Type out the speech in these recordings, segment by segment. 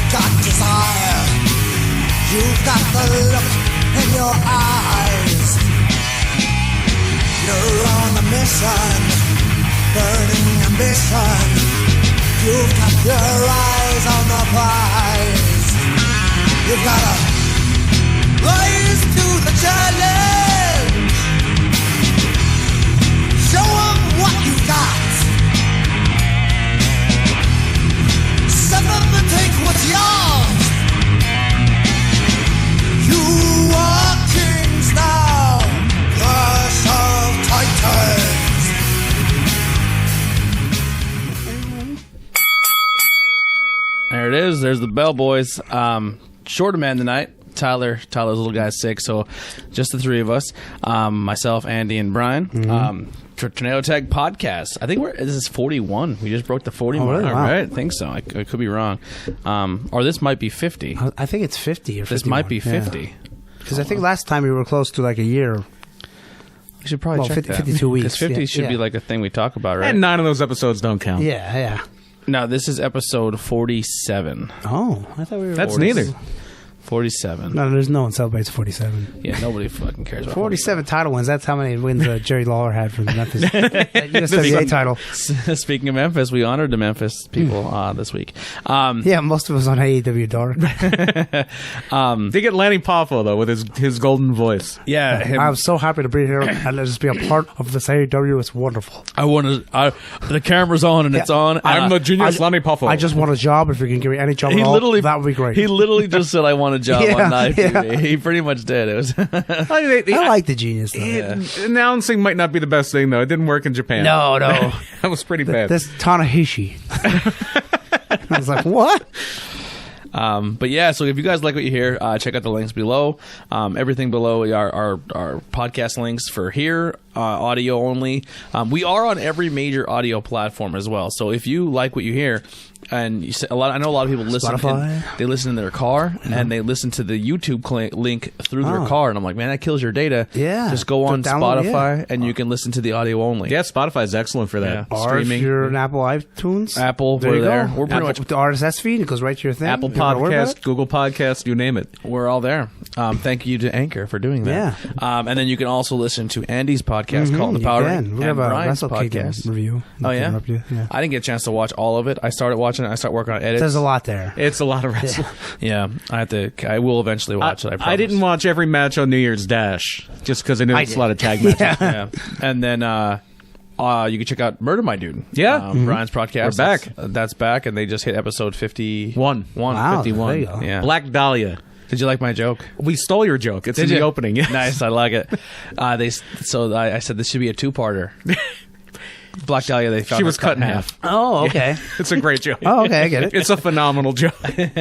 got desire. You've got the look in your eyes. You're on a mission, burning ambition. You've got your eyes on the prize. You've gotta rise to the challenge. Show 'em what you got. Step up and take what's yours. You are kings now, curse of titans. There it is. There's the Bellboys. Shorter man tonight. Tyler's little guy's sick, so just the three of us. Myself, Andy, and Brian. Tornado Tag Podcast. I think this is 41. We just broke the 40 mark. Really? All Wow. right. I think so. I could be wrong. Or this might be 50. I think it's 50 or 51. This might be 50. Because I think last time we were close to like a year. We should probably check 52 weeks. Because 50 should be like a thing we talk about, right? And 9 of those episodes don't count. Yeah. No, this is episode 47. Oh, I thought we were... That's neither. 47. No, there's no one celebrates 47. Yeah, nobody fucking cares about 47 title wins. That's how many wins Jerry Lawler had from the Memphis. That USWA title. Speaking of Memphis, we honored the Memphis people this week. Yeah, most of us on AEW Dark. They get Lanny Poffo, though, with his golden voice. Yeah, him. I'm so happy to be here and just be a part of this AEW. It's wonderful. The camera's on and it's on. I'm the genius Lanny Poffo. I just want a job. If you can give me any job He at all, literally that would be great. He literally just said, "I want a job on Live TV." He pretty much did. It was. I like the genius, though. Announcing might not be the best thing, though. It didn't work in Japan. No. That was pretty bad. This Tanahashi. I was like, what? But yeah, so if you guys like what you hear, check out the links below. Everything below are podcast links for here, audio only. We are on every major audio platform as well. So if you like what you hear, and you say, I know a lot of people listen. They listen in their car, and they listen to the YouTube link through their car. And I'm like, man, that kills your data. Yeah, just go on Spotify, and you can listen to the audio only. Yeah, Spotify is excellent for that. Yeah. Streaming. Or if you're an Apple iTunes, we're there. We're pretty much with the RSS feed. It goes right to your thing. Apple Podcast, Google Podcast, you name it. We're all there. Thank you to Anchor for doing that. Yeah. And then you can also listen to Andy's podcast called The Power Rank. We have a Brian's Wrestle podcast review. Oh, yeah? Yeah? I didn't get a chance to watch all of it. I started watching it. I started working on edits. There's a lot there. It's a lot of wrestling. Yeah. I will eventually watch it. I promise. I didn't watch every match on New Year's Dash just because I knew it's a lot of tag matches. Yeah. And then you can check out Murder My Dude. Yeah. Brian's podcast. We're back. That's back, and they just hit episode 51. Wow, 51. there you go. Yeah. Black Dahlia. Did you like my joke? We stole your joke. It's in the opening. Yes. Nice, I like it. I said this should be a two-parter. Black Dahlia, they found She was cut in half. Oh, okay. It's a great joke. Oh, okay, I get it. It's a phenomenal joke. Yeah.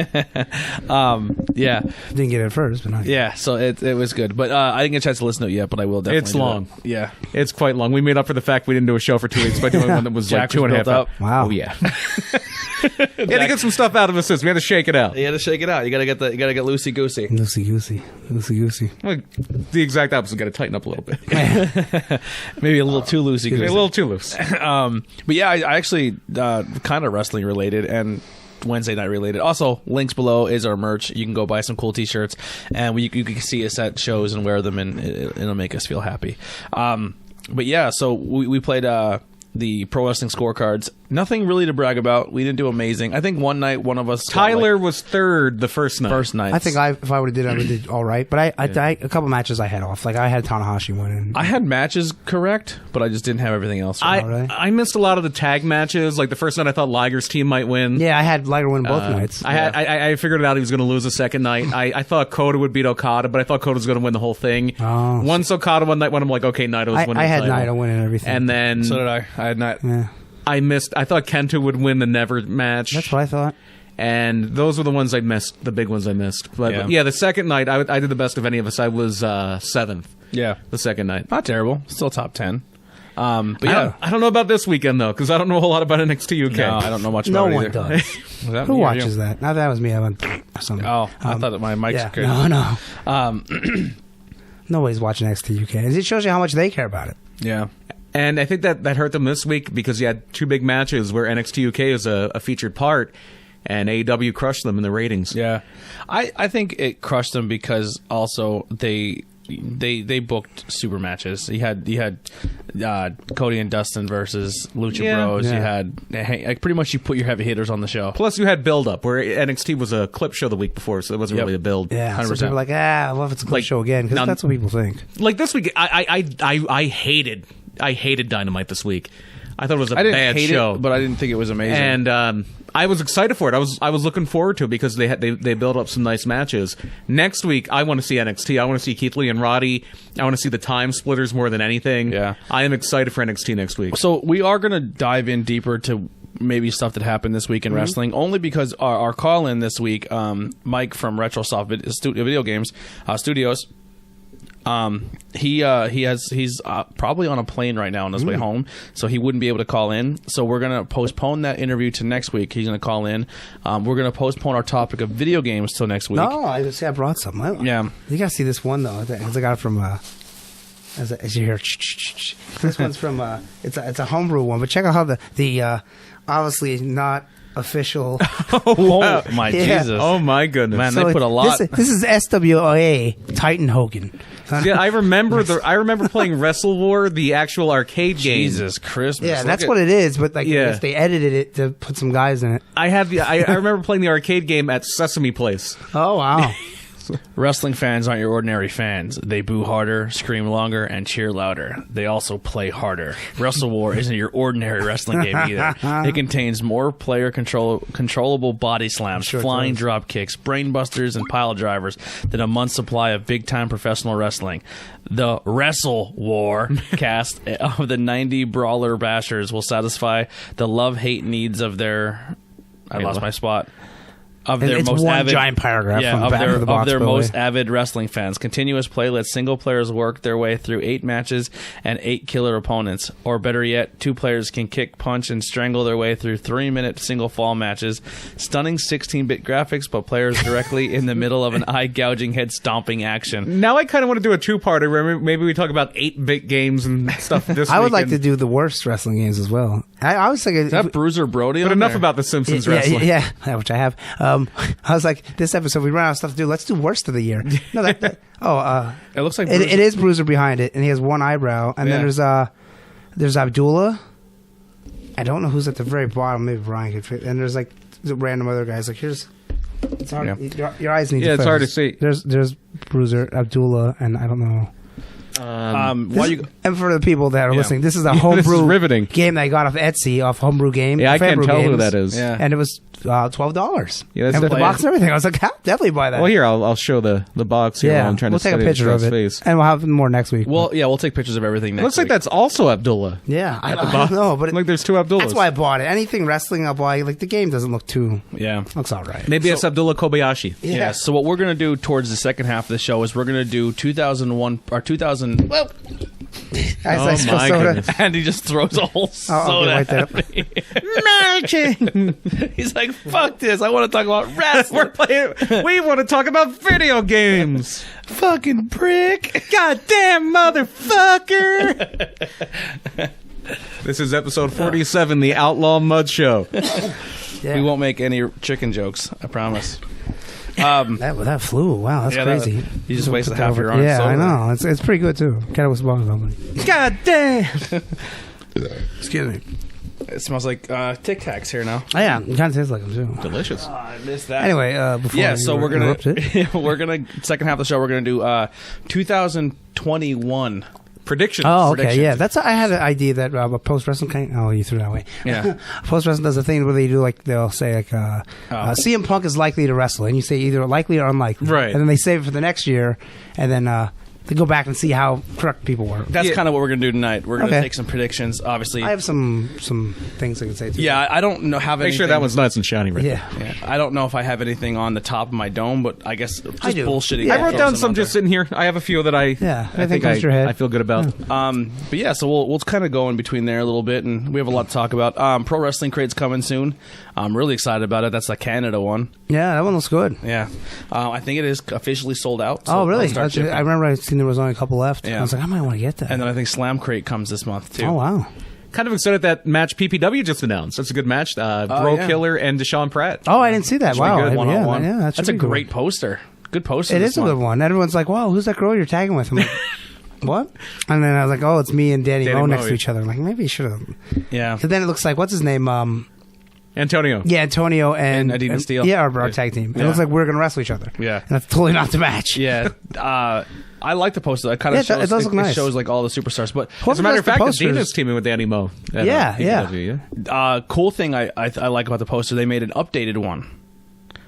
Didn't get it first, but Yeah, so it was good. But I didn't get a chance to listen to it yet, but I will definitely. It's long. Yeah. It's quite long. We made up for the fact we didn't do a show for 2 weeks by doing one that was like 2.5 hours. Wow. Oh, yeah. You had to get some stuff out of us. We had to shake it out. You had to shake it out. You gotta get loosey goosey. Loosey-goosey. Well, the exact opposite. Got to tighten up a little bit. Maybe a little too loosey A goosey. little too loose. But yeah, I actually kind of wrestling related and Wednesday night related. Also, links below is our merch. You can go buy some cool t-shirts, and you can see us at shows and wear them, and it'll make us feel happy. But yeah, so we played the pro wrestling scorecards. Nothing really to brag about. We didn't do amazing. I think one night one of us Tyler was third the first night. I think if I would have did it, I would have did all right. But I a couple matches I had off. Like I had Tanahashi winning. I had matches correct, but I just didn't have everything else right. I missed a lot of the tag matches. Like the first night, I thought Liger's team might win. Yeah, I had Liger win both nights. I figured it out. He was going to lose the second night. I thought Kota would beat Okada, but I thought Kota was going to win the whole thing. Oh. Once Okada won night one, I'm like, okay, Naito's winning. I had the title. Naito winning everything, and then So did I. I had not. Yeah. I thought Kenta would win the Never match. That's what I thought. And those were the ones I missed, the big ones I missed. But yeah, the second night, I did the best of any of us. I was 7th. Yeah, the second night. Not terrible. Still top 10. But yeah, I don't know about this weekend though, because I don't know a whole lot about NXT UK. No, I don't know much about it either. No one does. Who watches that? Now that was me. I went something. Oh, I thought that my mic's good. No. Nobody's watching NXT UK. It shows you how much they care about it. Yeah. And I think that hurt them this week because you had two big matches where NXT UK is a featured part. and AEW crushed them in the ratings. Yeah, I think it crushed them because also they booked super matches. You had Cody and Dustin versus Lucha Bros. You had pretty much you put your heavy hitters on the show. Plus, you had build up where NXT was a clip show the week before, so it wasn't really a build. Yeah, 100%. so people are like, well, if it's a clip show again, because that's what people think. Like this week, I hated Dynamite this week. I thought it was a I didn't bad hate show, it, but I didn't think it was amazing. And I was excited for it. I was looking forward to it because they built up some nice matches. Next week, I want to see NXT. I want to see Keith Lee and Roddy. I want to see the Time Splitters more than anything. Yeah, I am excited for NXT next week. So we are going to dive in deeper to maybe stuff that happened this week in wrestling, only because our call-in this week, Mike from RetroSoft Video Games Studios. He's probably on a plane right now on his way home, so he wouldn't be able to call in. So we're gonna postpone that interview to next week. He's gonna call in. We're gonna postpone our topic of video games till next week. No, I brought some. Yeah, you gotta see this one though. Because I got it from as you hear. This one's from it's a homebrew one, but check out how the obviously not official. Oh my Jesus! Oh my goodness! Man, So they put a lot. This is SWA Titan Hogan. Yeah, I remember playing Wrestle War, the actual arcade game. Jesus Christmas! Yeah, that's what it is. But like, Yeah. I guess they edited it to put some guys in it. I remember playing the arcade game at Sesame Place. Oh wow! Wrestling fans aren't your ordinary fans. They boo harder, scream longer, and cheer louder. They also play harder. Wrestle War isn't your ordinary wrestling game either. It contains more controllable body slams, flying drop kicks, brain busters, and pile drivers than a month's supply of big-time professional wrestling. The Wrestle War cast of the 90 Brawler Bashers will satisfy the love-hate needs of their... I lost my spot. Of their it's most one avid, giant paragraph on the back of the box, their by the most way. avid wrestling fans. Continuous play lets single players work their way through 8 matches and 8 killer opponents. Or better yet, 2 players can kick, punch, and strangle their way through 3-minute single fall matches. Stunning 16-bit graphics, but players directly in the middle of an eye-gouging, head-stomping action. Now I kind of want to do a 2-parter where maybe we talk about 8-bit games and stuff this I would weekend. like to do the worst wrestling games as well. I was thinking, Is that Bruiser Brody? But on enough there? about the Simpsons wrestling. yeah, which I have. I was like, this episode we run out of stuff to do. Let's do worst of the year. No, it looks like it is Bruiser behind it, and he has one eyebrow. And then there's Abdullah. I don't know who's at the very bottom. Maybe Brian could fit. And there's like the random other guys. Like it's hard. Yeah. Your eyes need. Yeah, to it's focus. hard to see. There's Bruiser, Abdullah, and I don't know. and for the people that are listening, this is a This homebrew is riveting. game that I got off Etsy, off Homebrew Game. Yeah, I can't Fanbrew tell who Games. that is. Yeah. And it was $12. Yeah, that's and with the definitely- box and everything, I was like, I'll definitely buy that. Well, here I'll show the box here. yeah, while I'm trying we'll to take a study this picture of guy's it, face. and we'll have more next week. we'll take pictures of everything next Looks like week. that's also Abdullah. yeah, I the don't box. know, but Like there's 2 Abdullahs. that's why I bought it. Anything wrestling, I'll buy. Like the game doesn't look too. Yeah. Looks all right. Maybe it's Abdullah Kobayashi. Yeah. So what we're gonna do towards the second half of the show is we're gonna do 2001 or 2000. Well, I my goodness. and he just throws a whole I'll soda get right at me. He's like, "Fuck this! I want to talk about wrestling." We want to talk about video games. Fucking prick! Goddamn motherfucker! This is episode 47, the Outlaw Mud Show. Yeah. We won't make any chicken jokes. I promise. That flew. Wow, that's crazy. You just wasted half your orange Yeah, soda I know. It's pretty good too. Kind of was bomb. God damn! Excuse me. It smells like Tic Tacs here now. Oh, yeah, it kind of tastes like them too. Delicious. I missed that. Anyway, before So you we're gonna interrupted. we're gonna second half of the show. We're gonna do 2021 Predictions. Oh, okay, predictions. yeah. That's I had an idea that post wrestling kind. Oh, you threw that away. Yeah. Post wrestling does a thing where they do like they'll say like CM Punk is likely to wrestle, and you say either likely or unlikely, Right. And then they save it for the next year, and then they go back and see how correct people were. That's kind of what we're gonna do tonight. We're gonna Okay. take some predictions. Obviously, I have some things I can say too. yeah. I don't know have Make anything. sure that one's nice and shiny right yeah. Yeah, I don't know if I have anything on the top of my dome, but I guess just I do. bullshitting. Yeah. I wrote down some just sitting here. I have a few that I anything think comes to your head. I feel good about. But yeah, so we'll kind of go in between there a little bit, and we have a lot to talk about. Pro Wrestling Crate's coming soon. I'm really excited about it. That's the Canada one. Yeah, that one looks good. Yeah, I think it is officially sold out. So Oh, really? it'll start shipping. I remember I seen there was only a couple left. Yeah. I was like, I might want to get that. And then I think Slam Crate comes this month too. Oh, wow. kind of excited that match PPW just announced. That's a good match. Bro Killer and Deshaun Pratt. Oh, I didn't see that. Wow. Good one-on-one. Yeah, that's a great poster. Good poster. It is a good one. Everyone's like, wow, who's that girl you're tagging with? I'm like, what? And then I was like, oh, it's me and Danny Moe next to each other. I'm like, maybe you should have. Yeah. So then it looks like, what's his name? Antonio. Yeah, Antonio and Adina Steele. Yeah, our tag team. It looks like we're going to wrestle each other. Yeah. And that's totally not the match. Yeah. I like the poster. It kind of shows, it does look nice. It shows like all the superstars. But as a matter of fact, Adina's teaming with Danny Moe. Cool thing I like about the poster, they made an updated one.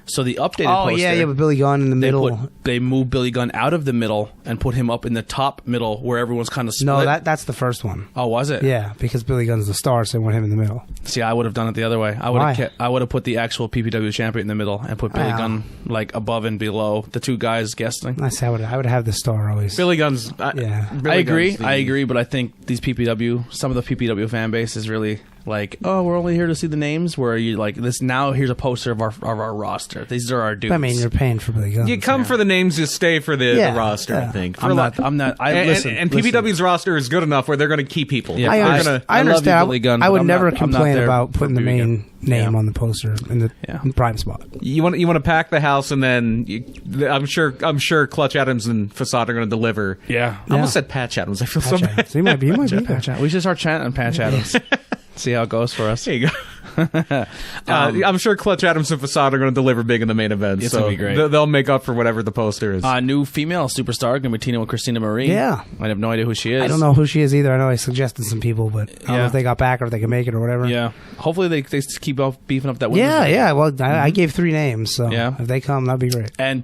So the updated poster... Oh, yeah, with Billy Gunn in the middle. They moved Billy Gunn out of the middle and put him up in the top middle where everyone's kind of split. No, that's the first one. Oh, was it? Yeah, because Billy Gunn's the star, so they want him in the middle. See, I would have done it the other way. I would have put the actual PPW champion in the middle and put Billy Gunn like above and below the two guys guesting. I would have the star always. Billy Gunn's... I agree, but I think these PPW, some of the PPW fan base is really... like, oh, we're only here to see the names. Where you like this now? Here's a poster of our roster. These are our dudes. I mean, you're paying for Billy Gunn. You come for the names, you stay for the roster. I think. I'm not. And PPW's roster is good enough where they're going to keep people. Yeah, I understand. Billy Gunn, I would never complain about putting the main name on the poster in the prime spot. You want to pack the house, and then I'm sure Clutch Adams and Facade are going to deliver. Yeah, I almost said Patch Adams. I feel so bad. So you might be Patch Adams. We should start chanting Patch Adams. See how it goes for us. There you go. I'm sure Clutch Adams and Facade are going to deliver big in the main event. It's so going to be great. They'll make up for whatever the poster is. New female superstar going to be teaming with Christina Marie. Yeah. I have no idea who she is. I don't know who she is either. I know I suggested some people, but I don't know if they got back or if they can make it or whatever. Yeah. Hopefully they keep beefing up that women's division. Yeah. Well, I gave 3 names, so if they come, that'd be great. And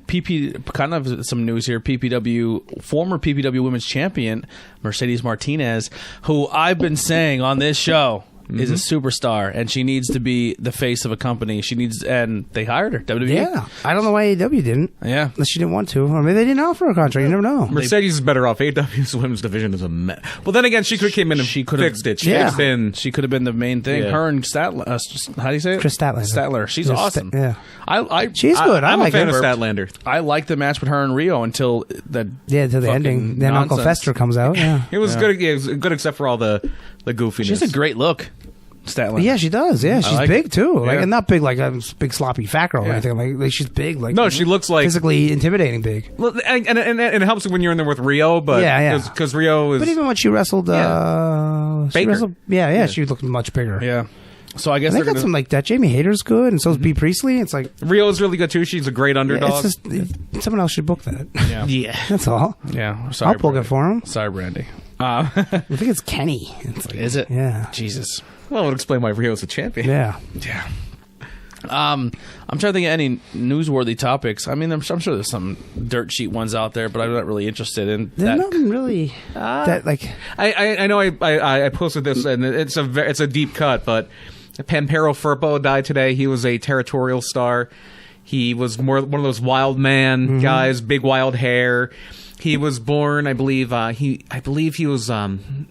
kind of some news here, former PPW women's champion, Mercedes Martinez, who I've been saying on this show, is a superstar, and she needs to be the face of a company. And they hired her. WWE. Yeah, I don't know why AEW didn't. Yeah, unless she didn't want to, or maybe they didn't offer a contract. You never know. Mercedes is better off. AEW's women's division is a mess. Well, then again, she could have came in and fixed it. She could have been the main thing. Yeah. Her and Statler. How do you say it? Chris Statler. Statler. She's awesome. She's good. I'm like a fan her. of Statlander. I like the match with her and Rio until the ending. Then nonsense. Uncle Fester comes out. Yeah, it was good. Yeah, it was good except for all the goofiness. She has a great look. Statlander. Yeah, she does. Yeah, she's big too. Like, and not big like a big sloppy fat girl or anything. Like she's big. Like no, she looks like physically intimidating big. Well, and it helps when you're in there with Rio, but because Rio is. But even when she wrestled, Baker. She looked much bigger. Yeah. So I guess they got some like that. Jamie Hayter's good, and so is B. Priestley. It's like Rio's really good too. She's a great underdog. It's just, someone else should book that. Yeah, that's all. Yeah, sorry, I'll book it for him. Sorry, Brandy. I think it's Kenny. Is it? Yeah. Jesus. Well, it would explain why Rio's a champion. Yeah. Yeah. I'm trying to think of any newsworthy topics. I mean, I'm sure there's some dirt sheet ones out there, but I'm not really interested in There's that. nothing really that like. I know I posted this, and it's a deep cut, but Pampero Firpo died today. He was a territorial star. He was one of those wild man guys, big wild hair. He was born, I believe. He was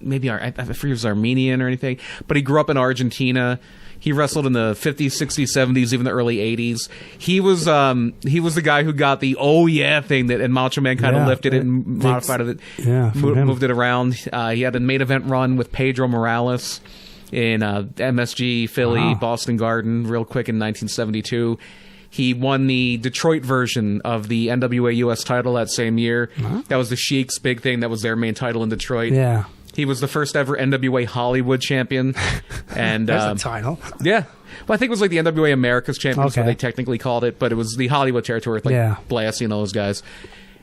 maybe I forget if he was Armenian or anything, but he grew up in Argentina. He wrestled in the 50s, 60s, 70s, even the early 80s. He was the guy who got the oh yeah thing that, and Macho Man kind of lifted it and modified it. Yeah, moved it around. He had a main event run with Pedro Morales in MSG, Philly, Boston Garden, real quick in 1972. He won the Detroit version of the NWA US title that same year. That was the Sheik's big thing. That was their main title in Detroit. Yeah. He was the first ever NWA Hollywood champion. And there's a title. Yeah. Well, I think it was like the NWA America's champion, what they technically called it, but it was the Hollywood territory with like Blassie and those guys.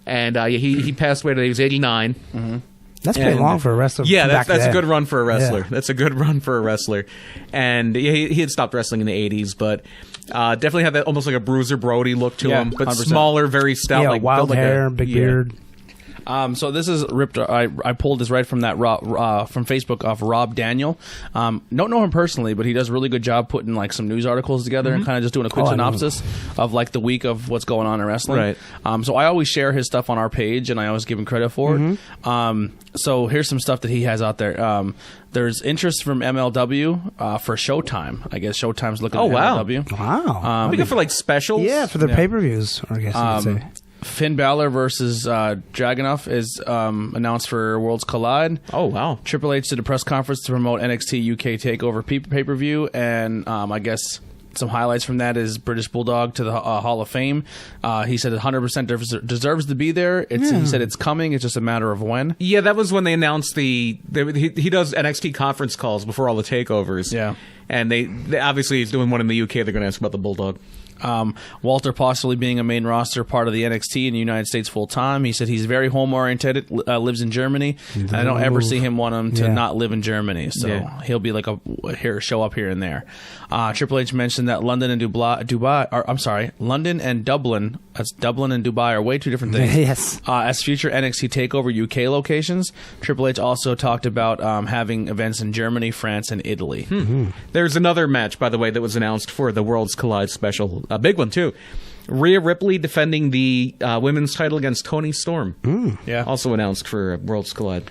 And he passed away today. He was 89. Mm-hmm. That's pretty long for a wrestler. Yeah, that's a good run for a wrestler. Yeah. That's a good run for a wrestler. And he had stopped wrestling in the 80s, but definitely had that almost like a Bruiser Brody look to him, but 100%. Smaller, very stout. Yeah, like wild hair, big beard. So this is ripped. I pulled this right from that from Facebook off Rob Daniel. Don't know him personally, but he does a really good job putting like some news articles together and kind of just doing a quick synopsis of like the week of what's going on in wrestling. Right. So I always share his stuff on our page, and I always give him credit for it. So here's some stuff that he has out there. There's interest from MLW for Showtime. I guess Showtime's looking at MLW. Wow. We go for like specials. Yeah, for their pay-per-views, I guess you would say. Finn Balor versus Dragunov is announced for Worlds Collide. Oh, wow. Triple H did a press conference to promote NXT UK TakeOver pay-per-view, and I guess some highlights from that is British Bulldog to the Hall of Fame. He said 100% deserves to be there. He said it's coming. It's just a matter of when. Yeah, that was when they announced he does NXT conference calls before all the takeovers. Yeah. And they obviously he's doing one in the UK. They're going to ask about the Bulldog. Walter possibly being a main roster part of the NXT in the United States full time. He said he's very home oriented, lives in Germany, and I don't ever see him want him to not live in Germany. So he'll be like show up here and there. Triple H mentioned that London and London and Dublin. That's Dublin and Dubai are way two different things. Yes. As future NXT TakeOver UK locations, Triple H also talked about having events in Germany, France, and Italy. There's another match, by the way, that was announced for the Worlds Collide special. A big one, too. Rhea Ripley defending the women's title against Toni Storm. Yeah. Also announced for Worlds Collide.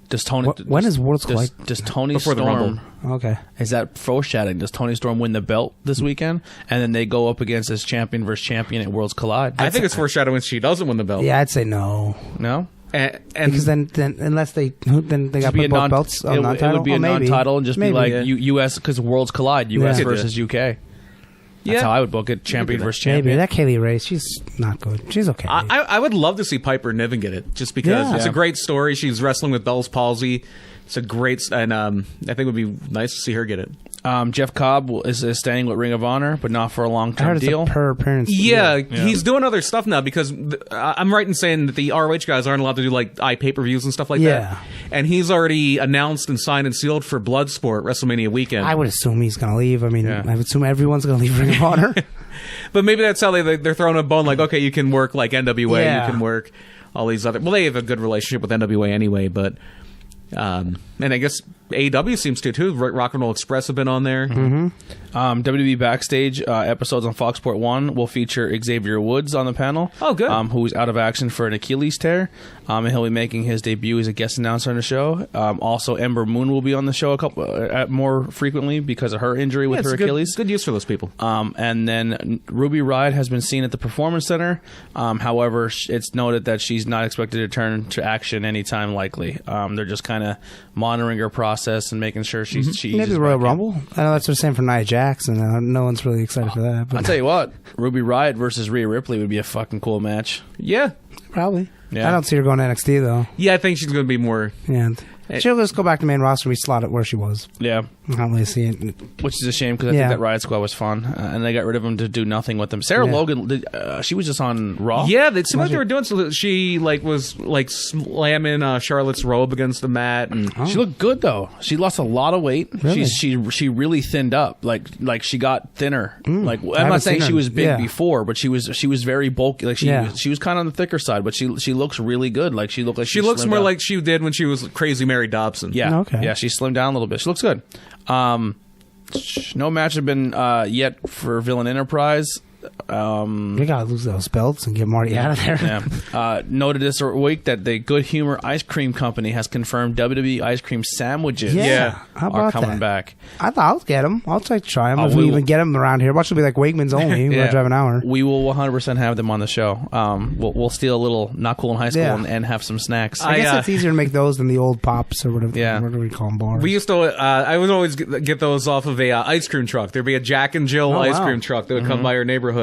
Does Toni? When is Worlds Collide? Does Toni Before the Storm? Rumble. Okay. Is that foreshadowing? Does Toni Storm win the belt this weekend, and then they go up against this champion versus champion at Worlds Collide? I think it's foreshadowing she doesn't win the belt. Yeah, I'd say no. No. And Because then unless they got Be a both belts on it non-title. would be a non-title and just be like yeah. U.S. because Worlds Collide, U.S. Yeah. versus UK. That's how I would book it: champion versus champion. Maybe that Kaylee Ray, she's not good. She's okay. I would love to see Piper Niven get it, just because it's a great story. She's wrestling with Bell's palsy. It's a great, and I think it would be nice to see her get it. Jeff Cobb is staying with Ring of Honor, but not for a I long-term heard it's deal. a per appearance. Yeah, he's doing other stuff now because I'm right in saying that the ROH guys aren't allowed to do like pay-per-views and stuff like that. And he's already announced and signed and sealed for Bloodsport WrestleMania weekend. I would assume he's going to leave. I mean, I would assume everyone's going to leave Ring of Honor. But maybe that's how they're throwing a bone. Like, okay, you can work like NWA, you can work all these other. Well, they have a good relationship with NWA anyway, but. And I guess AEW seems to too. Rock and Roll Express have been on there. WWE Backstage episodes on Fox Sport 1 will feature Xavier Woods on the panel. Oh, good. Who's out of action for an Achilles tear. And he'll be making his debut as a guest announcer on the show. Also, Ember Moon will be on the show more frequently because of her injury with her Achilles. Good use for those people. And then Ruby Riott has been seen at the Performance Center. However, it's noted that she's not expected to return to action anytime likely. They're just kind of monitoring her process and making sure she Maybe Royal Rumble. I know that's what they're saying for Nia Jax, and no one's really excited for that. But I'll tell you what, Ruby Riott versus Rhea Ripley would be a fucking cool match. Yeah. probably. Yeah. I don't see her going to NXT though. Yeah, I think she's going to be more. Yeah. She'll just go back to main roster and reslot it where she was. Yeah. I don't really see it. Which is a shame because I think that Riot Squad was fun. And they got rid of them to do nothing with them. Sarah Logan, she was just on Raw. Yeah, it seemed like they were doing so. She was slamming Charlotte's robe against the mat. And She looked good though. She lost a lot of weight. Really? She really thinned up. Like she got thinner. Like I'm not saying she was big before, but she was very bulky. Like she was kind of on the thicker side, but she looks really good. Like she looked like she looks more down. like she did when she was Crazy Mary Dobson. Yeah. Okay. Yeah, she slimmed down a little bit. She looks good. No match have been yet for Villain Enterprise. We gotta lose those belts and get Marty out of there. Yeah. Noted this week that the Good Humor Ice Cream Company has confirmed WWE ice cream sandwiches How about are coming that? back. I thought I'll get them. I'll try them if we we will- even get them around here. Watch, it'll be like Wegmans only. We'll drive an hour. We will 100% have them on the show. We'll steal a little Not Cool in High School and have some snacks. I guess it's easier to make those than the old pops or whatever. Yeah. What do we call them? Bars. We used to. I would always get those off of a ice cream truck. There'd be a Jack and Jill ice cream truck that would come by our neighborhood.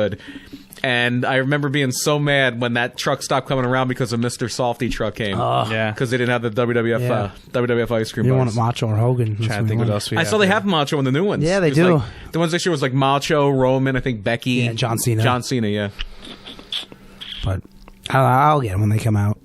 And I remember being so mad when that truck stopped coming around because a Mr. Softy truck came. Because they didn't have the WWF ice cream You don't bars. want Macho or Hogan. Trying to think what else we I have saw they here. have Macho in the new ones. Yeah, they There's do. like- the ones this year was like Macho, Roman, I think Becky. Yeah, John Cena. John Cena, yeah. But I'll get them when they come out.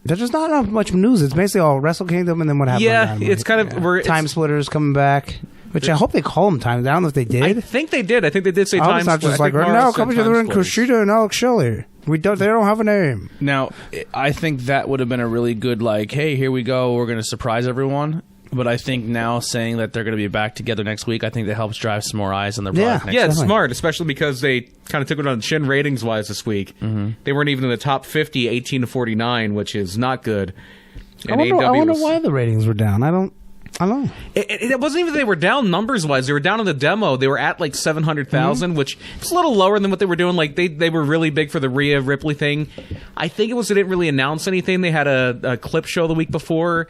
There's just not much news. It's basically all Wrestle Kingdom and then what happened. Yeah, it's kind of... Time Splitters coming back. Which I hope they call them Time. I don't know if they did. I think they did. I think they did say I hope Time it's not just Split. I like, think now Morris said coming to the Time ring, Splitters. Kushida and Alex Shelley. They don't have a name. Now, I think that would have been a really good, like, hey, here we go. We're going to surprise everyone. But I think now saying that they're going to be back together next week, I think that helps drive some more eyes on their product next Yeah, it's Definitely. smart, especially because they kind of took it on the chin ratings-wise this week. They weren't even in the top 50, 18 to 49, which is not good. And I wonder AEW why was- the ratings were down. I don't. I don't know. It wasn't even that they were down numbers wise. They were down in the demo. They were at like 700,000, which is a little lower than what they were doing. Like they were really big for the Rhea Ripley thing. I think it was they didn't really announce anything. They had a clip show the week before,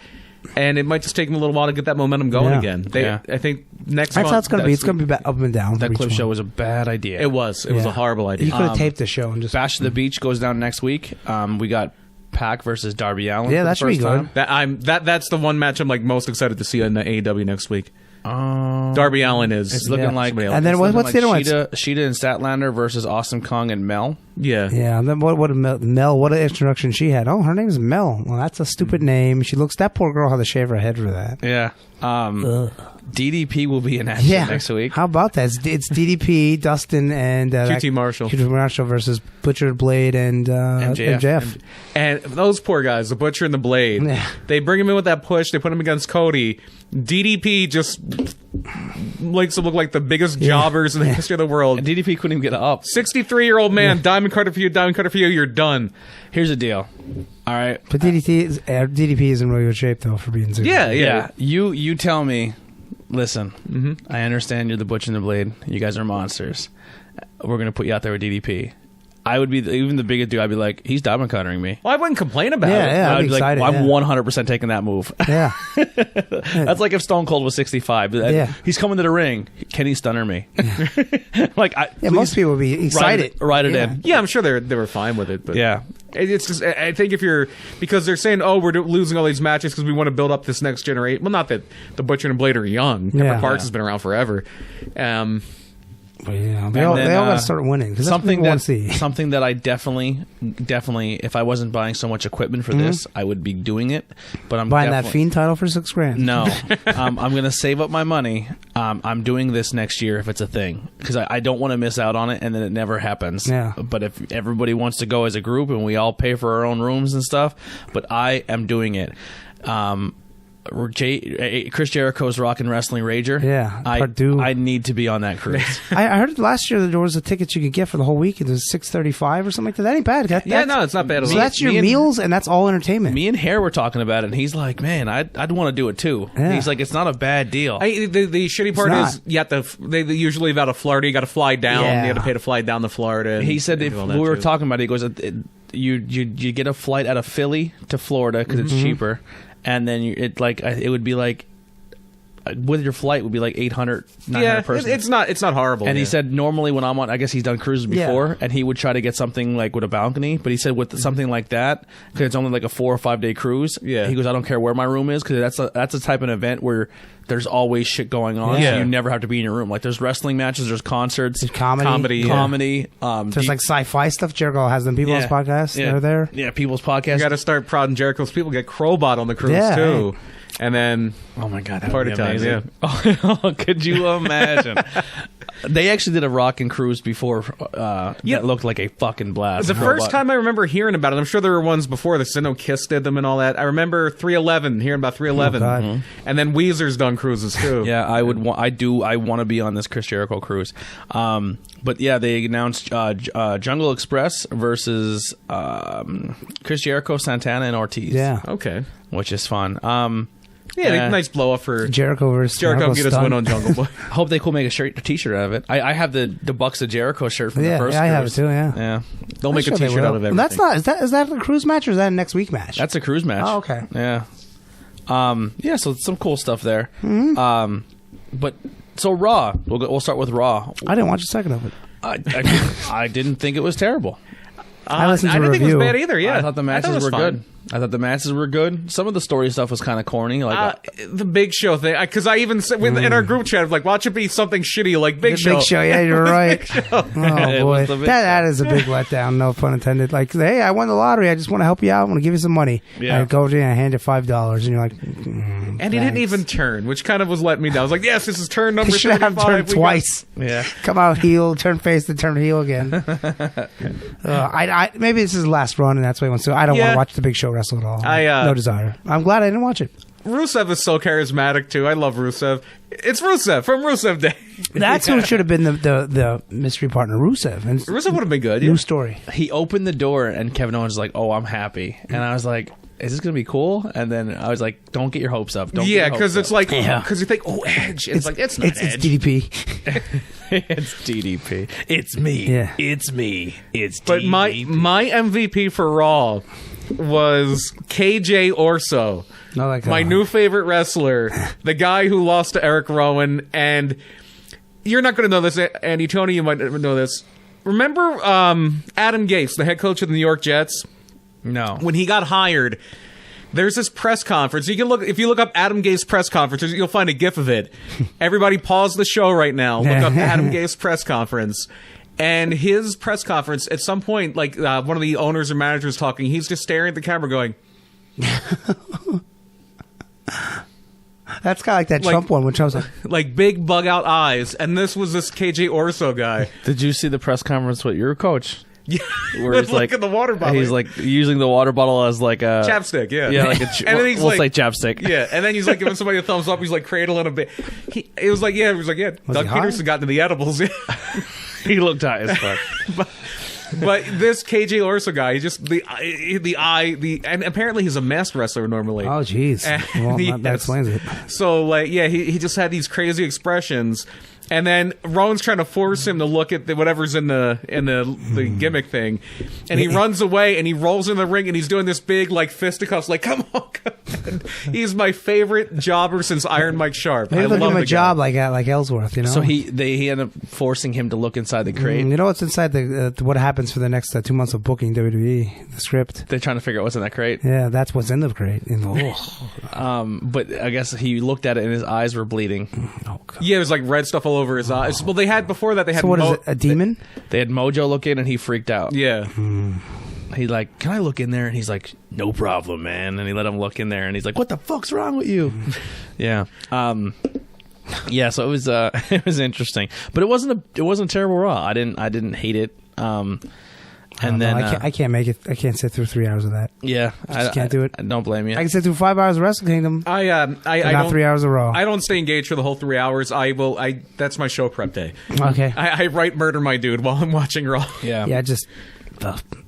and it might just take them a little while to get that momentum going again. I think next month. That's how it's going to be. It's going to be up and down. That clip show was a bad idea. It was. It was a horrible idea. You could have taped the show and just Bash to the Beach goes down next week. We got Pac versus Darby Allin. Yeah, for that the should be first good. time. That's the one match I'm like most excited to see in the AEW next week. Darby Allin is. It's looking like. somebody else. And then what's the other one? Sheeta and Statlander versus Awesome Kong and Mel. Yeah. Yeah, and then what Mel, what an introduction she had. Oh, her name's Mel. Well, that's a stupid name. She looks, that poor girl had to shave her head for that. Yeah. DDP will be in action next week. How about that? It's DDP, Dustin, and QT Marshall. QT Marshall versus Butcher, Blade, and MJF. And those poor guys, the Butcher and the Blade, they bring him in with that push. They put him against Cody. DDP just makes him look like the biggest jobbers in the history of the world. And DDP couldn't even get up. 63-year-old man, diamond cutter for you, you're done. Here's the deal. All right. But DDP is in really good shape, though, for being serious. Yeah. You tell me, listen, I understand you're the Butcher and the Blade. You guys are monsters. We're going to put you out there with DDP. I would be, even the biggest dude, I'd be like, he's diamond cuttering me. Well, I wouldn't complain about it. Yeah, I'd be excited, like, I'm 100% taking that move. Yeah. That's like if Stone Cold was 65. He's coming to the ring. Can he stunner me? Most people would be excited. Write it in. Yeah, I'm sure they were fine with it. But Yeah. It's just, I think because they're saying, we're losing all these matches because we want to build up this next generation. Well, not that the Butcher and Blade are young. Pepper Parks has been around forever. But yeah, they all got to start winning because something that's what we want to see. Something that I definitely, if I wasn't buying so much equipment for this, I would be doing it. But I'm buying that Fiend title for $6,000. No, I'm going to save up my money. I'm doing this next year if it's a thing because I don't want to miss out on it and then it never happens. Yeah. But if everybody wants to go as a group and we all pay for our own rooms and stuff, but I am doing it. Chris Jericho's Rockin' Wrestling Rager. Yeah, I need to be on that cruise. I heard last year that there was a ticket you could get for the whole week. It was $635 or something like that. That ain't bad. No, it's not bad at all. So that's your meals, and that's all entertainment. Me and Hare were talking about it, and he's like, "Man, I'd want to do it too." Yeah. He's like, "It's not a bad deal." The shitty part is you have to. They usually leave out of Florida. You got to fly down. Yeah. You got to pay to fly down to Florida. He said if we were talking about it, he goes, "You get a flight out of Philly to Florida because it's cheaper." And then it would be like with your flight would be like 800, 900 person. It's not horrible. And he said normally when I'm on, I guess he's done cruises before, and he would try to get something like with a balcony. But he said with something like that, because it's only like a 4 or 5 day cruise. Yeah. He goes, I don't care where my room is because that's a type of event where there's always shit going on. Yeah. So you never have to be in your room. Like there's wrestling matches, there's concerts, There's comedy. There's like sci-fi stuff. Jericho has them people's podcasts. Yeah. They're there. Yeah, people's podcasts. You got to start prodding Jericho's people. Get Crowbot on the cruise too. Hey. And then oh my god, that party would be time, amazing. Oh, could you imagine? They actually did a rockin' cruise before that looked like a fucking blast. The first time I remember hearing about it, I'm sure there were ones before this. I know Kiss did them and all that. I remember 311, hearing about 311, and then Weezer's done cruises too. Yeah, I want to be on this Chris Jericho cruise. But yeah, they announced Jungle Express versus Chris Jericho, Santana, and Ortiz. Yeah. Okay, which is fun. Nice blow up for Jericho versus Jericho. Get us win on Jungle Boy. Hope they could make a t-shirt out of it. I have the Bucks of Jericho shirt from the first. Yeah, I have it cruise. too. Yeah. They'll make a t-shirt out of everything. That's not. Is that a cruise match or is that a next week match? That's a cruise match. Oh, okay. Yeah. So some cool stuff there. Mm-hmm. But so Raw. We'll start with Raw. I didn't watch a second of it. I didn't think it was terrible. I didn't think it was bad either. Yeah, I thought the matches were good. I thought the matches were good. Some of the story stuff was kind of corny, like the Big Show thing. Because I even said in our group chat, like, watch it be something shitty like Big Show. Big Show, yeah, you're right. Oh boy, the Big that is a big letdown. No pun intended. Like, hey, I won the lottery. I just want to help you out. I want to give you some money. Yeah. I go over to you and I hand you $5, and you're like, and he didn't even turn, which kind of was letting me down. I was like, yes, this is turn number. He should have 35. turned twice. Yeah, come out heel, turn face, then turn heel again. Maybe this is his last run, and that's what he wants to. I don't want to watch the Big Show wrestle at all. No desire. I'm glad I didn't watch it. Rusev is so charismatic too. I love Rusev. It's Rusev from Rusev Day. That's who should have been the mystery partner, Rusev. And Rusev would have been good. New story. He opened the door and Kevin Owens was like, "Oh, I'm happy," and I was like, is this gonna be cool? And then I was like, don't get your hopes up. Don't Yeah, because it's like, because you think, oh, Edge. It's like, it's not It's Edge. DDP. it's DDP. It's me. Yeah. It's me. It's But DDP. my MVP for Raw was KJ Orso. No, like My new favorite wrestler, the guy who lost to Eric Rowan, and you're not going to know this, Andy. Tony, you might know this. Remember Adam Gase, the head coach of the New York Jets? No. When he got hired, there's this press conference. You can look if you look up Adam Gase press conference, you'll find a GIF of it. Everybody, pause the show right now. Look up Adam Gase press conference. And his press conference, at some point, like one of the owners or managers talking, he's just staring at the camera, going, That's kind of like that Trump one when Trump's like big bug out eyes. And this was this KJ Orso guy. Did you see the press conference with your coach? Yeah, Where he's like at the water bottle. He's like using the water bottle as like a chapstick. Yeah, Yeah, like a and then he's we'll like, say chapstick. Yeah, and then he's like giving somebody a thumbs up. He's like cradling a bit. It was like, Doug he high? Peterson got into the edibles. He looked high as fuck. But this KJ Orso guy, he just and apparently he's a masked wrestler normally. oh, jeez. Well, that Yes. explains it. So like, yeah, he just had these crazy expressions, and then Rowan's trying to force him to look at whatever's in the gimmick thing, and he runs away and he rolls in the ring and he's doing this big like fisticuffs, like come on. He's my favorite jobber since Iron Mike Sharp. Maybe I they'll give love him a the guy. job like Ellsworth, you know? So he ended up forcing him to look inside the crate. You know what's inside what happens for the next 2 months of booking WWE, the script? They're trying to figure out what's in that crate. Yeah, that's what's in the crate. But I guess he looked at it and his eyes were bleeding. Oh, God. Yeah, there's like red stuff all over his eyes. Well, they had before that. They had So what is it, a demon? They had Mojo look in and he freaked out. Yeah. He like, can I look in there? And he's like, no problem, man. And he let him look in there and he's like, what the fuck's wrong with you? Yeah. Yeah, so it was it was interesting. But it wasn't a terrible Raw. I didn't hate it. And then I can't make it. I can't sit through 3 hours of that. yeah, I can't do it. I don't blame you. I can sit through 5 hours of Wrestle Kingdom. I not don't, 3 hours of Raw. I don't stay engaged for the whole 3 hours. That's my show prep day. Okay. I write Murder My Dude while I'm watching Raw. yeah. Yeah, just.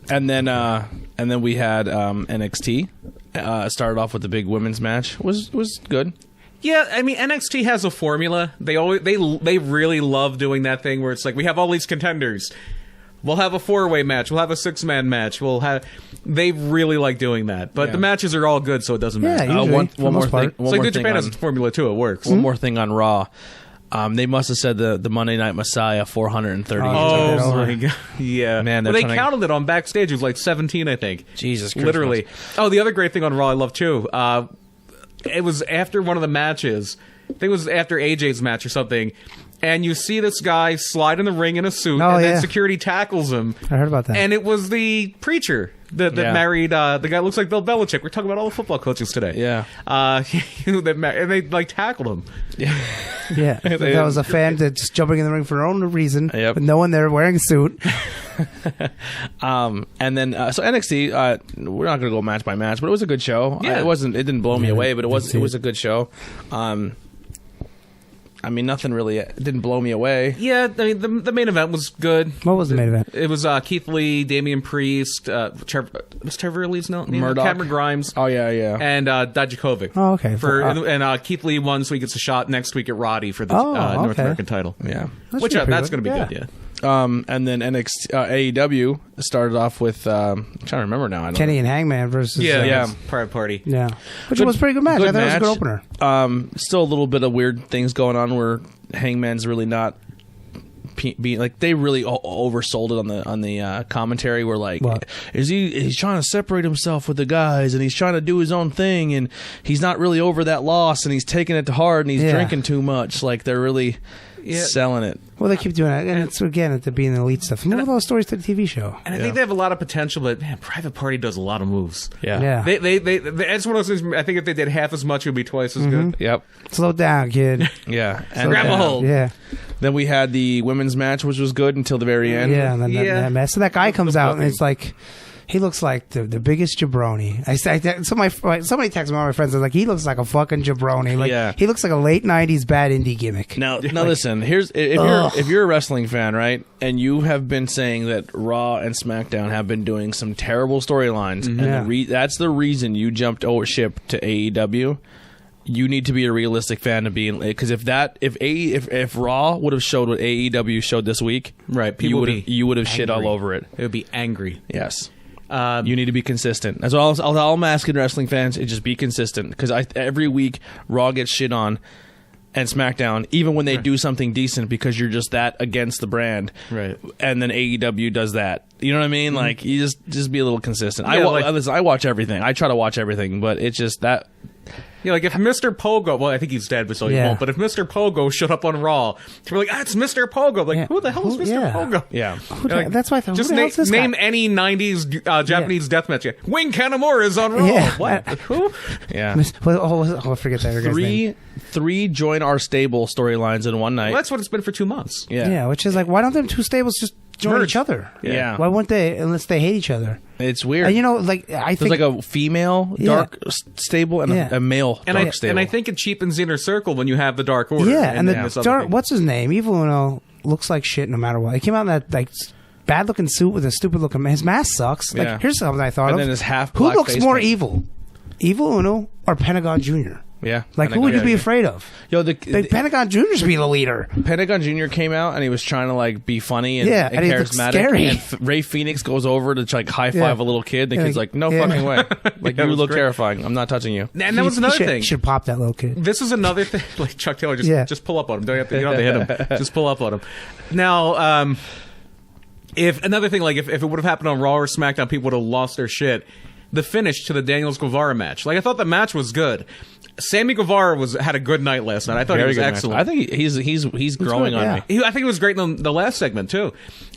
And then we had NXT. Started off with the big women's match. Was good. Yeah, I mean NXT has a formula. They really love doing that thing where it's like we have all these contenders. We'll have a 4-way match. We'll have a 6-man match. They really like doing that. But the matches are all good, so it doesn't matter. Yeah, usually, for the most part. It's like New Japan has a formula too. It works. One more thing on Raw. They must have said the Monday Night Messiah 430. Oh my god! Yeah, Man, well, they're they trying to- counted it on backstage. It was like 17, I think. Jesus Christ. literally. Oh, the other great thing on Raw I love too. It was after one of the matches. I think it was after AJ's match or something. And you see this guy slide in the ring in a suit, and then security tackles him. I heard about that. And it was the preacher that married the guy who looks like Bill Belichick. We're talking about all the football coaches today. Yeah. And they like tackled him. Yeah, that was a fan that just jumping in the ring for their own reason, Yep. with no one there wearing a suit. And then so NXT, we're not going to go match by match, but it was a good show. Yeah. It didn't blow me away, but it didn't see was it. a good show. I mean, nothing really didn't blow me away. Yeah, I mean the main event was good. What was the main event? It was Keith Lee, Damian Priest, was Trevor Lee's name? Murdoch. Cameron Grimes. Oh yeah. And Dijakovic. Oh, okay. And Keith Lee won, so he gets a shot next week at Roddy for the North okay. American title. Yeah. That's That's pretty going to be good. good, yeah. And then NXT AEW started off with I'm trying to remember now. I don't Kenny and Hangman versus. Yeah. Private Party. Yeah. Which Good- was a pretty good match. I good thought it was a good match. opener. Still a little bit of weird things going on where Hangman's really not being like they really oversold it on the commentary. Where like, What? he's trying to separate himself with the guys and he's trying to do his own thing and he's not really over that loss and he's taking it to heart and he's drinking too much. Like they're really selling it. Well, they keep doing it. And it's, again, at the being the elite stuff. Move those stories to the TV show. And I think they have a lot of potential, but man, Private Party does a lot of moves. Yeah. It's one of those things. I think if they did half as much, it would be twice as good. Yep. Slow down, kid. Yeah. Slow Grab a down. hold. Yeah. Then we had the women's match, which was good until the very end. Yeah. And then that mess. So that guy comes out and it's like, He looks like the biggest jabroni. Somebody texted one of my friends. I was like, he looks like a fucking jabroni. Like he looks like a late '90s bad indie gimmick. Now listen. Here's if you're a wrestling fan, right, and you have been saying that Raw and SmackDown have been doing some terrible storylines, and that's the reason you jumped ship to AEW. You need to be a realistic fan to be in, because if Raw would have showed what AEW showed this week, right? You would have shit all over it. It would be angry. Yes. You need to be consistent. That's all I'm asking wrestling fans is just be consistent, because every week Raw gets shit on and SmackDown, even when they do something decent, because you're just that against the brand, right? And then AEW does that. You know what I mean? Like, you just be a little consistent. Listen, I watch everything. I try to watch everything, but it's just that. Yeah, like if Mr. Pogo, well, I think he's dead, but so he won't. But if Mr. Pogo showed up on Raw, we're like, it's Mr. Pogo. Like, who the hell is Mr. Pogo? Yeah, that's why I thought, just name any '90s Japanese deathmatch. Wing Kanamura is on Raw. Yeah. What? Who? Yeah. I forget that. Three join our stable storylines in one night. Well, that's what it's been for 2 months. Yeah, which is like, why don't them two stables just join each other? Yeah. Why wouldn't they, unless they hate each other? It's weird. And I think there's like a female dark stable and a male dark stable. And I think it cheapens the Inner Circle when you have the Dark Order. Yeah, and the dark, what's his name? Evil Uno looks like shit no matter what. He came out in that like bad looking suit with a stupid looking. His mask sucks. Like, here's something I thought of. And then his half who black looks face more paint. evil, Evil Uno or Pentagon Jr.? Yeah, like who would you be afraid of? Yo, the Pentagon Jr. should be the leader. Pentagon Jr. came out and he was trying to like be funny and, and charismatic. Scary. And Ray Phoenix goes over to like high five a little kid. The kid's like, "No fucking way! Like, you look terrifying. I'm not touching you." And that was another thing. Should pop that little kid. This is another thing. Like Chuck Taylor, just pull up on him. Don't have to, you don't have to hit him. Just pull up on him. Now, if another thing, like if it would have happened on Raw or SmackDown, people would have lost their shit. The finish to the Daniels Guevara match. Like, I thought the match was good. Sammy Guevara had a good night last night. I thought he was excellent. I think he's growing on me. I think he was great in the last segment too,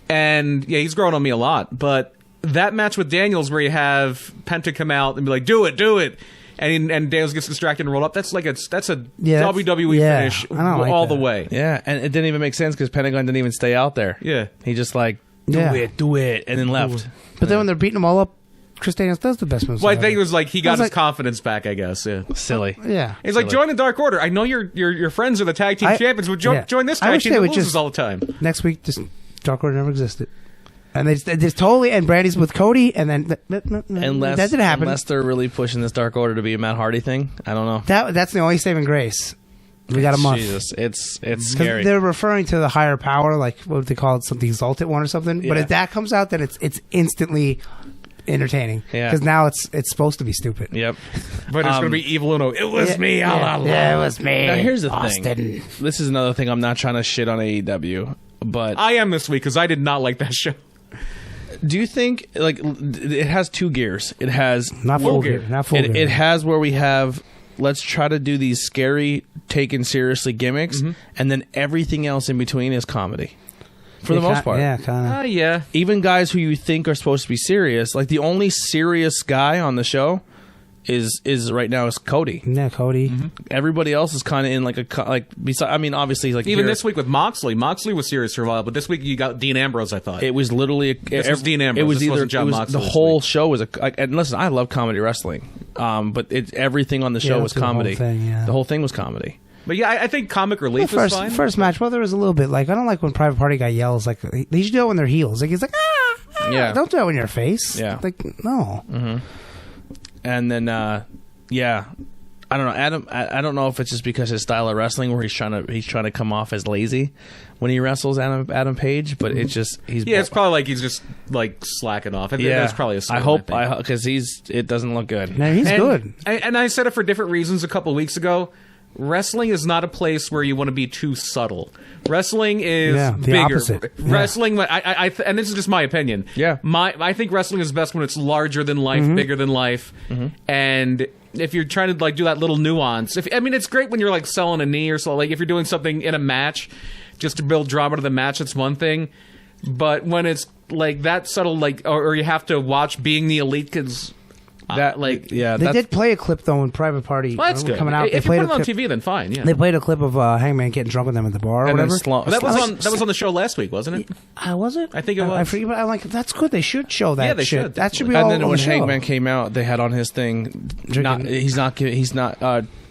and he's growing on me a lot. But that match with Daniels, where you have Penta come out and be like, "Do it," and Daniels gets distracted and roll up. That's a WWE finish all the way. Yeah, and it didn't even make sense because Pentagon didn't even stay out there. Yeah, he just like do it, and then left. But then when they're beating them all up, Chris Daniels does the best moves. Well, I think it was like he got his confidence back, I guess. Yeah. Silly. Yeah. He's like, join the Dark Order. I know your friends are the tag team champions, but join this tag team that loses all the time. Next week, this Dark Order never existed. And they just totally, and Brandy's with Cody, and then that didn't happen. Unless they're really pushing this Dark Order to be a Matt Hardy thing. I don't know. That's the only saving grace. We got a month. Jesus, it's scary. They're referring to the higher power, like what they call it, something exalted one or something. But if that comes out, then it's instantly entertaining, because now it's supposed to be stupid. Yep. But it's going to be Evil Uno. It was me all along. Yeah, it was me. Now here's the thing. This is another thing. I'm not trying to shit on AEW, but I am this week because I did not like that show. Do you think like it has two gears? It has not full gear. Not full gear. It has where we have, let's try to do these scary, taken seriously gimmicks, and then everything else in between is comedy. For the most part. Yeah, kind of. Yeah. Even guys who you think are supposed to be serious, like the only serious guy on the show is right now is Cody. Yeah, Cody. Everybody else is kind of in obviously like even this week with Moxley was serious for a while, but this week you got Dean Ambrose. I thought it was literally was Dean Ambrose. It was either John Moxley. The whole show was and listen, I love comedy wrestling, but everything on the show was comedy. The whole thing was comedy. But yeah, I think comic relief is fine. First match, well, there was a little bit like, I don't like when Private Party guy yells. Like, they should do it when they're heels. Like, he's like, don't do it when you're face. Yeah. Like, no. And then, I don't know, Adam. I don't know if it's just because his style of wrestling, where he's trying to come off as lazy when he wrestles Adam Page, but it's just it's probably like he's just like slacking off. That's probably a I hope because it doesn't look good. Man, he's good. And I said it for different reasons a couple weeks ago. Wrestling is not a place where you want to be too subtle. Wrestling is the bigger. Opposite. Wrestling, and this is just my opinion. Yeah, I think wrestling is best when it's larger than life, bigger than life, and if you're trying to like do that little nuance, it's great when you're like selling a knee or so. Like if you're doing something in a match, just to build drama to the match, it's one thing. But when it's like that subtle, like or you have to watch Being the Elite because They did play a clip though in Private Party. Well, that's good. Coming out. If you put it on TV, then fine. Yeah. They played a clip of Hangman getting drunk with them at the bar or whatever. That was on the show last week, wasn't it? Was it? I think it was. I forget, but I'm like, that's good. They should show that. Yeah, they shit. should. That should be And all then on when the show. Hangman came out, they had on his thing. He's not.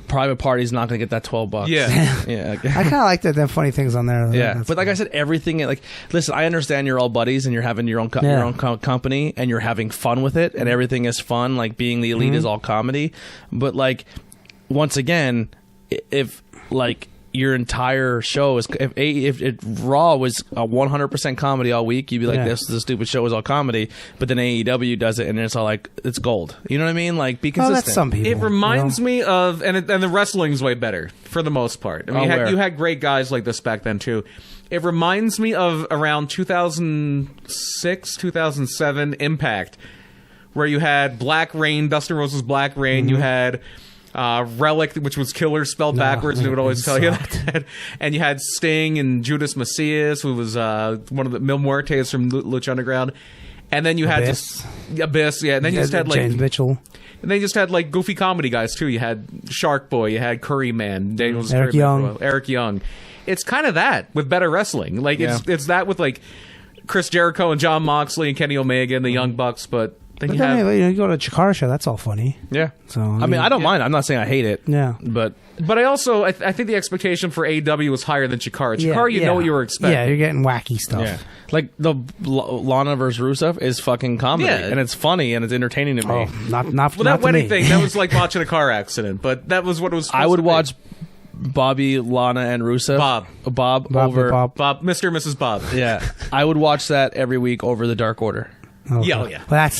Private Party's not going to get that $12. Yeah. Yeah. I kind of like that. Them funny things on there. Yeah, That's but like I said, everything like listen. I understand you're all buddies and you're having your own company and you're having fun with it and everything is fun. Like being the elite is all comedy, but like once again, if like your entire show is if Raw was a 100% comedy all week, you'd be like, this is a stupid show is all comedy. But then AEW does it and it's all like it's gold. You know what I mean? Like be consistent. That's some people. It reminds me of, and the wrestling's way better for the most part. I mean, you had great guys like this back then too. It reminds me of around 2006, 2007 Impact, where you had Black Rain, Dustin Rose's Black Rain. You had Relic, which was killer spelled backwards, and it would always tell you that. And you had Sting and Judas Macias, who was one of the Mil Muertes from Lucha Underground. And then you had Abyss, yeah. And then you just had like James Mitchell. And they just had like goofy comedy guys too. You had Shark Boy, you had Curry Man, Daniel's Eric Young. Eric Young. It's kind of that with better wrestling. Like it's that with like Chris Jericho and John Moxley and Kenny Omega and the Young Bucks, but then you go to a Chikara show. That's all funny. Yeah. So I mean, I don't mind. I'm not saying I hate it. Yeah. But I also I think the expectation for AEW was higher than Chikara. Chikara, you know what you were expecting. Yeah, you're getting wacky stuff. yeah, like the Lana versus Rusev is fucking comedy, and it's funny and it's entertaining to me. Not Well, that wedding thing, that was like watching a car accident, but that was what it was. I would watch Bobby, Lana, and Rusev. Bob over Bob, Mr. and Mrs. Bob. Yeah, I would watch that every week over the Dark Order. Okay. Yeah, yeah. Well,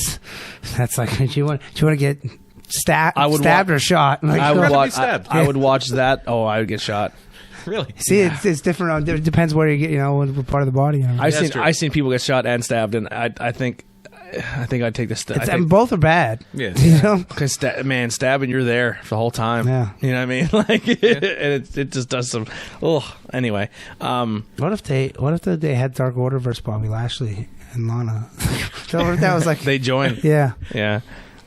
that's like, do you want to get stabbed or shot? Like, I would watch. stabbed. I would watch that. Oh, I would get shot. Really? See, it's different. It depends where you get. What part of the body. I've seen people get shot and stabbed, and I think I'd take the stab. Both are bad. Yeah. You know? Because stabbing, you're there for the whole time. Yeah. You know what I mean? Like, and it just does some. Oh, anyway. What if they had Dark Order versus Bobby Lashley and Lana? That was like they join. Yeah. Yeah.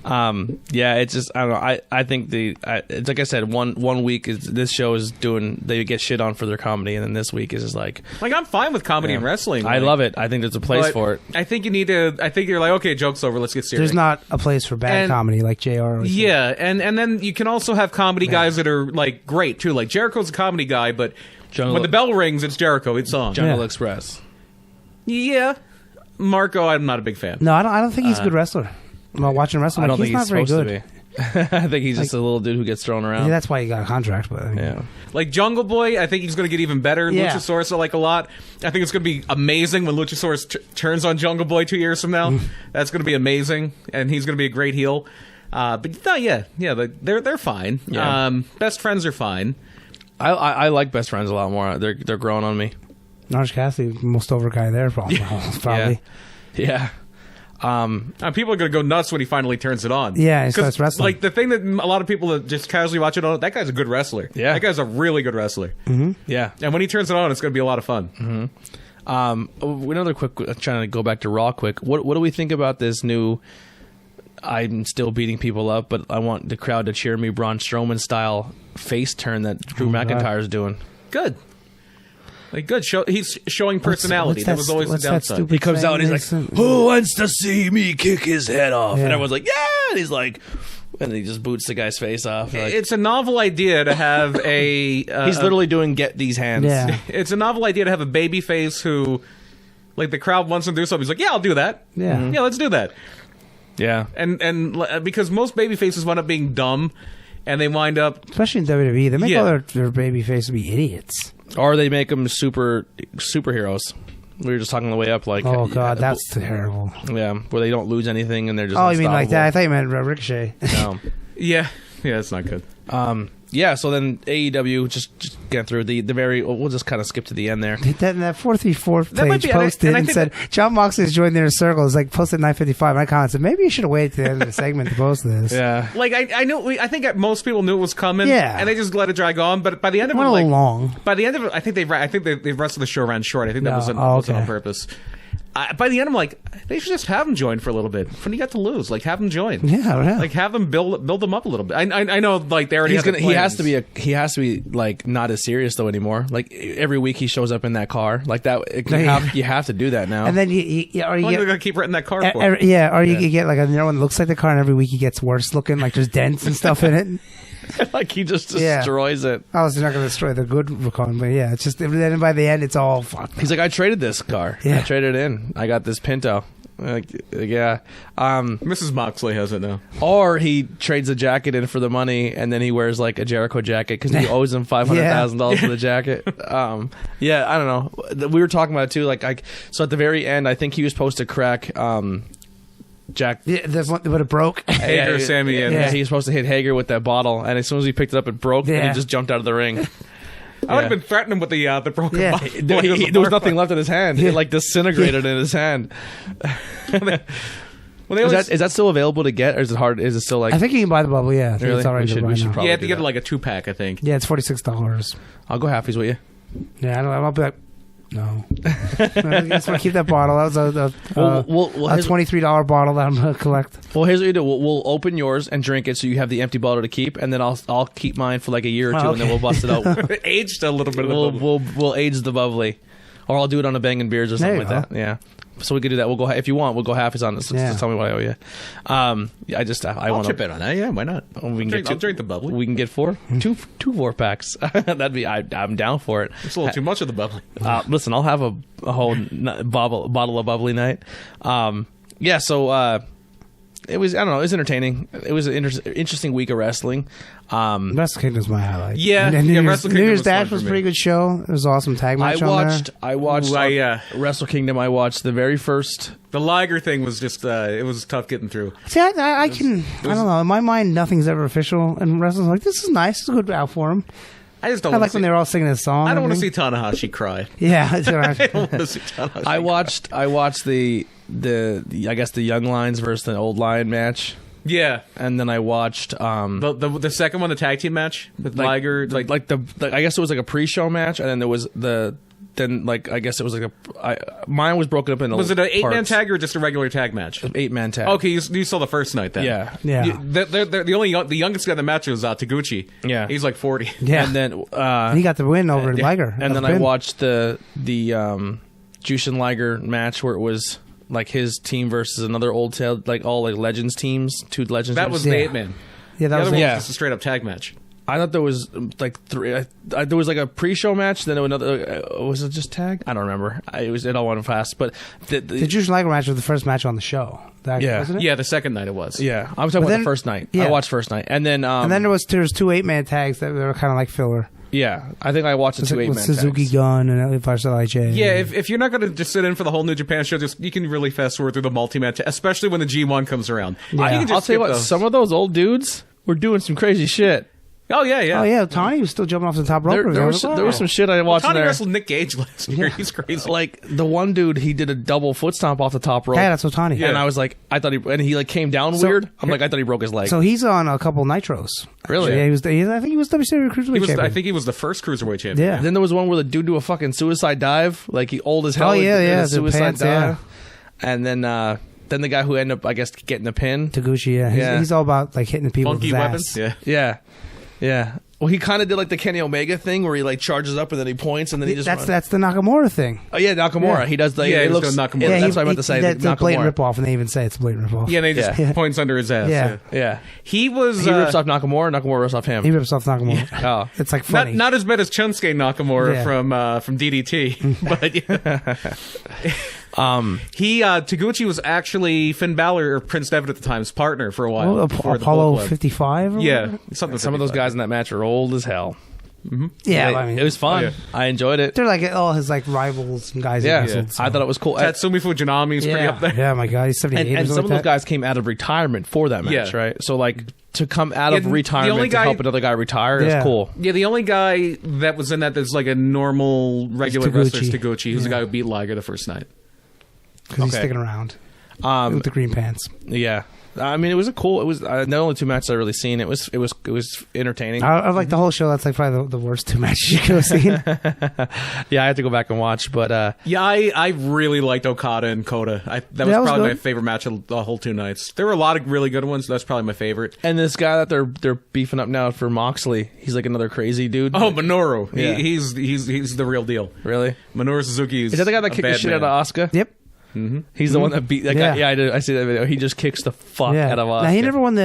It's just I don't know. I think it's like I said, one week is this show is they get shit on for their comedy, and then this week is just like I'm fine with comedy and wrestling. I love it. I think there's a place for it. I think you need to. I think you're like, okay, joke's over. Let's get serious. There's not a place for bad comedy like JR. Yeah, and then you can also have comedy guys that are like great too. Like Jericho's a comedy guy, but when the bell rings, it's Jericho. It's on Jungle Express. Yeah, Marco, I'm not a big fan. No, I don't think he's a good wrestler. I'm watching wrestling. I don't think he's not very supposed good. to be. I think he's just a little dude who gets thrown around. Yeah, that's why he got a contract. But yeah. Like Jungle Boy, I think he's going to get even better. Yeah. Luchasaurus I like a lot. I think it's going to be amazing when Luchasaurus turns on Jungle Boy 2 years from now. That's going to be amazing, and he's going to be a great heel. But no, they're fine. Yeah. Best friends are fine. I like Best Friends a lot more. They're growing on me. Orange Cassidy, most over guy there, probably. Yeah. People are going to go nuts when he finally turns it on. Yeah, he starts wrestling. Like the thing that a lot of people that just casually watch it on, that guy's a good wrestler. Yeah. That guy's a really good wrestler. Mm-hmm. Yeah. And when he turns it on, it's going to be a lot of fun. Mm-hmm. Another quick, trying to go back to Raw quick. What do we think about this new, I'm still beating people up, but I want the crowd to cheer me, Braun Strowman style face turn that Drew McIntyre's doing? Good. Like good. He's showing personality. That was always the downside. He comes out and he's like, "Who wants to see me kick his head off?" Yeah. And everyone's like, "Yeah!" And he's like, and he just boots the guy's face off. Like, it's a novel idea to have a. he's literally doing "Get these hands." Yeah. It's a novel idea to have a baby face who, like the crowd wants him to do something. He's like, "Yeah, I'll do that. Yeah. Yeah, let's do that." Yeah. And because most baby faces wind up being dumb, and they wind up, especially in WWE, they make all their baby faces be idiots. Or they make them superheroes. We were just talking on the way up, like, oh god, that's terrible. Yeah, where they don't lose anything and they're just. Oh, you mean like that? I thought you meant Ricochet. No. yeah, that's not good. Yeah, so then AEW just get through the very. We'll just kind of skip to the end there. That 434 page posted and said John Moxley has joined the inner circle. It's like posted 9:55. My comment said maybe you should have waited to the end of the segment to post this. Yeah, like I know. I think most people knew it was coming. Yeah, and they just let it drag on. But by the end of it, long. By the end of it, I think they've wrestled the show around short. I think that was on purpose. by the end, I'm like, they should just have him join for a little bit. When you got to lose, like have him join. Yeah. Like have them build them up a little bit. I know, like they already. He has to be like not as serious though anymore. Like every week he shows up in that car like that. You have to do that now. And then you gotta keep renting that car for. Or you get like another one that looks like the car, and every week he gets worse looking. Like there's dents and stuff in it. Like he just destroys it. Obviously not going to destroy the good Recon, but yeah, it's just then by the end it's all fucked. He's like, I traded this car. Yeah. I traded it in. I got this Pinto. Yeah. Mrs. Moxley has it now. Or he trades a jacket in for the money, and then he wears like a Jericho jacket because he owes him $500,000 for the jacket. Yeah, I don't know. We were talking about it too. So at the very end, I think he was supposed to crack. Jack, but it broke. Hager, Sammy, yeah, he was supposed to hit Hager with that bottle, and as soon as he picked it up, it broke, and he just jumped out of the ring. I would have been threatening him with the broken bottle. There was nothing left in his hand. It like disintegrated in his hand. Is that still available to get, or is it hard? Is it still like? I think you can buy the bubble. Yeah, I think really? it's all right. We should probably. You have to get like a 2-pack, I think. Yeah, it's $46. I'll go halfies with you. Yeah, I'll be like, no. I just want to keep that bottle. That was a $23 bottle that I'm going to collect. Well, here's what you do. We'll open yours and drink it, so you have the empty bottle to keep, and then I'll keep mine for like a year or two, and then we'll bust it out. Aged a little bit. We'll age the bubbly, or I'll do it on a Bangin' Beers or something like that. Yeah. So we could do that. We'll go if you want. We'll go halfies on this. Just tell me what I owe you. I'll chip in on that. Yeah, why not? I'll drink the bubbly. We can get two 4-packs. That'd be. I'm down for it. It's a little too much of the bubbly. Listen, I'll have a whole bottle of bubbly night. So it was. I don't know. It was entertaining. It was an interesting week of wrestling. Wrestle Kingdom's my highlight. Yeah, Wrestle Kingdom. New Year's Dash was a pretty good show. It was an awesome tag match. I watched Wrestle Kingdom. I watched the very first. The Liger thing was just. It was tough getting through. See, I don't know. In my mind, nothing's ever official, and wrestling's like, this is nice. It's a good out for him. I just don't. I like when they're all singing this song. I don't want to see Tanahashi cry. Yeah, that's right. I don't want to see Tanahashi. I watched the I guess the Young Lions versus the Old Lion match. Yeah, and then I watched the second one, the tag team match with Liger. I guess it was like a pre-show match, and then there was I guess it was like mine was broken up into. Was it an 8-man tag or just a regular tag match? 8-man tag. Okay, you saw the first night then. Yeah. The youngest guy in the match was Taguchi. Yeah, he's like 40. Yeah, and then he got the win over Liger. And then I watched the Jushin Liger match where it was like his team versus another old tail, like all like legends teams, 2 legends. That was the 8-man. Yeah, that the was other one was just a straight up tag match. I thought there was like 3. There was like a pre-show match. Then another. Was it just tag? I don't remember. It all went fast. But the Jushin Liger match was the first match on the show. Wasn't it? Yeah, the second night it was. Yeah, I was talking about the first night. Yeah. I watched first night, and then there was 2 8-man tags that were kind of like filler. Yeah, I think I watched the 2 8-man tags. Suzuki Gun and versus LIJ. Yeah, if you're not going to just sit in for the whole New Japan show, you can really fast forward through the multi-match, especially when the G1 comes around. Yeah. I'll tell you what, some of those old dudes were doing some crazy shit. Oh yeah. Tony was still jumping off the top rope. There was some shit I watched Tony there. wrestled Nick Gage last year. He's crazy. Like the one dude, he did a double foot stomp off the top rope. Yeah, that's what Tony. Yeah. And I was like, I thought he like came down weird. I'm like, I thought he broke his leg. So he's on a couple Nitros. Really? Yeah, I think he was WCW Cruiserweight champion. I think he was the first Cruiserweight champion. Yeah. And then there was one where the dude do a fucking suicide dive. Like he old as hell. Oh yeah. Suicide dive. And then the guy who ended up, I guess, getting the pin. Taguchi, yeah. He's all about like hitting the people Funky with his weapons. ass. Yeah. Well, he kind of did like the Kenny Omega thing where he like charges up and then he points and then he just that's the Nakamura thing. Oh yeah, Nakamura. Yeah. He does the it looks Nakamura. Yeah, that's what I meant to say. That's a blatant ripoff, and they even say it's a blatant ripoff. Yeah, and he just points under his ass. Yeah. He rips off Nakamura. Nakamura rips off him. He rips off Nakamura. Oh, it's like funny. Not as bad as Chunsuke Nakamura from DDT, but Taguchi was actually Finn Balor or Prince Devitt at the time's partner for a while. Apollo 55. Yeah, some of those guys in that match are old as hell. Mm-hmm. Yeah, I mean, it was fun. Oh, yeah. I enjoyed it. They're like all his like rivals and guys. Yeah, I thought it was cool. Tatsumi Fujinami's pretty up there. Yeah, my God, he's 78. And some of those guys came out of retirement for that match, right? So like to come out of retirement to help another guy retire is cool. Yeah, the only guy that was in that's like a normal regular wrestler is Taguchi, who's the guy who beat Liger the first night. Because he's sticking around with the green pants. Yeah. I mean, it was it was the only 2 matches I really seen. It was entertaining. I like the whole show. That's like probably the worst 2 matches you could have seen. Yeah, I had to go back and watch, but Yeah, I really liked Okada and Kota. That was probably my favorite match of the whole 2 nights. There were a lot of really good ones. That's probably my favorite. and this guy that they're beefing up now for Moxley, he's like another crazy dude. Oh, Minoru. Yeah. He's the real deal. Really? Minoru Suzuki Is that the guy that kicked the shit out of Asuka? Yep. He's the one that beat that guy. Yeah. Yeah, I see that video. He just kicks the fuck Yeah. out of Asuka. Now, he never won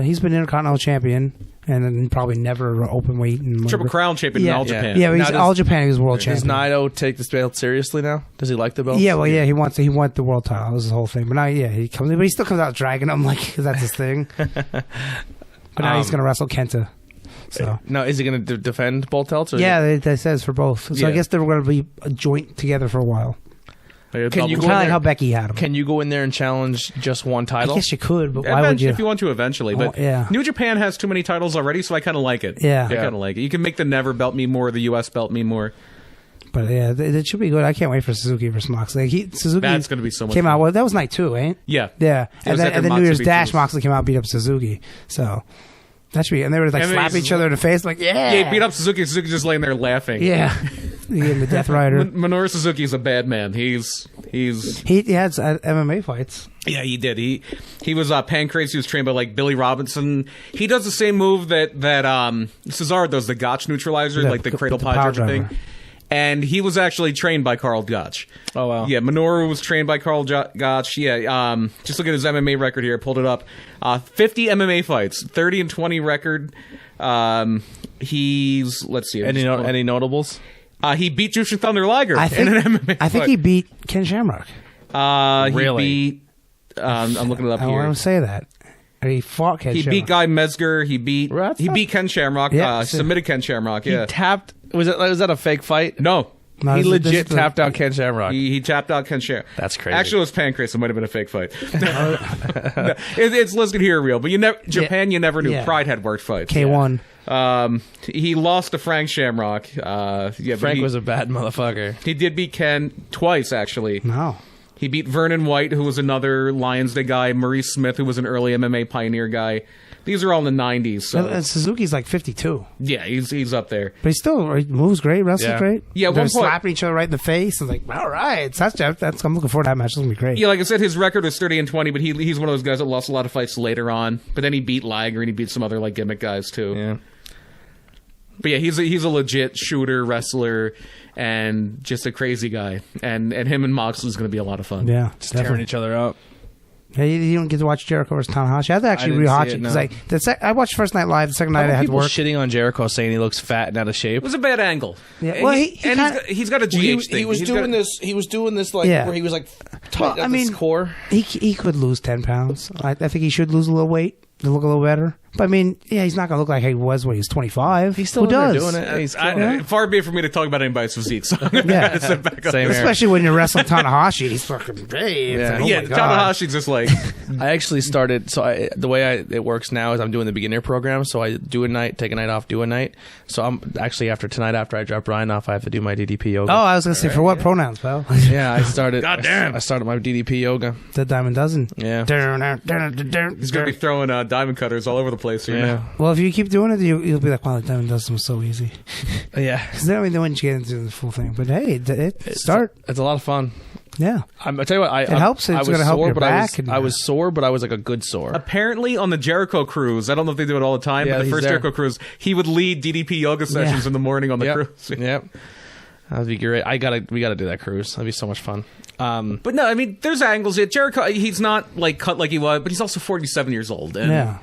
he's been Intercontinental Champion and then probably never open weight. And Triple Crown champion in All Japan. Yeah, but he's Now All Japan. He was world Does champion. Naito take this belt seriously now? Does he like the belt? Yeah, well, yeah, he wants the world title. That was his whole thing. But now, yeah, he comes in, but he still comes out dragging him like because that's his thing. But now he's gonna wrestle Kenta. So Now, is he going to defend both belts? Or yeah, that says for both. So Yeah. I guess they were going to be a joint together for a while. Can you Kind go of in like there- how Becky had him. Can you go in there and challenge just one I title? guess you could, but why would you? If you want to eventually. But yeah. New Japan has too many titles already, so I kind of like it. Yeah. I kind of like it. You can make the Never belt mean more, the U.S. belt mean more. But yeah, it should be good. I can't wait for Suzuki versus Moxley. Suzuki That's gonna be so much came fun. out. Well, that was night 2, ain't? Yeah. Yeah, was and after then New Moxley Year's beat Dash, Suzuki. Moxley came out and beat up Suzuki. So that should be. And they were like And then slapping he's- each other in the face, like yeah, Yeah, he beat up Suzuki. Suzuki just laying there laughing. yeah. He gave him the Death Rider. Minoru Suzuki's a bad man. He's He had MMA fights. yeah, he did. He was Pancrase. He was trained by like Billy Robinson. He does the same move that Cesaro does, the Gotch neutralizer, Yeah, like the the cradle power pod driver. thing. And he was actually trained by Carl Gotch. Oh, wow. Yeah, Minoru was trained by Carl Gotch. Yeah, just look at his MMA record here. I pulled it up. 50 MMA fights, 30-20 record. He's let's see. Any notables? He beat Jushin Thunder Liger I in an MMA think fight. he beat Ken Shamrock. Really? He beat. I'm looking it up I here. want to say that. Or he fought Ken He Shamrock. beat Guy Metzger. He beat Ken Shamrock. Yeah, Submitted Ken Shamrock. Yeah. He tapped. Was that a fake fight? No. No, He this is legit the- tapped out Ken Shamrock. He tapped out Ken Shamrock. That's crazy. Actually, it was Pancrase. It might have been a fake fight. It's listed here real, but you never knew. Yeah. Pride had worked fights. K1. He lost to Frank Shamrock. But Frank was a bad motherfucker. He did beat Ken twice, actually. No. He beat Vernon White, who was another Lions Day guy. Maurice Smith, who was an early MMA pioneer guy. These are all in the 90s. So. And Suzuki's like 52. Yeah, he's up there. But he moves great, wrestles Yeah. great. Yeah, at They're one point- slapping each other right in the face. And like, all right, I'm looking forward to that match. It's going to be great. Yeah, like I said, his record was 30-20, but he's one of those guys that lost a lot of fights later on. But then he beat Liger and he beat some other like gimmick guys too. Yeah. But yeah, he's a legit shooter, wrestler, and just a crazy guy. And him and Moxley's going to be a lot of fun. Yeah, Just tearing each other up. Yeah, you don't get to watch Jericho versus Tanahashi. I had to actually didn't rewatch see it it, because no. I watched First Night Live. The second night I had to People work. shitting on Jericho, saying he looks fat and out of shape. It was a bad angle. Yeah, And well, he's got a GH thing. He was He's doing got- this. He was doing this like Yeah. where he was like tight Well, at I mean, his core. He could lose 10 pounds. I think he should lose a little weight to look a little better. But I mean, yeah, he's not going to look like he was when he was 25. He's still Who in there does? doing it. He's Far be it for me to talk about anybody's physique. So Yeah. sit back up. Same here. Especially when you're wrestling Tanahashi. He's fucking big. Yeah. Oh Yeah, my God. Tanahashi's just like I actually started. So the way it works now is I'm doing the beginner program. So I do a night, take a night off, do a night. So I'm actually after tonight, after I drop Brian off, I have to do my DDP yoga. Oh, I was going to say, for what pronouns, pal? Yeah, I started. Goddamn. I started my DDP yoga. The Diamond Dozen. Yeah. he's gonna be throwing diamond cutters all over the place here. Yeah. Well, if you keep doing it, you'll be like, wow, the Diamond Dozen was so easy. Yeah. Because then when you get into the full thing. But hey, start. It's a lot of fun. Yeah. I tell you what, it helps. It's gonna help your back and- I was sore, but I was like a good sore. Apparently on the Jericho cruise, I don't know if they do it all the time, Yeah, but the he's first there. Jericho cruise, he would lead DDP yoga sessions Yeah. in the morning on the Yep. cruise. Yep. That'd be great. We gotta do that cruise. That'd be so much fun. But no, I mean, there's angles. Yeah, Jericho, he's not like cut like he was, but he's also 47 years old. And, Yeah.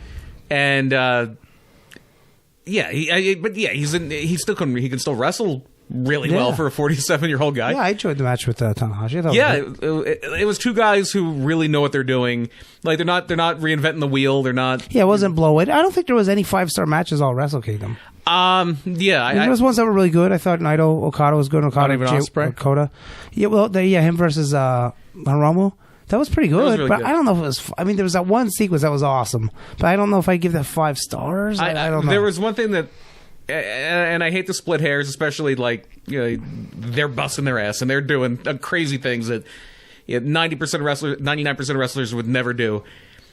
And he can still wrestle really well Yeah. for a 47-year-old guy. Yeah, I enjoyed the match with Tanahashi. I thought Yeah, it was good. it was two guys who really know what they're doing. Like they're not reinventing the wheel. They're not. Yeah, it wasn't blow it. I don't think there was any 5-star matches all Wrestle Kingdom. Yeah, There was ones that were really good. I thought Naito Okada was good. Okada Not even Ospreay? Okada. Yeah, well, him versus Hiromu. That was pretty good, really but good. I don't know if it was. I mean, there was that one sequence that was awesome, but I don't know if I give that 5 stars. I don't know. There was one thing that, and I hate to split hairs, especially like they're busting their ass and they're doing crazy things that 90% of wrestlers, 99% of wrestlers would never do.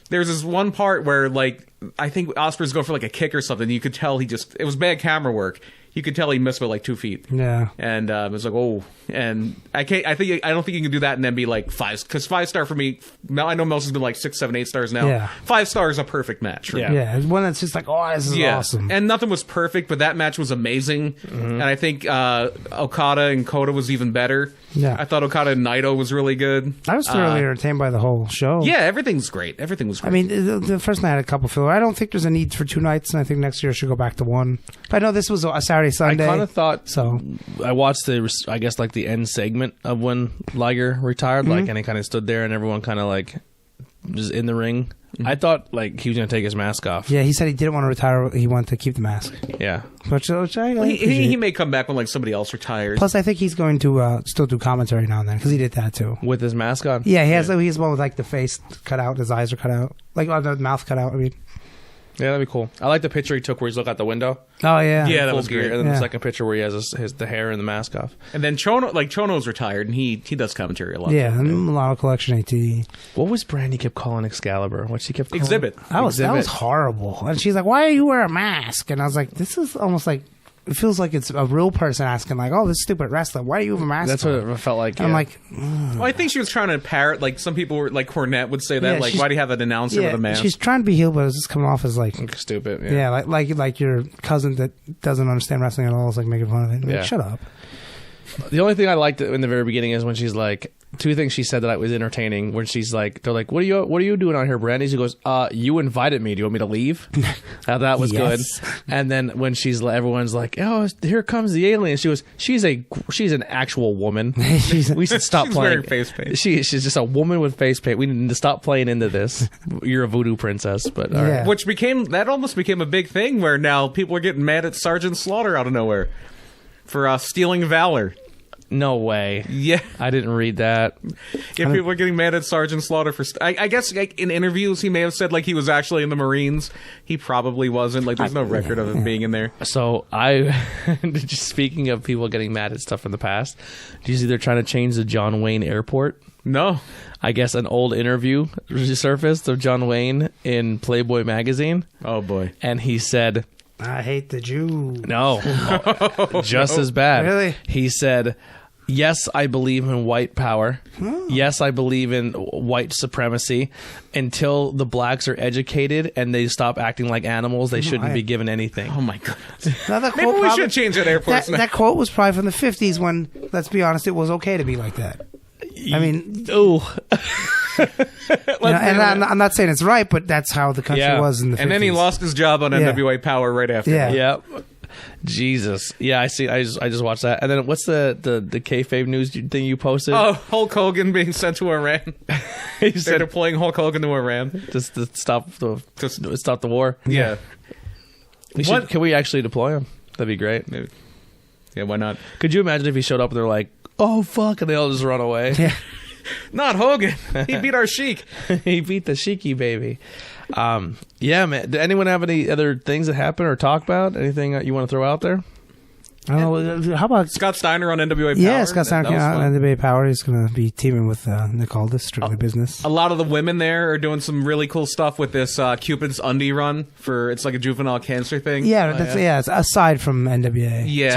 There's this one part where, like, I think Ospreay's going for, like, a kick or something. You could tell it was bad camera work. You could tell he missed by, like, 2 feet. Yeah. And it was like, oh. And I don't think you can do that and then be, like, 5. Because 5-star for me, I know Mel's has been, like, 6, 7, 8 stars now. Yeah. 5 stars is a perfect match for me. Yeah. It's one that's just like, oh, this is awesome. And nothing was perfect, but that match was amazing. And I think Okada and Kota was even better. Yeah. I thought Okada and Naito was really good. I was thoroughly entertained by the whole show. Yeah, everything's great. Everything was great. I mean, the first night had a couple filler. I don't think there's a need for 2 nights, and I think next year should go back to 1. But I know this was a Saturday, Sunday. I kind of thought so. I watched the end segment of when Liger retired, like, and he kind of stood there and everyone kind of like just in the ring. I thought like he was going to take his mask off. Yeah, he said he didn't want to retire. He wanted to keep the mask. Yeah. Which he may come back when like somebody else retires. Plus, I think he's going to still do commentary now and then because he did that too. With his mask on? Yeah, he has one with like the face cut out, his eyes are cut out. Like the mouth cut out, I mean. Yeah, that'd be cool. I like the picture he took where he's looking out the window. Oh, yeah. Yeah, that Full was gear. great. And then the second picture where he has the hair and the mask off. And then Chono's retired, and he does commentary a lot. Yeah, and Milano Collection AT. What was brand he kept calling Excalibur? What she kept calling Exhibit. That was horrible. And she's like, why do you wear a mask? And I was like, this is almost like, it feels like it's a real person asking, like, oh, this stupid wrestler, why do you have a mask That's on? what it felt like. I'm yeah. like, Well, I think she was trying to parrot, like, some people were, like, Cornette would say that, Yeah, like, why do you have an announcer with a mask? she's trying to be healed, but it's just coming off as like, stupid. yeah, like your cousin that doesn't understand wrestling at all is like making fun of it. Like, Yeah. shut up. The only thing I liked in the very beginning is when she's like, 2 things she said that I was entertaining. When she's like, they're like, what are you doing out here, Brandy? She goes, you invited me. Do you want me to leave? That was Yes. good. And then when everyone's like, oh, here comes the alien. She goes, she's an actual woman. We should stop She's playing. wearing face paint. She's just a woman with face paint. We need to stop playing into this. You're a voodoo princess, but all Yeah. right. Which almost became a big thing where now people are getting mad at Sergeant Slaughter out of nowhere for stealing valor. No way. Yeah. I didn't read that. Yeah, people are getting mad at Sergeant Slaughter for... I guess like, in interviews he may have said like he was actually in the Marines. He probably wasn't. Like there's no record of him being in there. So just speaking of people getting mad at stuff from the past, do you see they're trying to change the John Wayne Airport? No. I guess an old interview surfaced of John Wayne in Playboy magazine, Oh boy. and he said, I hate the Jew. no, just as bad. Really? He said, yes, I believe in white power. Yes, I believe in white supremacy. Until the blacks are educated and they stop acting like animals, they shouldn't be given anything. Oh my god. Now, that Maybe quote we probably- should change that airport. That quote was probably from the 50s when, let's be honest, it was okay to be like that. I mean, Ooh. and I'm not saying it's right, but that's how the country Yeah. was in the 50s. And then he lost his job on NWA Power right after. Yeah. Yep. Jesus. Yeah, I see. I just watched that. And then what's the kayfabe news thing you posted? Oh, Hulk Hogan being sent to Iran. He They're said deploying Hulk Hogan to Iran. just to stop the war. Yeah. Can we actually deploy him? That'd be great. Yeah, why not? Could you imagine if he showed up and they're like, "Oh fuck," and they all just run away? Yeah. Not Hogan. He beat our Sheik. He beat the Sheiky baby. Yeah, man. Did anyone have any other things that happened or talk about? Anything that you want to throw out there? I don't know. How about Scott Steiner on NWA Power. Yeah, Scott Steiner That came was out fun. on NBA Power. He's going to be teaming with Nick Aldis, Strictly Business. A lot of the women there are doing some really cool stuff with this Cupid's Undie run for it's like a juvenile cancer thing. Yeah, it's aside from NWA. Yeah.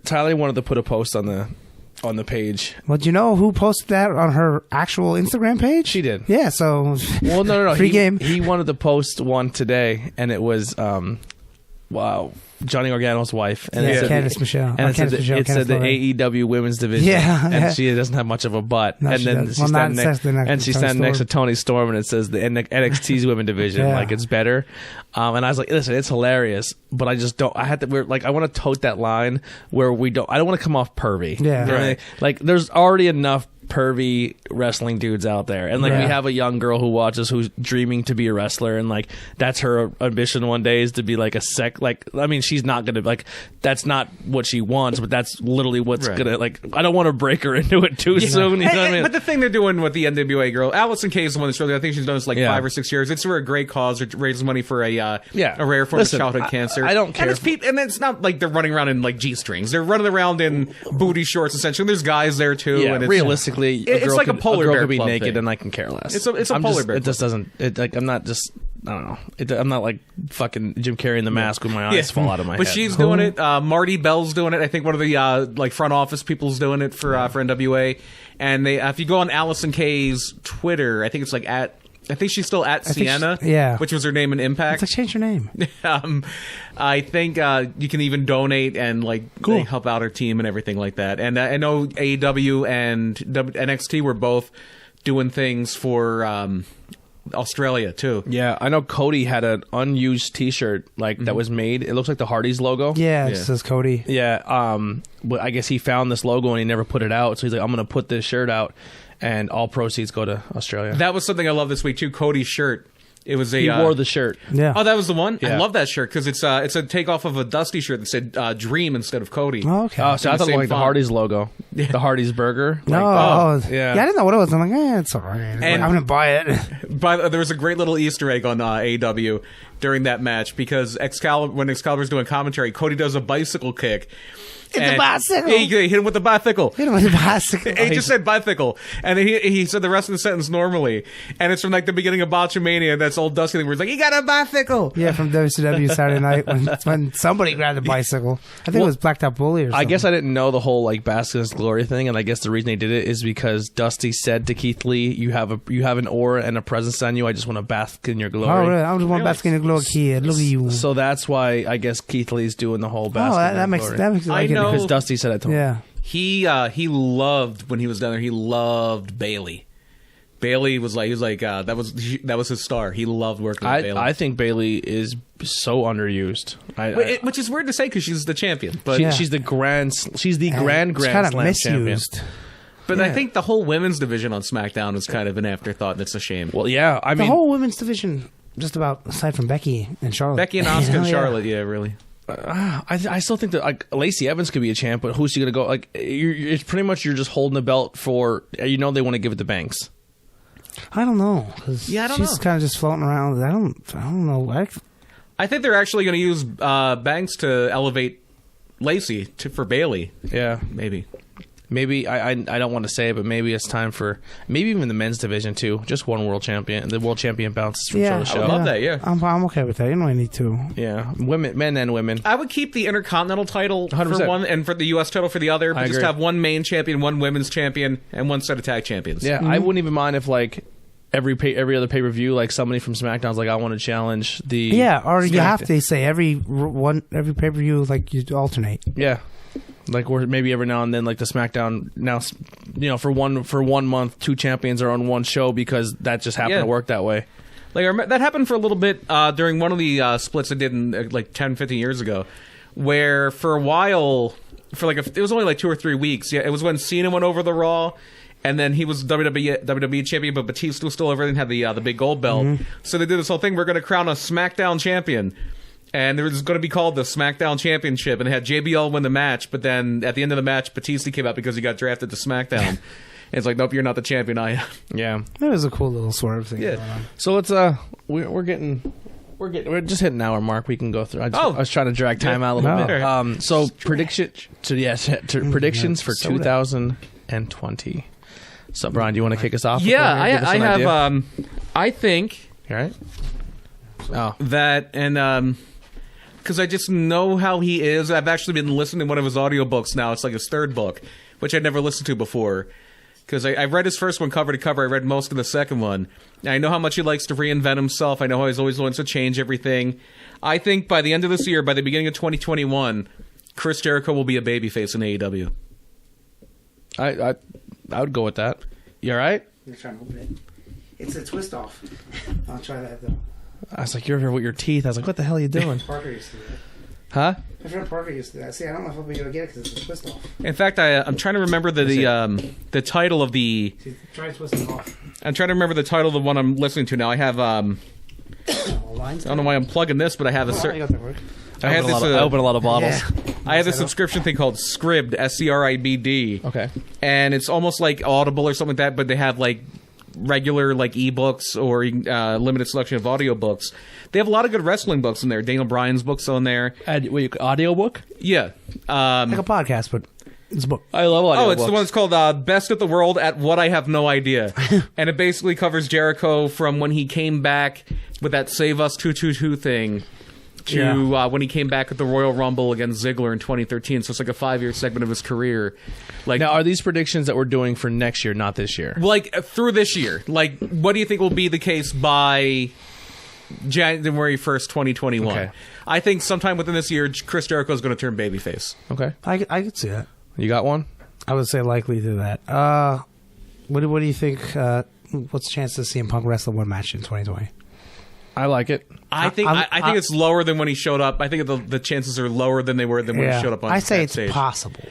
Tyler wanted to put a post on the page. Well, do you know who posted that on her actual Instagram page? She did. Yeah, so Well, no. Free game. He wanted to post one today, and it was wow, Johnny Gargano's wife, and it said Candice Michelle. and Or it said, Candice Michelle, it said the Candice LeRae. AEW women's division. Yeah, and yeah. she doesn't have much of a butt. No, and she then does. she Well, standing not next to she's Toni standing next to Storm. Tony Storm, and it says the NXT's women division, Yeah. like it's better. And I was like, listen, it's hilarious, but I just don't. I had to. I want to tote that line where we don't. I don't want to come off pervy. Yeah. You know what I mean? Like there's already enough pervy wrestling dudes out there, and like we Yeah. have a young girl who watches who's dreaming to be a wrestler, and like that's her ambition one day is to be like I mean she's not gonna like that's not what she wants, but that's literally what's Right. gonna like I don't want to break her into it too soon, you know what I mean? But the thing they're doing with the NWA girl, Allison Kay is the one that's really, I think she's done this like Yeah. 5 or 6 years. It's for a great cause. It raises money for a rare form Listen, of childhood cancer. I don't care. And it's not like they're running around in like G-strings. They're running around in booty shorts essentially. There's guys there too. Yeah, and it's, realistically, it's like a polar girl bear could be club naked thing. and I can care less. It's a polar bear. It just doesn't. I'm not just. I don't know. I'm not like fucking Jim Carrey in the mask when my eyes fall out of my But head. she's doing it. Marty Bell's doing it. I think one of the like front office people's doing it for NWA. And they, if you go on Allison Kay's Twitter, I think it's like I think she's still at Sienna, which was her name in Impact. It's like, change your name. I think you can even donate and like they help out her team and everything like that. And I know AEW and NXT were both doing things for Australia too. Yeah, I know Cody had an unused T-shirt like that was made. It looks like the Hardy's logo. Yeah, it says Cody. Yeah, but I guess he found this logo and he never put it out. So he's like, I'm going to put this shirt out, and all proceeds go to Australia. That was something I love this week too. Cody's shirt. It was a. He wore the shirt. Yeah. Oh, that was the one. Yeah. I love that shirt because it's a takeoff of a Dusty shirt that said "Dream" instead of Cody. Oh, okay. Oh, so I thought it same looked like the font. Hardy's logo, the Hardy's burger. No, Like, yeah, I didn't know what it was. I'm like, it's all right. And- I'm gonna buy it. But there was a great little Easter egg on AEW during that match because when Excalibur's doing commentary, Cody does a bicycle kick. It's a bicycle. He hit him with the bicycle. Hit him with a bicycle. He just said bicycle, and then he said the rest of the sentence normally, and it's from like the beginning of Botchamania. That's old Dusty thing where he's like, "He got a bicycle." Yeah, from WCW Saturday Night when somebody grabbed a bicycle. I think it was Blacked Out Bully or something. I guess I didn't know the whole like Baskin's Glory thing, and I guess the reason they did it is because Dusty said to Keith Lee, "You have an aura and a presence on you. I just want to bask in your glory." Oh, really? I just want basking in the glow kid. Look at you. So that's why I guess Keith Lee's doing the whole bask. that makes it I like know. because Dusty said it to him. Yeah. He loved when he was down there. He loved Bailey. Bailey was like that was his star. He loved working with Bailey. I think Bailey is so underused. Which is weird to say because she's the champion, but she's the grand It's kind of slam champion. misused. But I think the whole women's division on SmackDown was kind of an afterthought, and it's a shame. Well, yeah, I The mean, whole women's division, just about aside from Becky and Charlotte. Becky and Asuka You know, and yeah. Charlotte, yeah, really. I still think that like Lacey Evans could be a champ, but who's she gonna go? Like, it's pretty much you're just holding the belt for. They want to give it to Banks. I don't know. Yeah, I don't she's know. kind of just floating around. I don't know. I think they're actually going to use Banks to elevate Lacey for Bailey. Yeah, maybe I don't want to say it, but maybe it's time for maybe even the men's division too. Just one world champion. The world champion bounces from show to show. I would love that, yeah. I'm okay with that. You know, I need to. Yeah, men and women. I would keep the Intercontinental title 100%. for one and for the U.S. title for the other, but I just agree. have one main champion, one women's champion, and one set of tag champions. Yeah, I wouldn't even mind if like every other pay per view, like somebody from SmackDown's like, I want to challenge the. Yeah, or you have to say every pay per view like you alternate. Yeah. Like, or maybe every now and then, like the SmackDown now, for 1 month, two champions are on one show because that just happened to work that way. Like I remember, that happened for a little bit during one of the splits I did in like 10, 15 years ago, where for a while, for like it was only like 2 or 3 weeks. Yeah, it was when Cena went over the Raw, and then he was WWE champion, but Batista was still over and had the big gold belt. So they did this whole thing: we're going to crown a SmackDown champion. And it was going to be called the SmackDown Championship, and it had JBL win the match. But then at the end of the match, Batista came out because he got drafted to SmackDown. And it's like, nope, you're not the champion. I am. Yeah, That was a cool little swerve thing. Yeah. Going on. so let's we're just hitting an hour mark. We can go through. I was trying to drag time out a little No. bit. So predictions for 2020. So Brian, do you want to kick us off? Yeah, Give us I an have. idea? I think All right. Oh, that, and because I just know how he is. I've actually been listening to one of his audiobooks now. It's like his third book, which I'd never listened to before. Because I read his first one cover to cover. I read most of the second one. And I know how much he likes to reinvent himself. I know how he's always wants to change everything. I think by the end of this year, by the beginning of 2021, Chris Jericho will be a babyface in AEW. I would go with that. You all right? You're trying to open it. It's a twist off. I'll try that though. I was like, you're here with your teeth. I was like, what the hell are you doing? Parker used to do that. Huh? My friend Parker used to do that. See, I don't know if I'll be able to get it because it's a twist off. In fact, I'm trying to remember the title of the. See, try twisting it off. I'm trying to remember the title of the one I'm listening to now. I have. I Lines. don't know why I'm plugging this, but I have a I certain. got that work. I open a lot of bottles. Yeah. I have this subscription thing called Scribd, SCRIBD. Okay. And it's almost like Audible or something like that, but they have like regular like ebooks or limited selection of audiobooks, they have a lot of good wrestling books in there. Daniel Bryan's books on there. Audiobook? Yeah. Like a podcast, but it's a book. I love audiobooks. Oh, it's the one that's called Best of the World at What I Have No Idea. And it basically covers Jericho from when he came back with that Save Us 222 thing to when he came back at the Royal Rumble against Ziggler in 2013. So it's like a 5-year segment of his career. Like, now, are these predictions that we're doing for next year, not this year? like through this year? Like, what do you think will be the case by January 1st, 2021? Okay. I think sometime within this year, Chris Jericho is going to turn babyface. Okay. I could see that. You got one? I would say likely to that. What do you think? What's the chance to CM Punk wrestle one match in 2020? I like it. I think it's lower than when he showed up. I think the chances are lower than they were when he showed up on I say it's stage. possible.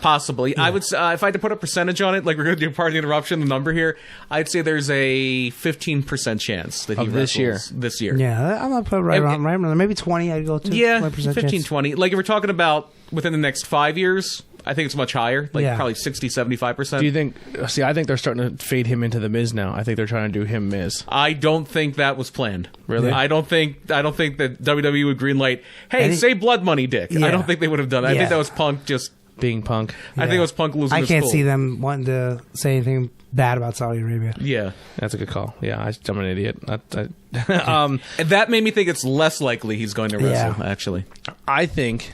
Possibly. Yeah. I would if I had to put a percentage on it, like we're going to do part of the interruption, the number here, I'd say there's a 15% chance that he wrestles this year. Yeah, I'm going to put right around maybe 20. I'd go to 15, chance. 20. Like if we're talking about within the next 5 years, I think it's much higher, like probably 60, 75%. Do you think? See, I think they're starting to fade him into the Miz now. I think they're trying to do him Miz. I don't think that was planned. Really? I don't think that WWE would greenlight. Hey, say blood money, Dick. Yeah. I don't think they would have done that. I think that was Punk just being Punk. I think it was Punk losing. I his can't cool. see them wanting to say anything bad about Saudi Arabia. Yeah, that's a good call. Yeah, I'm an idiot. And that made me think it's less likely he's going to wrestle. Actually, I think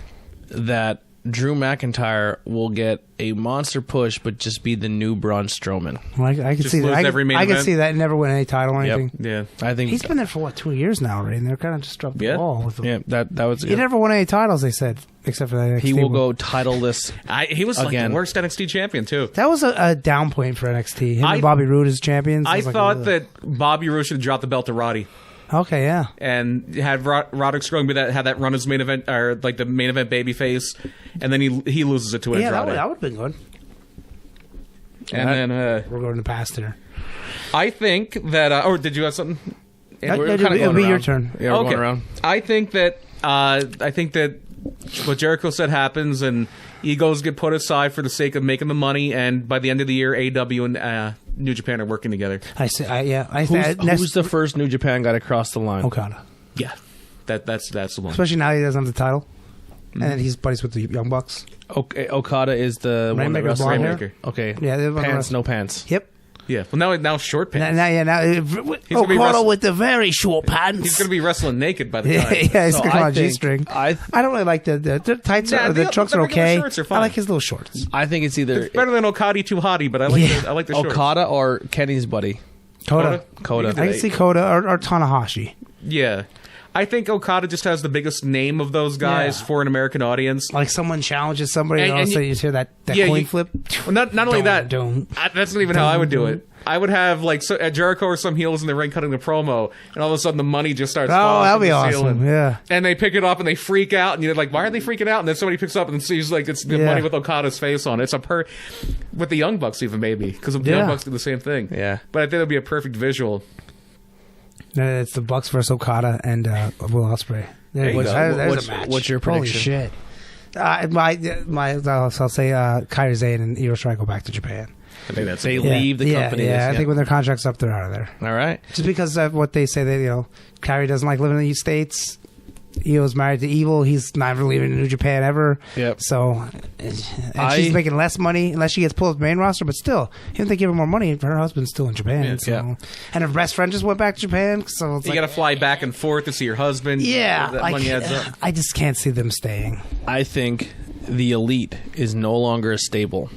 that Drew McIntyre will get a monster push, but just be the new Braun Strowman. Well, I can see that. I can see that and never win any title or anything. Yeah, I think he's been there for 2 years now already, and they're kind of just dropped the ball with him. Yeah, that was. He never won any titles. They said, except for that NXT he will go titleless. He was like the worst NXT champion too. That was a down point for NXT. Him and Bobby Roode as champions. I thought that Bobby Roode should have dropped the belt to Roddy. Okay, yeah. And had Roderick Strong had that run as main event, or like the main event babyface, and then he loses it to Andrade. Yeah, that would have been good. And then we're going to past here. I think that. Or did you have something? It'll be your turn. Yeah, we're going around. I think that what Jericho said happens, and egos get put aside for the sake of making the money, and by the end of the year, AEW and New Japan are working together. I see. Who's the first New Japan guy to cross the line? Okada. Yeah, that's the one. Especially now he doesn't have the title, and he's buddies with the Young Bucks. Okay, Okada is the one that wrestles Rainmaker. Okay, yeah, pants, no pants. Yep. Yeah, well now short pants. Okada with the very short pants. He's going to be wrestling naked by the time. Yeah, he's going to come on a G-string. I don't really like the tights. The trunks are okay. Shorts are fine. I like his little shorts. I think it's either better than Okada too hottie, but I like the shorts. Okada or Kenny's buddy. Coda. I can see Coda or Tanahashi. Yeah. I think Okada just has the biggest name of those guys for an American audience. Like someone challenges somebody, and all of a sudden you hear that coin flip. Well, not only that, that's not even how I would do it. I would have like Jericho or some heels in the ring cutting the promo, and all of a sudden the money just starts falling. Oh, that'd be from the awesome! ceiling. Yeah, and they pick it up and they freak out, and you're like, "Why are they freaking out?" And then somebody picks up and sees like it's the money with Okada's face on it. It's with the Young Bucks even maybe because the Young Bucks do the same thing. Yeah, but I think it'd be a perfect visual. It's the Bucks versus Okada and Will Ospreay. There's a match. What's your prediction? Holy shit! I'll say Kairi Sane and Io Shirai go back to Japan. I think that's they leave the company. Yeah, I think when their contract's up, they're out of there. All right. Just because of what they say, that Kairi doesn't like living in the States. Io's married to Evil. He's never leaving New Japan ever. Yep. So, she's making less money unless she gets pulled to the main roster. But still, even if they give her more money, her husband's still in Japan. And her best friend just went back to Japan. So you got to fly back and forth to see your husband. Yeah, that money adds up. I just can't see them staying. I think the Elite is no longer a stable.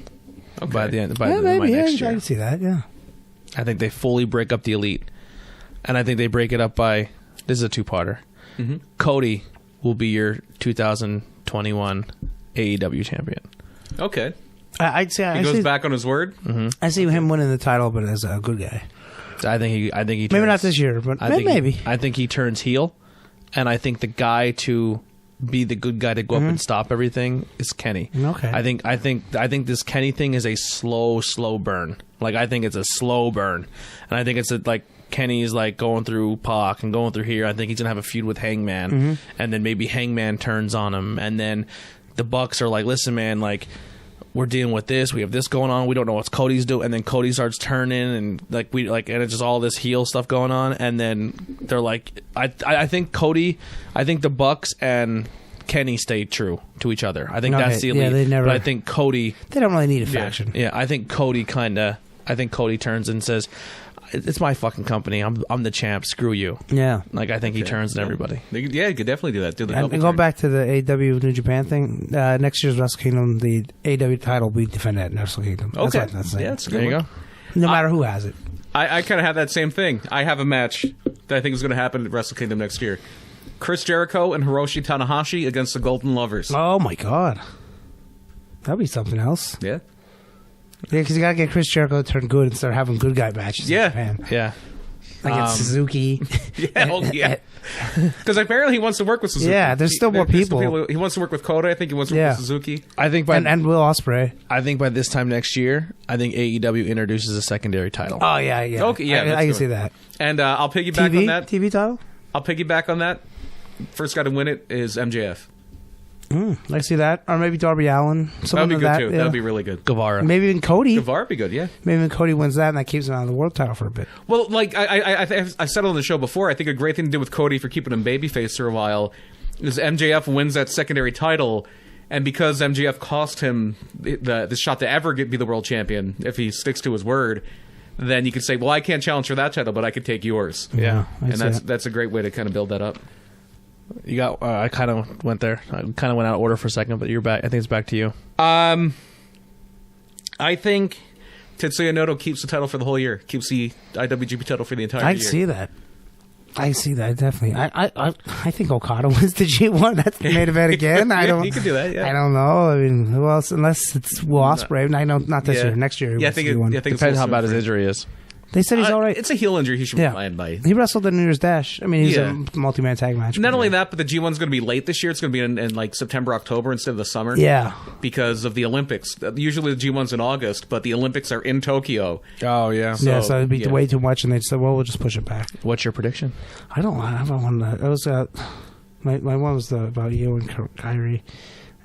Okay. By the end, maybe next year. I can see that. Yeah. I think they fully break up the Elite, and I think they break it up by. This is a two-parter. Mm-hmm. Cody will be your 2021 AEW champion. Okay. I'd say he goes back on his word. Mm-hmm. I see him winning the title, but as a good guy. I think he. Turns, maybe not this year, but maybe. I think he turns heel, and I think the guy to be the good guy to go up and stop everything is Kenny. Okay. I think this Kenny thing is a slow burn. Like I think it's a slow burn, and I think it's like Kenny's like going through Pac and going through here. I think he's gonna have a feud with Hangman, and then maybe Hangman turns on him, and then the Bucks are like, listen, man, like we're dealing with this. We have this going on. We don't know what Cody's doing. And then Cody starts turning, and and it's just all this heel stuff going on. And then they're like, I think Cody, I think the Bucks and Kenny stay true to each other. I think that's the elite. Yeah, they never. But I think Cody, they don't really need a faction. Yeah, I think Cody turns and says, "It's my fucking company. I'm the champ. Screw you." Yeah. I think he turns to everybody. Yeah, you could definitely do that. Do the And double go turn. back to the AW New Japan thing. Next year's Wrestle Kingdom, the AW title will be defended at Wrestle Kingdom. Okay. That's what I'm saying. Yeah, that's a There good you one. go. No matter who has it. I kind of have that same thing. I have a match that I think is going to happen at Wrestle Kingdom next year. Chris Jericho and Hiroshi Tanahashi against the Golden Lovers. Oh my God. That'd be something else. Yeah. Yeah, because you gotta get Chris Jericho to turn good and start having good guy matches. Yeah. In Japan. Yeah. Like it's Suzuki. Yeah. Because apparently he wants to work with Suzuki. Yeah, there's still more people. He wants to work with Kota. I think he wants to work with Suzuki. I think and Will Ospreay. I think by this time next year, I think AEW introduces a secondary title. Oh yeah, yeah. Okay, yeah, I let's can do see it. that. And I'll piggyback on that. TV title. I'll piggyback on that. First guy to win it is MJF. I see that, or maybe Darby Allin. That would be good too. Yeah. That would be really good. Guevara. Maybe even Cody. Guevara would be good, yeah. Maybe even Cody wins that, and that keeps him out of the world title for a bit. Well, like I said on the show before, I think a great thing to do with Cody for keeping him babyface for a while is MJF wins that secondary title, and because MJF cost him the shot to ever be the world champion, if he sticks to his word, then you could say, well, I can't challenge for that title, but I could take yours. Yeah. I And see it. that's a great way to kind of build that up. You got. I kind of went there. I kind of went out of order for a second, but you're back. I think it's back to you. I think Tetsuya Noto keeps the title for the whole year. Keeps the IWGP title for the entire I year. see that. I see that definitely. I think Okada wins the G1. That's the main event again. I don't. You could do that. Yeah. I don't know. I mean, who else? Unless it's Will Ospreay. I know not this Yeah. year. Next year. He Yeah, I wins think the it, G1. yeah, I think Depends it's how also bad his for- injury is. They said he's all right. It's a heel injury he should be Yeah. fine by. He wrestled in New Year's Dash. I mean, he's Yeah. a multi-man tag match. Not only that, but the G1's going to be late this year. It's going to be in like September, October instead of the summer. Yeah. Because of the Olympics. Usually the G1's in August, but the Olympics are in Tokyo. Oh yeah. Yeah, so it'd be yeah. way too much, and they said, "Well, we'll just push it back." What's your prediction? I don't have one. That was my one was about Io and Kyrie,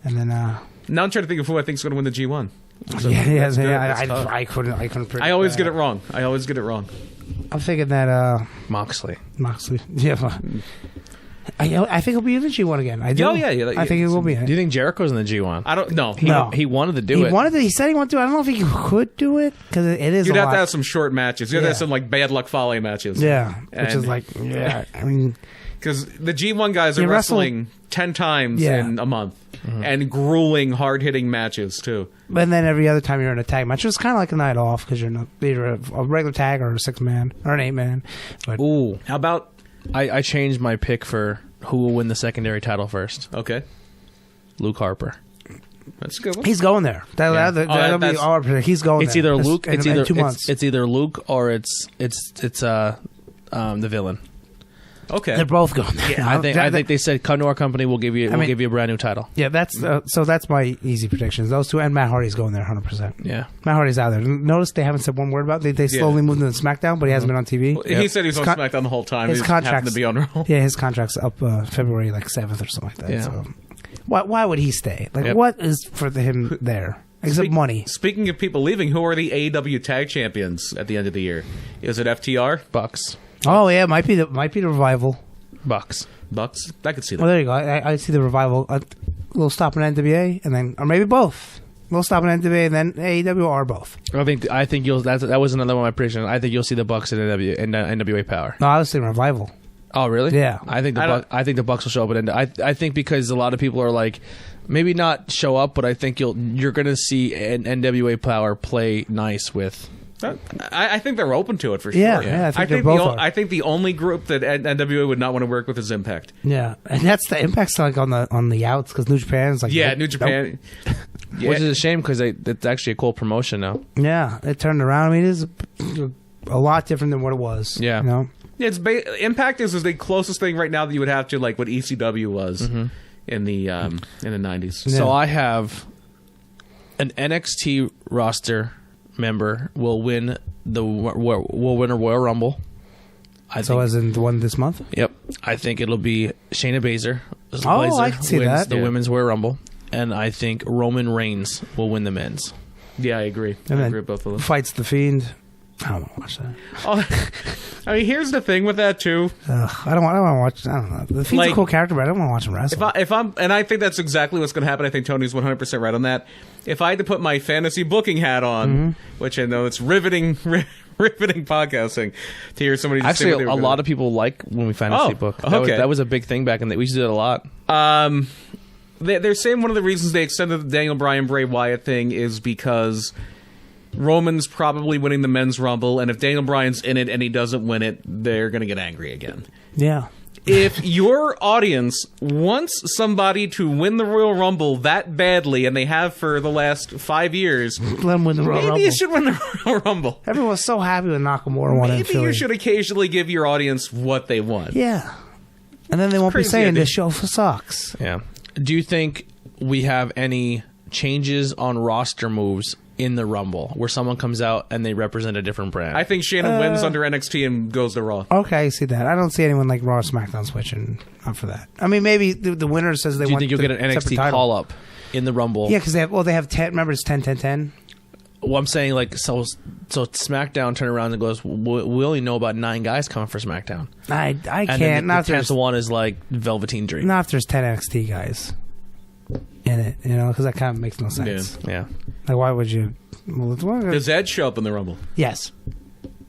and then Now I'm trying to think of who I think is going to win the G1. So yeah, that's good. yeah. That's tough. I couldn't predict I always that. get it wrong. I'm thinking that Moxley. Moxley. Yeah, I think he'll be in the G1 again. I do. Oh, yeah, yeah, I think he will be. Do you think Jericho's in the G1? I don't know. No. He wanted to do it. He said he wanted to. I don't know if he could do it because it is. You'd a have lot. to have some short matches. You'd have to have Yeah. some like bad luck Fale matches. Yeah, which And- is like yeah. I mean, Because the G1 guys are You wrestle- wrestling 10 times Yeah. in a month. And grueling, hard-hitting matches, too. and then every other time you're in a tag match, it's kind of like a night off because you're not either a regular tag or a 6-man or an 8-man. But Ooh. How about... I changed my pick for who will win the secondary title first. Okay. Luke Harper. That's a good one. he's going there. That'll be that's- our prediction. He's going. It's there. either Luke. In, It's in either 2 months. it's either Luke or it's the villain. Okay. They're both going there. I think they said come to our company. We'll give you a brand new title. Yeah, that's so. That's my easy predictions. Those two and Matt Hardy's going there 100%. Yeah. Matt Hardy's out there. Notice they haven't said one word about it. They slowly moved into SmackDown, but he hasn't been on TV. He said he was on His SmackDown the whole time. his He just happened contract's to be on Raw. Yeah, his contract's up February like 7th or something like that. Yeah. So why would he stay? Like Yep. what is for him there except money? Speaking of people leaving, who are the AEW Tag Champions at the end of the year? Is it FTR? Bucks. Oh yeah, might be the Revival. Bucks. Bucks? I could see Well, that. there you go. I see the Revival. A little stop in NWA, and then or maybe both. A little stop in NWA, and then AEW or both. I think you'll. That was another one of my predictions. I think you'll see the Bucks in NWA Power. No, I was saying Revival. Oh really? Yeah. I think the Bucks will show up at I think because a lot of people are like, maybe not show up, but I think you're going to see an NWA Power play nice with. I think they're open to it for sure. Yeah, I think they both are. I think the only group that NWA would not want to work with is Impact. Yeah, and that's the Impact's like on the outs because New Japan's like Yeah, nope, New Japan. Yeah. Which is a shame because it's actually a cool promotion now. nope. Yeah, it turned around. I mean, it is a lot different than what it was. Yeah. you know? Yeah, Impact is the closest thing right now that you would have to like what ECW was in the 90s. Yeah. So I have an NXT roster member will win a Royal Rumble. So as in the one this month. Yep. I think it'll be Shayna Baszler. Oh, I can see wins that. the Yeah. Women's Royal Rumble. and I think Roman Reigns will win the men's. Yeah, I agree. And I then agree with both of them. fights the Fiend. I don't want to watch that. Oh, I mean, here's the thing with that too. I don't want to watch. I don't know. The Fiend's a cool character, but I don't want to watch him wrestle. If I'm, and I think that's exactly what's going to happen. I think Tony's 100% right on that. If I had to put my fantasy booking hat on, which I know it's riveting podcasting to hear somebody just say Actually, what they were a gonna lot do. of people like when we fantasy book. That was a big thing back in the. We used to do it a lot. They're saying one of the reasons they extended the Daniel Bryan Bray Wyatt thing is because Roman's probably winning the men's rumble, and if Daniel Bryan's in it and he doesn't win it, they're going to get angry again. Yeah. If your audience wants somebody to win the Royal Rumble that badly, and they have for the last 5 years, Let him win the Royal maybe Rumble. you should win the Royal Rumble. Everyone was so happy when Nakamura won in Maybe Philly. you should occasionally give your audience what they want. Yeah. And then they won't be Crazy saying idea. this show sucks. Yeah. Do you think we have any changes on roster moves in the Rumble where someone comes out and they represent a different brand? I think Shannon wins under NXT and goes to Raw. Okay, I see that. I don't see anyone like Raw or SmackDown switching up for that. I mean, maybe the winner says they Do you want think you'll the get an separate NXT title. call up in the Rumble? Yeah, because they have 10. Remember, it's 10-10-10. Well, I'm saying like so SmackDown turn around and goes, we only know about 9 guys coming for SmackDown. I And can't. then Not the if there's 10th one is like Velveteen Dream. not if there's 10 NXT guys in it, because that kind of makes no sense. Yeah. Like, why would you? Well, Does Edge show up in the Rumble? yes,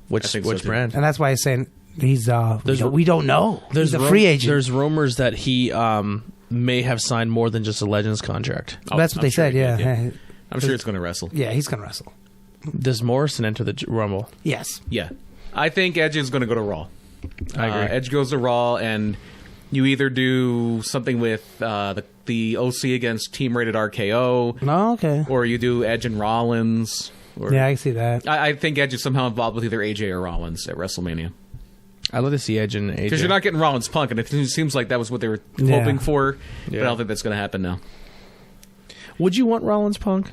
Which I think so, too. brand? and that's why he's saying he's. We don't know. He's a rum- free agent. There's rumors that he may have signed more than just a Legends contract. That's what I'm they sure said. he Yeah. did, I'm sure it's going to wrestle. Yeah, he's gonna wrestle. Does Morrison enter the Rumble? Yes. Yeah. I think Edge is going to go to Raw. I agree. Edge goes to Raw, and you either do something with the OC against Team Rated RKO, No. Okay. or you do Edge and Rollins. Or, Yeah, I see that. I think Edge is somehow involved with either AJ or Rollins at WrestleMania. I'd love to see Edge and AJ. Because you're not getting Rollins Punk, and it seems like that was what they were Yeah. hoping for, but Yeah. I don't think that's going to happen now. Would you want Rollins Punk?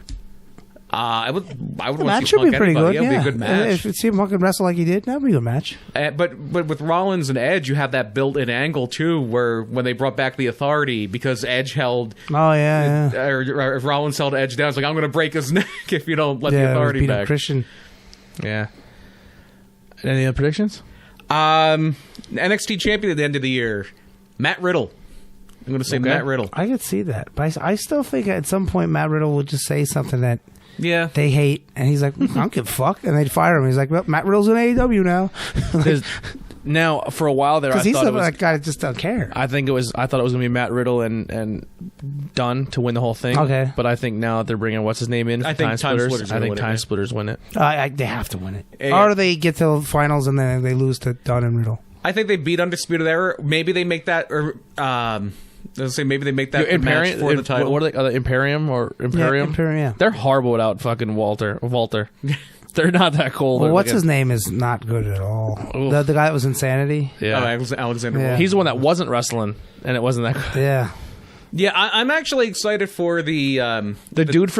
I would The want match to see should Punk be pretty anybody. good. It would Yeah, be a good match. If CM Punk could wrestle like he did, that'd be a good match. But with Rollins and Edge, you have that built-in angle too, where when they brought back the Authority, because Edge held, Oh yeah, yeah. or if Rollins held Edge down, it's like, I'm going to break his neck if you don't let Yeah, the it was Authority beat up back. Christian. Yeah. Any other predictions? NXT champion at the end of the year, Matt Riddle. I'm going to say Okay. Matt Riddle. I could see that, but I still think at some point Matt Riddle would just say something that Yeah. they hate, and he's like, I don't give a fuck, and they'd fire him. He's like, well, Matt Riddle's in AEW now, Now, for a while there, I because he's thought it was. that guy that just doesn't care. I thought it was going to be Matt Riddle and Dunn to win the whole thing. Okay. But I think now that they're bringing what's his name in, for I think Time Time Splitters. Splitters I gonna think win it, Time yeah. Splitters win it. They have to win it, Yeah. or they get to the finals and then they lose to Dunn and Riddle. I think they beat Undisputed Era. Maybe they make that, or let's say maybe they make that the match for the title. What are they? Imperium or Imperium? Imperium, yeah. They're horrible without fucking Walter. They're not that cool. Well, They're what's like his name is not good at all. Oof. The guy that was Insanity. Yeah. Alexander. Yeah. Wolf. He's the one that wasn't wrestling, and it wasn't that good. Yeah. Yeah, I'm actually excited for the The dude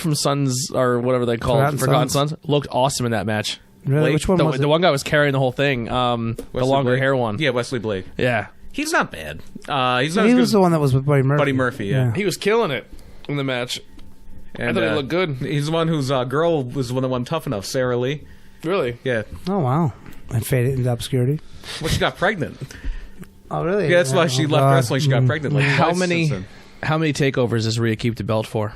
from Sons or whatever they call it, Forgotten Sons. Sons, looked awesome in that match. Really? Blake, Which one The, was the it? one guy was carrying the whole thing. The Wesley longer Blake. hair one. Yeah, Wesley Blake. Yeah. He's not bad. He's not He as good was as the one that was with Buddy Murphy. Buddy Murphy. Yeah. He was killing it in the match. And, I thought he looked good. He's the one whose girl was the one that won Tough Enough, Sarah Lee. Really? Yeah. Oh wow! And faded into obscurity. Well, she got pregnant. Oh really? Yeah, that's why she Oh, left God. wrestling. She got pregnant. Like How twice many since then. takeovers does Rhea keep the belt for?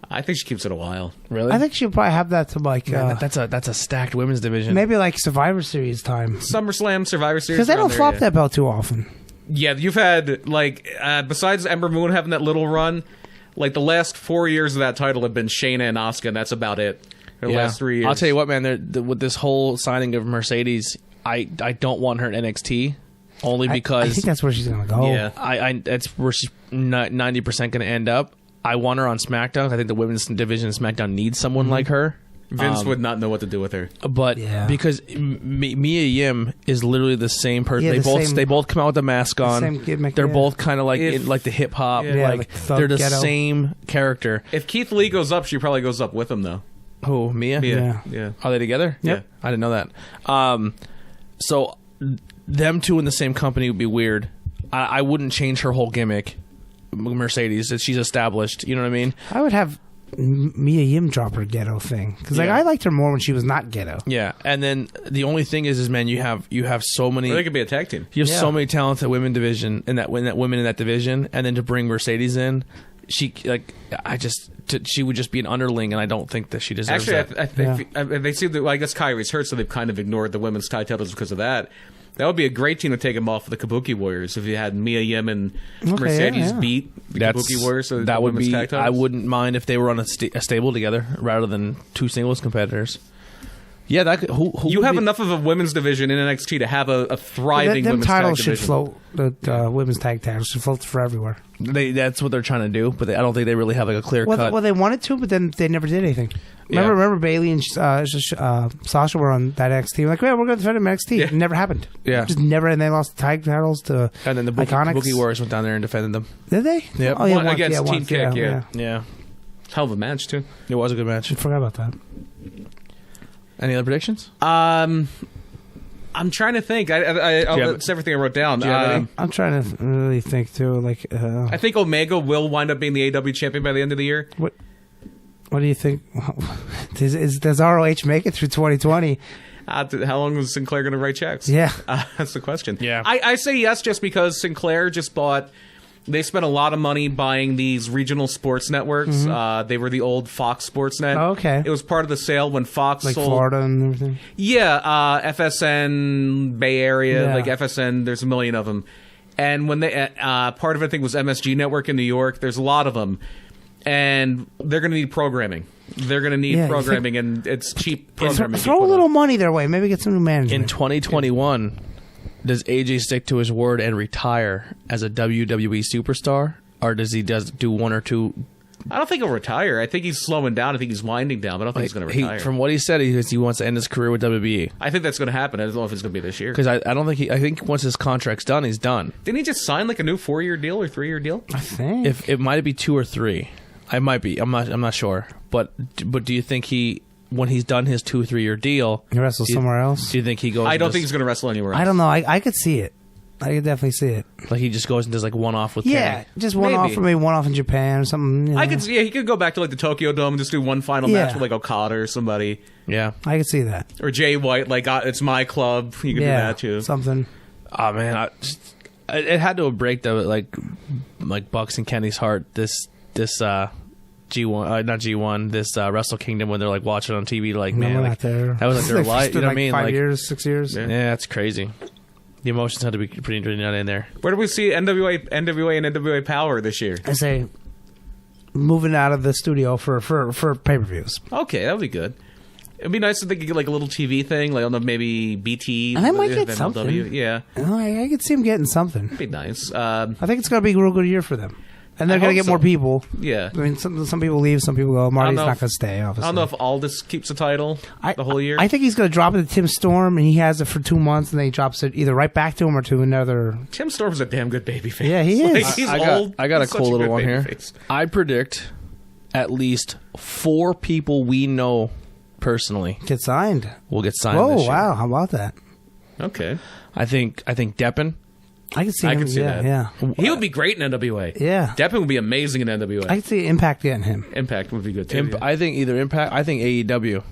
I think she keeps it a while. Really? I think she'll probably have that to like Man, that's a stacked women's division. maybe like Survivor Series time, SummerSlam, Survivor Series. because they around don't there, flop yeah. that belt too often. Yeah, you've had like besides Ember Moon having that little run, like the last 4 years of that title have been Shayna and Asuka, and that's about it. For the last 3 years. I'll tell you what, man. With this whole signing of Mercedes, I don't want her in NXT only I because think that's where she's gonna go. Yeah. I that's where she's 90% going to end up. I want her on SmackDown. I think the women's division of SmackDown needs someone like her. Vince would not know what to do with her. But Yeah. because Mia Yim is literally the same person. Yeah, They both come out with the mask on. same gimmick, They're yeah. both kind of like If- like the hip hop. Yeah, like like thug they're the ghetto. same character. If Keith Lee goes up, she probably goes up with him, though. Who, Mia? Yeah. Are they together? Yep. I didn't know that. So them two in the same company would be weird. I wouldn't change her whole gimmick. Mercedes that she's established. You know what I mean? I would have Mia Yim drop her ghetto thing because like Yeah. I liked her more when she was not ghetto. Yeah, and then the only thing is man, you have so many. Or they could be a tag team. You have Yeah. so many talented women division in that women in that division, and then to bring Mercedes in, she she would just be an underling, and I don't think that she deserves Actually, that. I think they see that. Well, I guess Kyrie's hurt, so they've kind of ignored the women's tag titles because of that. That would be a great team to take him off of the Kabuki Warriors if you had Mia Yim and Mercedes yeah. beat the Kabuki Warriors. So that the would women's be. tag titles. I wouldn't mind if they were on a stable together rather than two singles competitors. Yeah, that could, who You would have be- enough of a women's division in NXT to have a thriving Them women's titles tag should division. float. The women's tag titles should float for everywhere. That's what they're trying to do, but I don't think they really have like a clear Well, cut. they wanted to, but then they never did anything. Remember Bailey and Sasha were on that NXT. Like, yeah, we're going to defend them NXT. Yeah. It never happened. Yeah. Just never. And they lost the tag titles to And then the Iconics. Bookie Warriors went down there and defended them. Did they? Yep. Oh, yeah, One once, against Team once, Kick, yeah. Yeah, Hell of a match too. it was a good match. I forgot about that. Any other predictions? I'm trying to think. That's everything I wrote down. Do you have any? I'm trying to really think too. Like, I think Omega will wind up being the AW champion by the end of the year. what do you think? Does ROH make it through 2020? How long is Sinclair going to write checks? Yeah. That's the question. Yeah. I say yes just because Sinclair just bought. They spent a lot of money buying these regional sports networks. They were the old Fox Sportsnet. Oh, okay. It was part of the sale when Fox Like sold. Florida and everything. Yeah, FSN Bay Area, Yeah. like FSN. There's a million of them, and when they part of it, I think was MSG Network in New York. There's a lot of them, and they're going to need programming. They're going to need Yeah, you programming, and it's cheap programming. to Throw a put little on. money their way. Maybe get some new In management. 2021, does AJ stick to his word and retire as a WWE superstar, or does he do one or two? I don't think he'll retire. I think he's slowing down. I think he's winding down, but I don't think he's going to retire. From what he said, he wants to end his career with WWE. I think that's going to happen. I don't know if it's going to be this year. Because I don't think I think once his contract's done, he's done. Didn't he just sign like a new 4-year deal or 3-year deal? I think. If it might be 2 or 3, I might be. I'm not sure. But do you think when he's done his 2 or 3 year deal, He wrestles do you- somewhere else? Do you think he goes? I don't and think he's going to wrestle anywhere else. I don't know. I could see it. I could definitely see it. like he just goes and does like one off with Yeah, Kenny? just one Maybe. off for me, one off in Japan or something. You know. I could see, he could go back to like the Tokyo Dome and just do one final Yeah. match with like Okada or somebody. Yeah. I could see that. Or Jay White, like, it's my club. You could do Yeah, that too. something. Oh man, it had to break the like Bucks and Kenny's heart. This G1, not G1. This Wrestle Kingdom when they're like watching on TV. Like No, man, we're like, not there. that was like their It's life. You been know what I like mean? 5 Like, years, 6 years. yeah, that's crazy. The emotions had to be pretty nut in there. Where do we see NWA and NWA Power this year? I say moving out of the studio for pay per views. Okay, that would be good. It'd be nice if they could get like a little TV thing, like I don't know, maybe BT. And they might get MLW. something. Yeah, I could see them getting something. it'd be nice. I think it's going to be a real good year for them, and they're I going to hope get more so. people. Yeah. I mean, some people leave, some people go. Marty's know not if- going to stay. Obviously, I don't know if Aldis keeps the title the whole year. I think he's going to drop it to Tim Storm, and he has it for 2 months, and then he drops it either right back to him or to another. Tim Storm's a damn good babyface. Yeah, he is. Like, he's I got, old. I got a He's such cool little good one here. babyface. I predict at least 4 people we know personally Get signed. will get signed. Whoa! this year. Wow! How about that? Okay, I think Deppen. I could see. I him, can see yeah, that. Yeah. he would be great in NWA. Yeah. Deppen would be amazing in NWA. I could see Impact getting him. Impact would be good too. yeah. I think either Impact. I think AEW.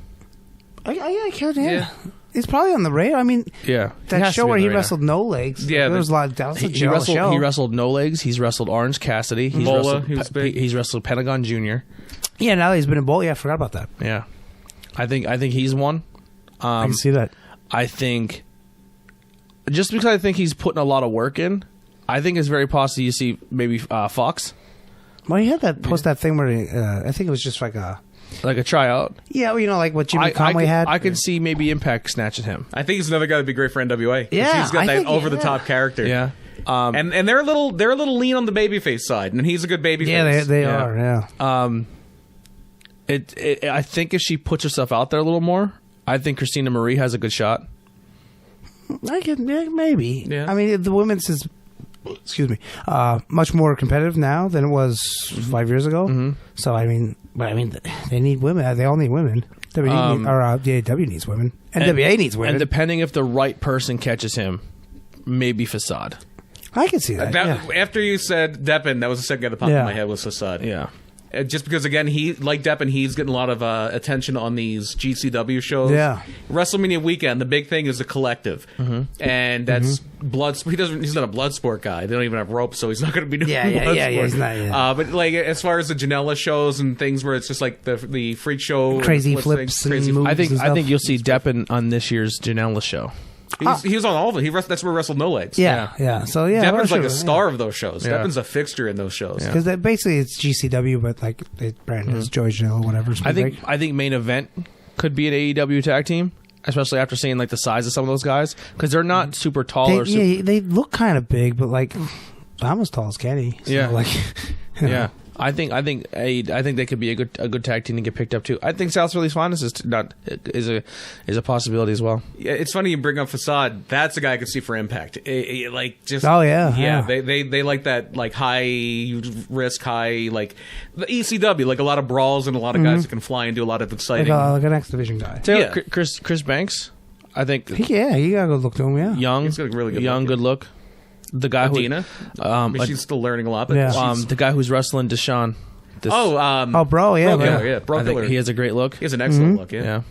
I can't. Yeah. Yeah. He's probably on the radar. I mean, Yeah, He that has to show be where on he the radar. wrestled No Legs. Yeah, there was a but- lot. That was a He jealous show. wrestled No Legs. He's wrestled Orange Cassidy. He's Mola, wrestled, he was big. He's wrestled Pentagon Jr. Yeah, now that he's been in bowl. Yeah, I forgot about that. Yeah, I think he's one. I can see that. I think just because I think he's putting a lot of work in, I think it's very possible you see maybe Fox Well, he had that post that thing where he, I think it was just like a like a tryout. well, you know, like what Jimmy Conway could, had. I could see maybe Impact snatching him. I think he's another guy that'd be great for NWA. 'cause Yeah, he's got I that think- over the top character. Yeah. And they're a little lean on the babyface side, and he's a good babyface. yeah, they Yeah. are. Yeah. I think if she puts herself out there a little more, I think Christina Marie has a good shot. I could maybe. Yeah. I mean, the women's is much more competitive now than it was 5 years ago. Mm-hmm. So I mean, they need women. They all need women. The AEW needs women. NWA needs women. And depending if the right person catches him, maybe Facade. I can see that. After you said Deppen, that was the second guy that popped in my head was Facade. Yeah. Just because, again, he like Deppen, he's getting a lot of attention on these GCW shows. Yeah. WrestleMania weekend, the big thing is the collective, and that's blood. He's not a blood sport guy. They don't even have ropes, so he's not going to be doing blood sport. He's not. But like as far as the Janela shows and things where it's just like the freak show, crazy flips, and moves. I think you'll see Deppen on this year's Janela show. He was on all of it. That's where he wrestled No Legs. Yeah. So Deppen's like a star of those shows. Yeah. Deppen's a fixture in those shows. Because basically it's GCW, but like they brand as Joey Janela, whatever. I think main event could be an AEW tag team, especially after seeing like the size of some of those guys, because they're not super tall. They look kind of big, but like I'm as tall as Kenny. So like, yeah. I think they could be a good tag team to get picked up too. I think South Philly's Finest is a possibility as well. Yeah, it's funny you bring up Facade. That's a guy I could see for Impact. They like that like high risk, high like the ECW, like a lot of brawls and a lot of guys that can fly and do a lot of exciting. Like an X Division guy. Chris Banks. I think. You gotta go look to him. Yeah, young, he's got a really good look. The guy Adina? She's still learning a lot. But the guy who's wrestling Deshaun. Bro, yeah. Bro I think he has a great look. He has an excellent look, yeah.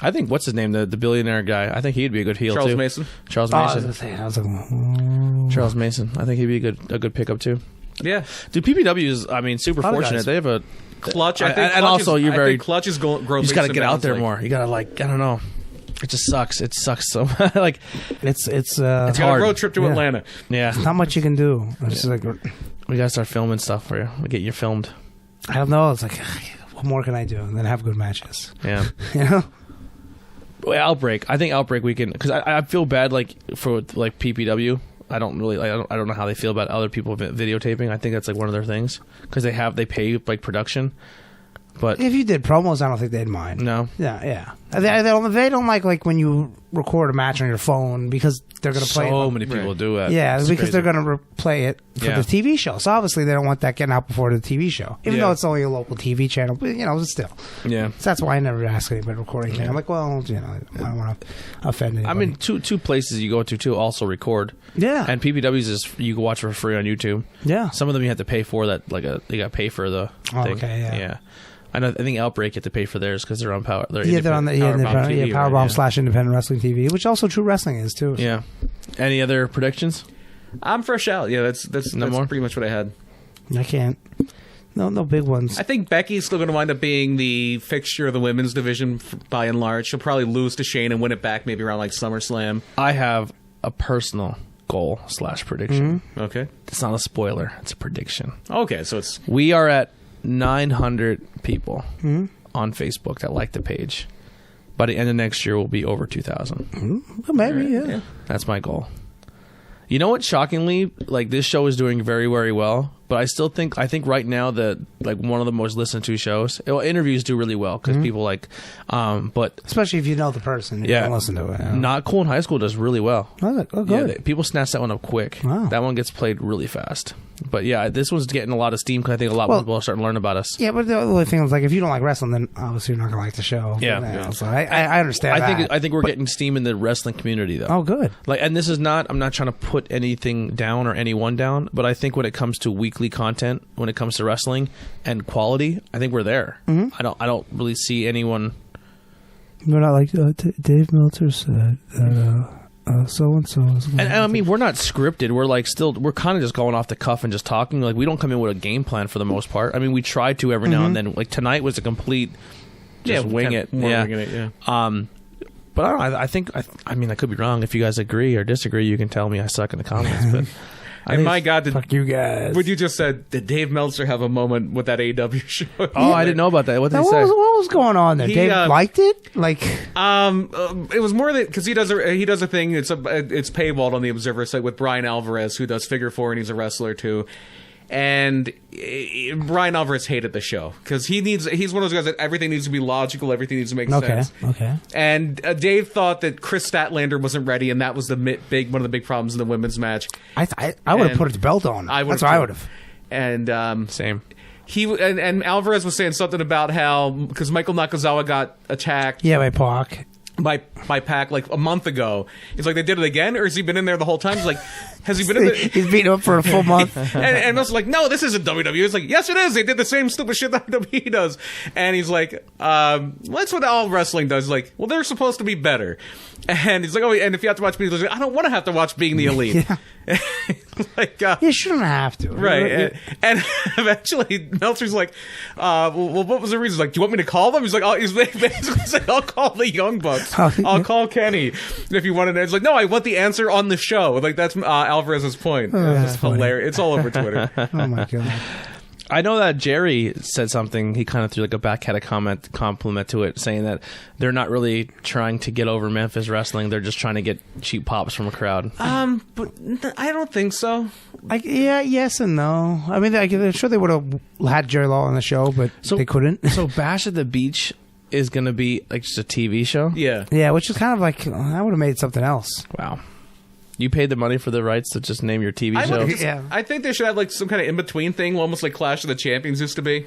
I think, what's his name, the billionaire guy? I think he'd be a good heel, Charles too. Mason? Charles Mason. Charles Mason. I think he'd be a good pickup, too. Yeah. Dude, PPW is, super fortunate. They have a... Clutch, I think. And also, you're very... Clutch is growing. You just got to get out there more. You got to, I don't know. It just sucks. It sucks so much. Like it's hard. A road trip to Atlanta. Yeah, there's not much you can do. It's like we gotta start filming stuff for you. We get you filmed. I don't know. It's like what more can I do? And then have good matches. Yeah, Well, Outbreak. I think Outbreak we can, because I feel bad for PPW. I don't know how they feel about other people videotaping. I think that's one of their things, because they pay production. But if you did promos, I don't think they'd mind. No. Yeah. They don't like when you record a match on your phone, because they're going to play it. So many people do that. Yeah, because they're going to replay it for the TV show. So obviously they don't want that getting out before the TV show, even though it's only a local TV channel. But still. Yeah. So that's why I never ask anybody to record anything. I'm like, well, I don't want to offend anybody. I mean, two places you go to too also record. Yeah. And PPW's is you can watch for free on YouTube. Yeah. Some of them you have to pay for that. They got to pay for the thing. Okay. Yeah. I think Outbreak you have to pay for theirs because they're on Power. They're on the Powerbomb / Independent Wrestling TV, which also True Wrestling is too. Yeah. Any other predictions? I'm fresh out. Yeah, that's pretty much what I had. I can't. No big ones. I think Becky's still going to wind up being the fixture of the women's division by and large. She'll probably lose to Shane and win it back maybe around SummerSlam. I have a personal goal / prediction. Okay. It's not a spoiler. It's a prediction. Okay, so we are at 900 people on Facebook that like the page. By the end of next year, we'll be over 2,000. Well, maybe, yeah. That's my goal. You know what? Shockingly, this show is doing very, very well. But I think right now that one of the most listened to shows. Interviews do really well because people but especially if you know the person, you can listen to it. Yeah. Not Cool in High School does really well. Oh, good. Yeah, people snatch that one up quick. Wow. That one gets played really fast. But yeah, this one's getting a lot of steam because I think a lot of people are starting to learn about us. Yeah, but the only thing is, if you don't like wrestling, then obviously you're not going to like the show. Yeah. So I understand. I think we're getting steam in the wrestling community though. Oh, good. And this is not. I'm not trying to put anything down or anyone down, but I think when it comes to weekly content, when it comes to wrestling and quality, I think we're there. I don't really see anyone. We're not like Dave Meltzer said that. So and so. And I mean, we're not scripted. We're kind of just going off the cuff and just talking. We don't come in with a game plan for the most part. I mean, we try to every now and then. Tonight was a complete just wing it. Wing it. But I don't know. I think I mean, I could be wrong. If you guys agree or disagree, you can tell me I suck in the comments. But and my God, fuck you guys. What you just said, did Dave Meltzer have a moment with that AEW show? Oh, I didn't know about that. What did he say? What was going on there? Dave liked it? It was more that because he does a thing. It's paywalled on the Observer site with Brian Alvarez, who does Figure 4 and he's a wrestler too. And Brian Alvarez hated the show because he's one of those guys that everything needs to be logical, everything needs to make sense. Okay. And Dave thought that Chris Statlander wasn't ready, and that was one of the big problems in the women's match. I would have put his belt on. That's what I would have. And same. And Alvarez was saying something about how because Michael Nakazawa got attacked. Yeah, by Pac. By Pac a month ago. He's like, they did it again, or has he been in there the whole time? He's like, Has he been in the... He's beating up for a full month. and Meltzer's like, no, this isn't WWE. It's like, yes, it is. They did the same stupid shit that WWE does. And he's like, that's what all wrestling does. He's like, well, they're supposed to be better. And he's like, oh, and if you have to watch Being the Elite, I don't want to have to watch Being the Elite. Like, you shouldn't have to. Right. And eventually, Meltzer's like, well, what was the reason? He's like, do you want me to call them? He's like, he's basically like, I'll call the Young Bucks. I'll call Kenny if you want to know. It's like, no, I want the answer on the show. Like, that's Alvarez's point. It's just hilarious. It's all over Twitter. Oh, my God. I know that Jerry said something. He kind of threw like a backhanded compliment to it, saying that they're not really trying to get over Memphis wrestling. They're just trying to get cheap pops from a crowd. But I don't think so. Yeah, yes and no. I mean, I'm sure they would have had Jerry Law on the show, but they couldn't. So Bash at the Beach is going to be like just a TV show? Yeah. Yeah, which is kind of like, I would have made something else. Wow. You paid the money for the rights to just name your TV show? Yeah. I think they should have like some kind of in-between thing, almost like Clash of the Champions used to be.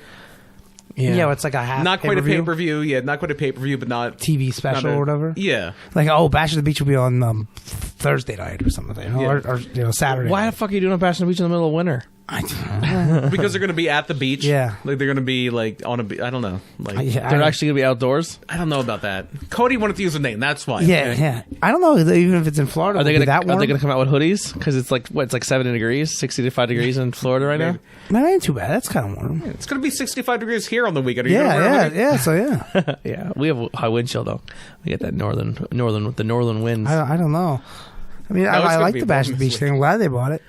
Yeah, it's like a half not quite a pay-per-view. Yeah, not quite a pay-per-view, but not TV special or whatever. Yeah. Like, Bash at the Beach will be on Thursday night or something, or Saturday. Why the fuck are you doing a Bash at the Beach in the middle of winter? I don't know. Because they're going to be at the beach. Yeah. Like they're going to be like on a beach. I don't know. Like they're actually going to be outdoors? I don't know about that. Cody wanted to use a name. That's why. Yeah. I don't know. Even if it's in Florida, Are they going to come out with hoodies? Because it's like, it's like 70 degrees, 65 degrees in Florida right now? That ain't too bad. That's kind of warm. It's going to be 65 degrees here on the weekend. Are Yeah. So yeah. Yeah. We have a high wind chill though. We get that northern winds. I don't know. I mean, I like the Bash at the Beach thing. I'm glad they bought it.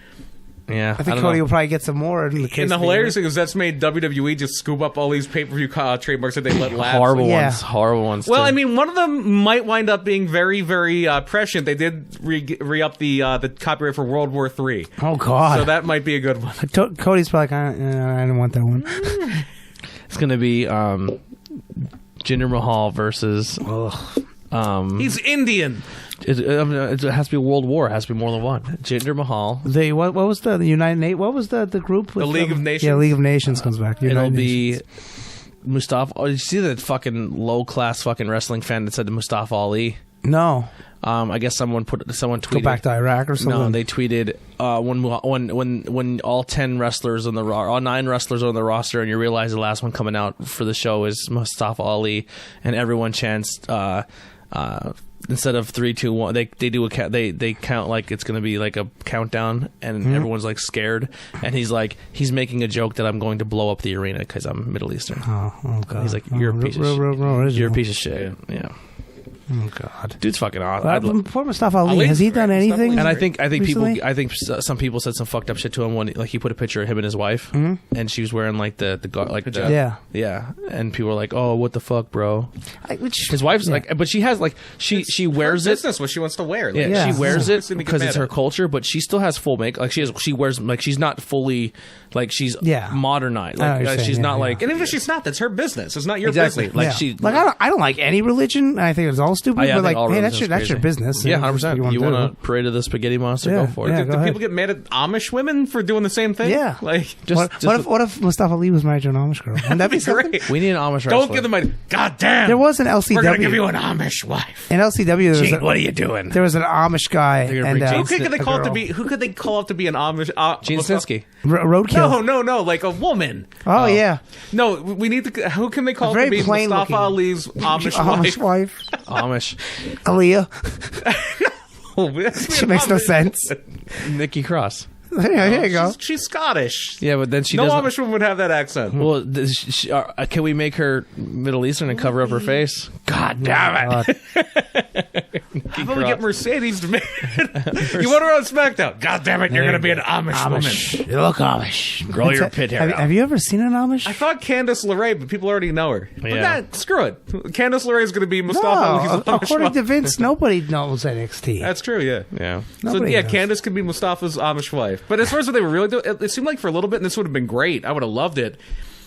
Yeah, I think Cody will probably get some more. And the hilarious thing is that's made WWE just scoop up all these pay-per-view trademarks that they let lapse. Horrible ones. Well, too. I mean, one of them might wind up being very, very prescient. They did re-up the copyright for World War III. Oh, God. So that might be a good one. Cody's probably like, I don't want that one. It's going to be Jinder Mahal versus... he's Indian. It has to be a world war. It has to be more than one. Jinder Mahal. What was the United Nations? What was the group? The League of Nations. Yeah, League of Nations comes back. It'll be Mustafa. Oh, did you see that fucking low class fucking wrestling fan that said to Mustafa Ali? No. I guess someone tweeted. Go back to Iraq or something. No, they tweeted when all 10 wrestlers on all 9 wrestlers are on the roster, and you realize the last one coming out for the show is Mustafa Ali, and everyone chants. Instead of 3, 2, 1, they do they count like it's gonna be like a countdown, and everyone's like scared, and he's making a joke that I'm going to blow up the arena because I'm Middle Eastern. Oh God! He's like, you're a piece of shit. You're a piece of shit. Yeah. Oh God, dude's fucking awesome. Poor Mustafa Ali, has he done anything? And I think recently? some people said some fucked up shit to him when he put a picture of him and his wife, and she was wearing like the and people were like, oh, what the fuck, bro? His wife's like, but she has like she wears it. That's what she wants to wear. Like, she wears it because it's her culture, but she still has full makeup. Like she wears like she's not fully like she's modernized. Like she's not like, and even if she's not, that's her business. It's not your business. Like I don't like any religion. I think it's all stupid. But like, hey, that's your business. Yeah, 100%. You want to parade of the spaghetti monster? Go for it. Do people get mad at Amish women for doing the same thing? Yeah. Like, what if Mustafa Ali was married to an Amish girl? Wouldn't that be great? We need an Amish wrestler. Don't give them a goddamn. There was an LCW. We're gonna give you an Amish wife. In LCW, Gene, what are you doing? There was an Amish guy. And who could they call up to be? Who could they call up to be an Amish? Gene Snitsky. Roadkill. No, like a woman. Oh yeah. No, we need to. Who can they call up to be Mustafa Ali's Amish wife? Amish. Aaliyah. She makes no sense. Nikki Cross. Here you go. She's Scottish. Yeah, but then no Amish woman would have that accent. Well, can we make her Middle Eastern and cover up her face? God damn it! How about we get Mercedes to make it? You want her on SmackDown? God damn it! You're going to be an Amish woman. You look Amish. Grow your pit hair. Have you ever seen an Amish? I thought Candice LeRae, but people already know her. Yeah. But screw it. Candice LeRae is going to be Mustafa Ali's Amish according to Vince, nobody knows NXT. That's true. Yeah. Yeah. So Candice could be Mustafa's Amish wife. But as far as what they were really doing, it seemed like for a little bit, and this would have been great. I would have loved it.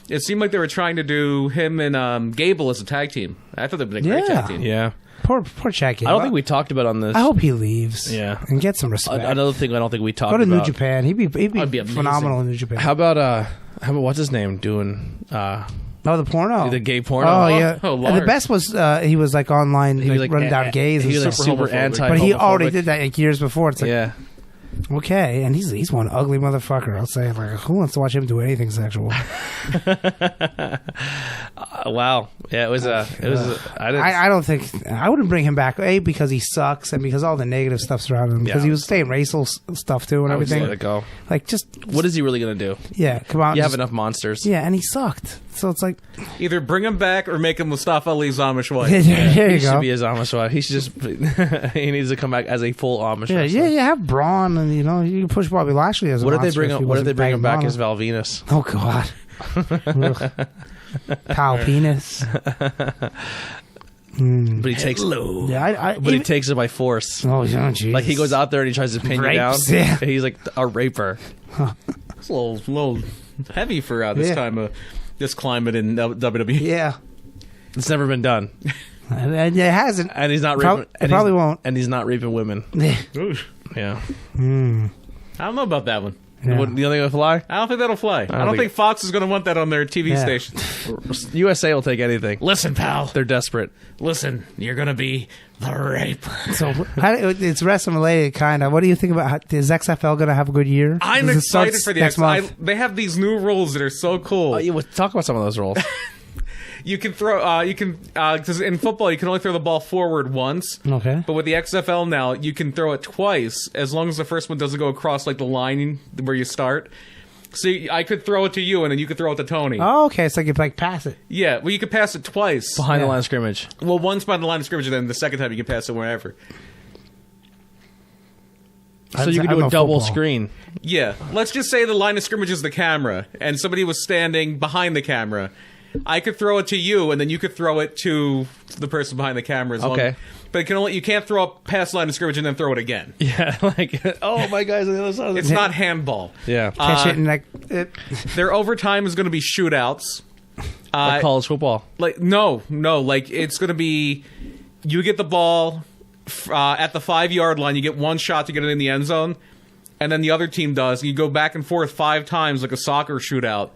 It seemed like they were trying to do him and Gable as a tag team. I thought that would have been a great tag team. Yeah. Poor Chad Gable. I don't think we talked about on this. I hope he leaves. Yeah. And get some respect. Another thing I don't think we talked Go about. to New Japan. He'd be phenomenal in New Japan. How about what's his name doing? The porno. The gay porno. Oh, yeah. And the best was he was like online, he was like running down gays. He was like super homophobic. anti. But he already did that like years before. It's like, Okay, and he's one ugly motherfucker. I'll say, like, who wants to watch him do anything sexual? Wow. Yeah, it was. I didn't. I don't think I wouldn't bring him back. A, because he sucks, and because all the negative stuff surrounding him. Because Yeah. he was saying racial stuff too and I would just everything. let it go. Like, just What is he really gonna do? yeah, come on. You have just- enough monsters. Yeah, and he sucked. So it's like, Either bring him back or make him Mustafa Ali's Amish wife. there He you should go. be his Amish wife. He should just. He needs to come back as a full Amish. Yeah, wrestler. yeah, have Braun, and you know you can push Bobby Lashley as a What if they monster bring if him? he What if wasn't they bring him back banging as Val Venus? Oh God, Ugh. Cow penis. But he takes. Yeah, But he takes it by force. Oh, Jesus. Like he goes out there and he tries to pin you down. Rapes, yeah. He's like a raper. It's a little heavy for this Yeah. time of this climate in WWE. Yeah, It's never been done, and it hasn't. and he's not Prob- raping. it and probably he's- won't. And he's not raping women. Oof. Yeah. I don't know about that one. Yeah. What, you don't think it'll fly? I don't think that'll fly. I don't think Fox is going to want that on their TV Yeah. station. USA will take anything. Listen, pal. They're desperate. Listen, you're going to be the raper. So it's wrestling related, kind of. What do you think about? Is XFL going to have a good year? I'm Does it start excited for the next month. They have these new rules that are so cool. Oh, yeah, well, talk about some of those roles. You can throw, because in football you can only throw the ball forward once. Okay. But with the XFL now, you can throw it twice as long as the first one doesn't go across like the line where you start. So I could throw it to you and then you could throw it to Tony. Oh, okay. It's like if pass it. Yeah, well you could pass it twice. Behind the Yeah. line of scrimmage. Well, once by the line of scrimmage, and then the second time you can pass it wherever. So you can do I'm a a double football. screen. Yeah, let's just say the line of scrimmage is the camera, and somebody was standing behind the camera. I could throw it to you, and then you could throw it to the person behind the camera. As long- Okay. but you can't throw it past the line of scrimmage and then throw it again. Yeah, like, oh, my guy's on the other side of the It's not handball. Yeah. Catch it and like Their overtime is going to be shootouts. Like college football. Like no, like it's going to be you get the ball at the 5-yard line. You get one shot to get it in the end zone, and then the other team does. And you go back and forth 5 times like a soccer shootout.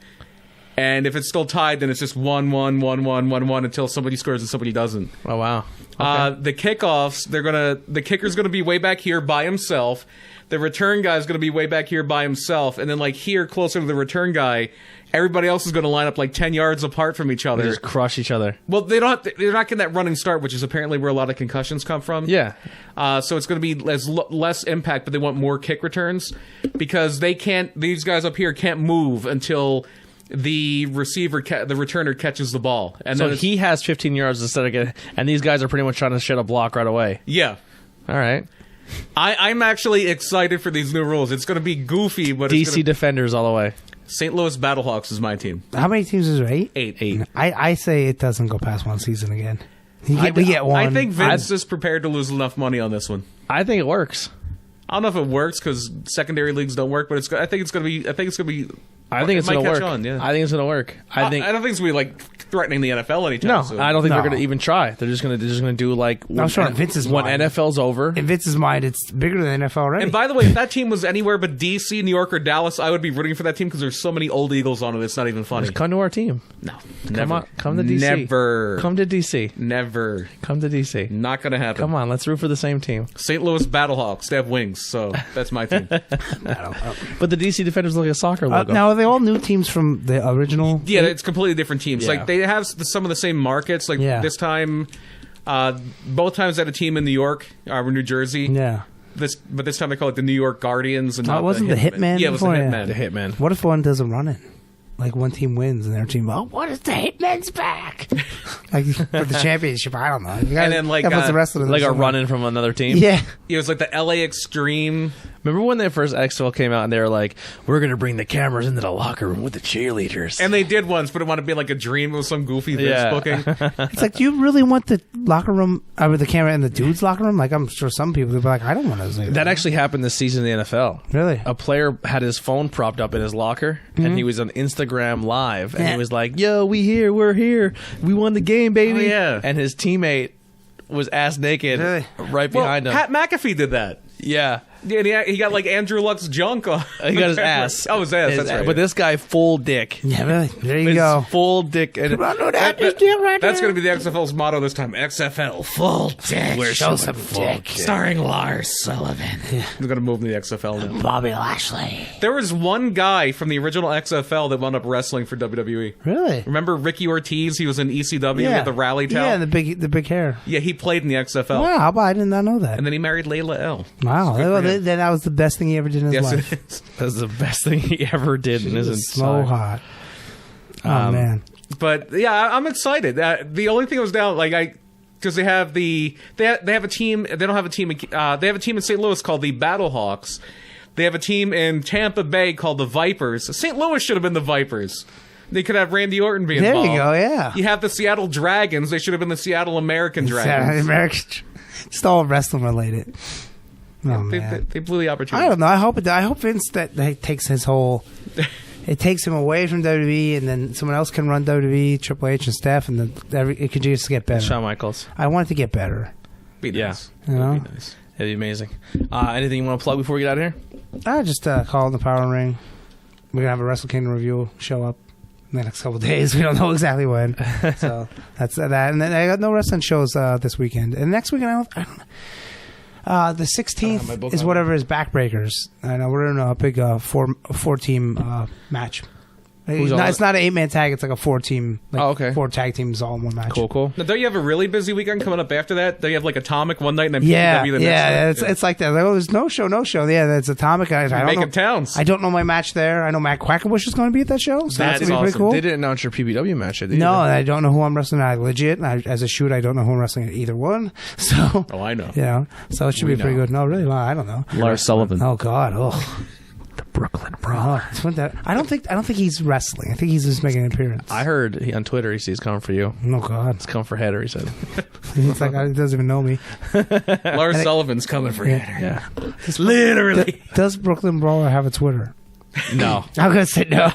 And if it's still tied, then it's just 1-1 until somebody scores and somebody doesn't. Oh, wow. The kickoffs, the kicker's gonna be way back here by himself. The return guy's gonna be way back here by himself, and then like here closer to the return guy, everybody else is gonna line up like 10 yards apart from each other. They just crush each other. Well, they're not getting that running start, which is apparently where a lot of concussions come from. Yeah. So it's going to be less impact, but they want more kick returns because these guys up here can't move until the the returner catches the ball. And So then he has 15 yards instead of getting, and these guys are pretty much trying to shut a block right away. yeah. All right. I'm actually excited for these new rules. It's going to be goofy, but it's DC Defenders all the way. St. Louis Battlehawks is my team. how many teams is there? 8? 8. I say it doesn't go past one season again. We get one. I think Vince is prepared to lose enough money on this one. I think it works. I don't know if it works because secondary leagues don't work, but I think it's going to be. I think it's it going might to catch work. on, yeah. I think it's going to work. I think. I don't think it's going to be like threatening the NFL anytime No, soon. I don't think they're No. going to even try. They're just going to do like I'm sure in Vince's when mind. NFL's over. in Vince's mind, it's bigger than NFL already. And by the way, if that team was anywhere but DC, New York, or Dallas, I would be rooting for that team because there's so many old Eagles on it. It's not even funny. Just come to our team. No, Come never. on, come to DC. Never. Come to DC. Never. Come to DC. Not gonna happen. Come on, let's root for the same team. St. Louis Battlehawks. They have wings, so that's my team. But the DC Defenders look like a soccer logo. now, are they all new teams from the original? Yeah, it's completely different teams. Yeah. Like they have some of the same markets. Like Yeah. this time, both times they had a team in New York or New Jersey. Yeah. But this time they call it the New York Guardians. And Oh, not wasn't the Hitman Yeah, it was the before? Yeah. Hitman. The Hitman. What if one doesn't run it? Like one team wins and their team, oh, what is the Hitman's back? Like for the championship, I don't know. You gotta- And then, like, gotta put the rest of them Like a somewhere. run-in from another team. Yeah. It was like the LA Extreme. Remember when the first XFL came out and they were like, we're going to bring the cameras into the locker room with the cheerleaders. And they did once, but it wanted to be like a dream. It was some goofy Vince Yeah. booking. It's like, do you really want the locker room, with the camera in the dude's locker room? Like, I'm sure some people would be like, I don't want to see that. That actually happened this season in the NFL. Really? A player had his phone propped up in his locker, and he was on Instagram Live, and Yeah. he was like, yo, we're here. We won the game, baby. Oh, yeah. And his teammate was ass naked Really? right Well, behind him. Pat McAfee did that. Yeah. Yeah, he got like Andrew Luck's junk on. He got his ass. Oh, his ass. That's right. But this guy, full dick. Yeah, really. There you His go. full dick. And That's going to be the XFL's motto this time. XFL, full dick. Show some dick. Starring Lars Sullivan. We're going to move to the XFL now. Bobby Lashley. There was one guy from the original XFL that wound up wrestling for WWE. Really? Remember Ricky Ortiz? He was in ECW with the rally towel. Yeah, the big hair. Yeah, he played in the XFL. Wow, how about I did not know that. And then he married Layla L. Wow, that was the best thing he ever did in his Yes, life. it is. that's the best thing he ever did in his So entire... hot. Oh man. But yeah, I'm excited. The only thing that was down, because they have they have a team. They don't have a team. They have a team in St. Louis called the Battlehawks. They have a team in Tampa Bay called the Vipers. St. Louis should have been the Vipers. They could have Randy Orton be There involved. you go, yeah. You have the Seattle Dragons. They should have been the Seattle American Dragons. American, it's all wrestling related. Oh, man. They blew the opportunity. I don't know. I hope Vince that takes his whole. It takes him away from WWE, and then someone else can run WWE, Triple H and Steph, and then it could just get better. Shawn Michaels. I want it to get better. Be nice. You know? It'd be nice. It'd be amazing. Anything you want to plug before we get out of here? I just call it the Power Ring. We're gonna have a Wrestle Kingdom review show up in the next couple of days. We don't know exactly when. So that's that. And then I got no wrestling shows this weekend. And next weekend I don't the 16th is whatever is Backbreakers. I know we're in a big four team match. It's not an 8-man tag. It's like a 4-team. Like 4 tag teams all in one match. Cool. Now, don't you have a really busy weekend coming up after that? Don't you have like Atomic one night and then PW the next night? It's like that. Like, there's no show. Yeah, that's Atomic. I don't Making know. towns. I don't know my match there. I know Matt Quackenbush is going to be at that show. So that's That is gonna be pretty awesome. cool. They didn't announce your PBW match yet, did No, you? I don't know who I'm wrestling at. As a shoot, I don't know who I'm wrestling at either one. So, Oh, I know. So it should be pretty good. No, really? Well, I don't know. Lars Sullivan. Oh God. Oh. The Brooklyn Oh, Brawler. I don't think he's wrestling. I think he's just making an appearance. I heard on Twitter he's coming for you. Oh God. It's coming for Header, he said. It's like he doesn't even know me. Lars Sullivan's coming for you. Yeah. Literally. Does Brooklyn Brawler have a Twitter? No. I'm gonna say no.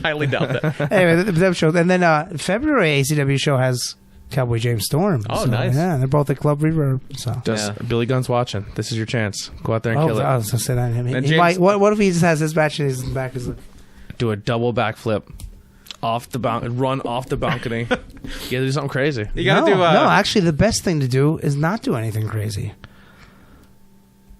Highly doubt that. Anyway, the show, and then February ACW show has Cowboy James Storm. Oh, nice. Yeah, they're both at Club Reverb. So. Just Billy Gunn's watching. This is your chance. Go out there and Oh, kill it. I was gonna say that. And He James- might, what if he just has his match and he's in the back? Is like, Do a double backflip off the run off the balcony. You gotta do something crazy. You gotta no, do. no, actually, the best thing to do is not do anything crazy.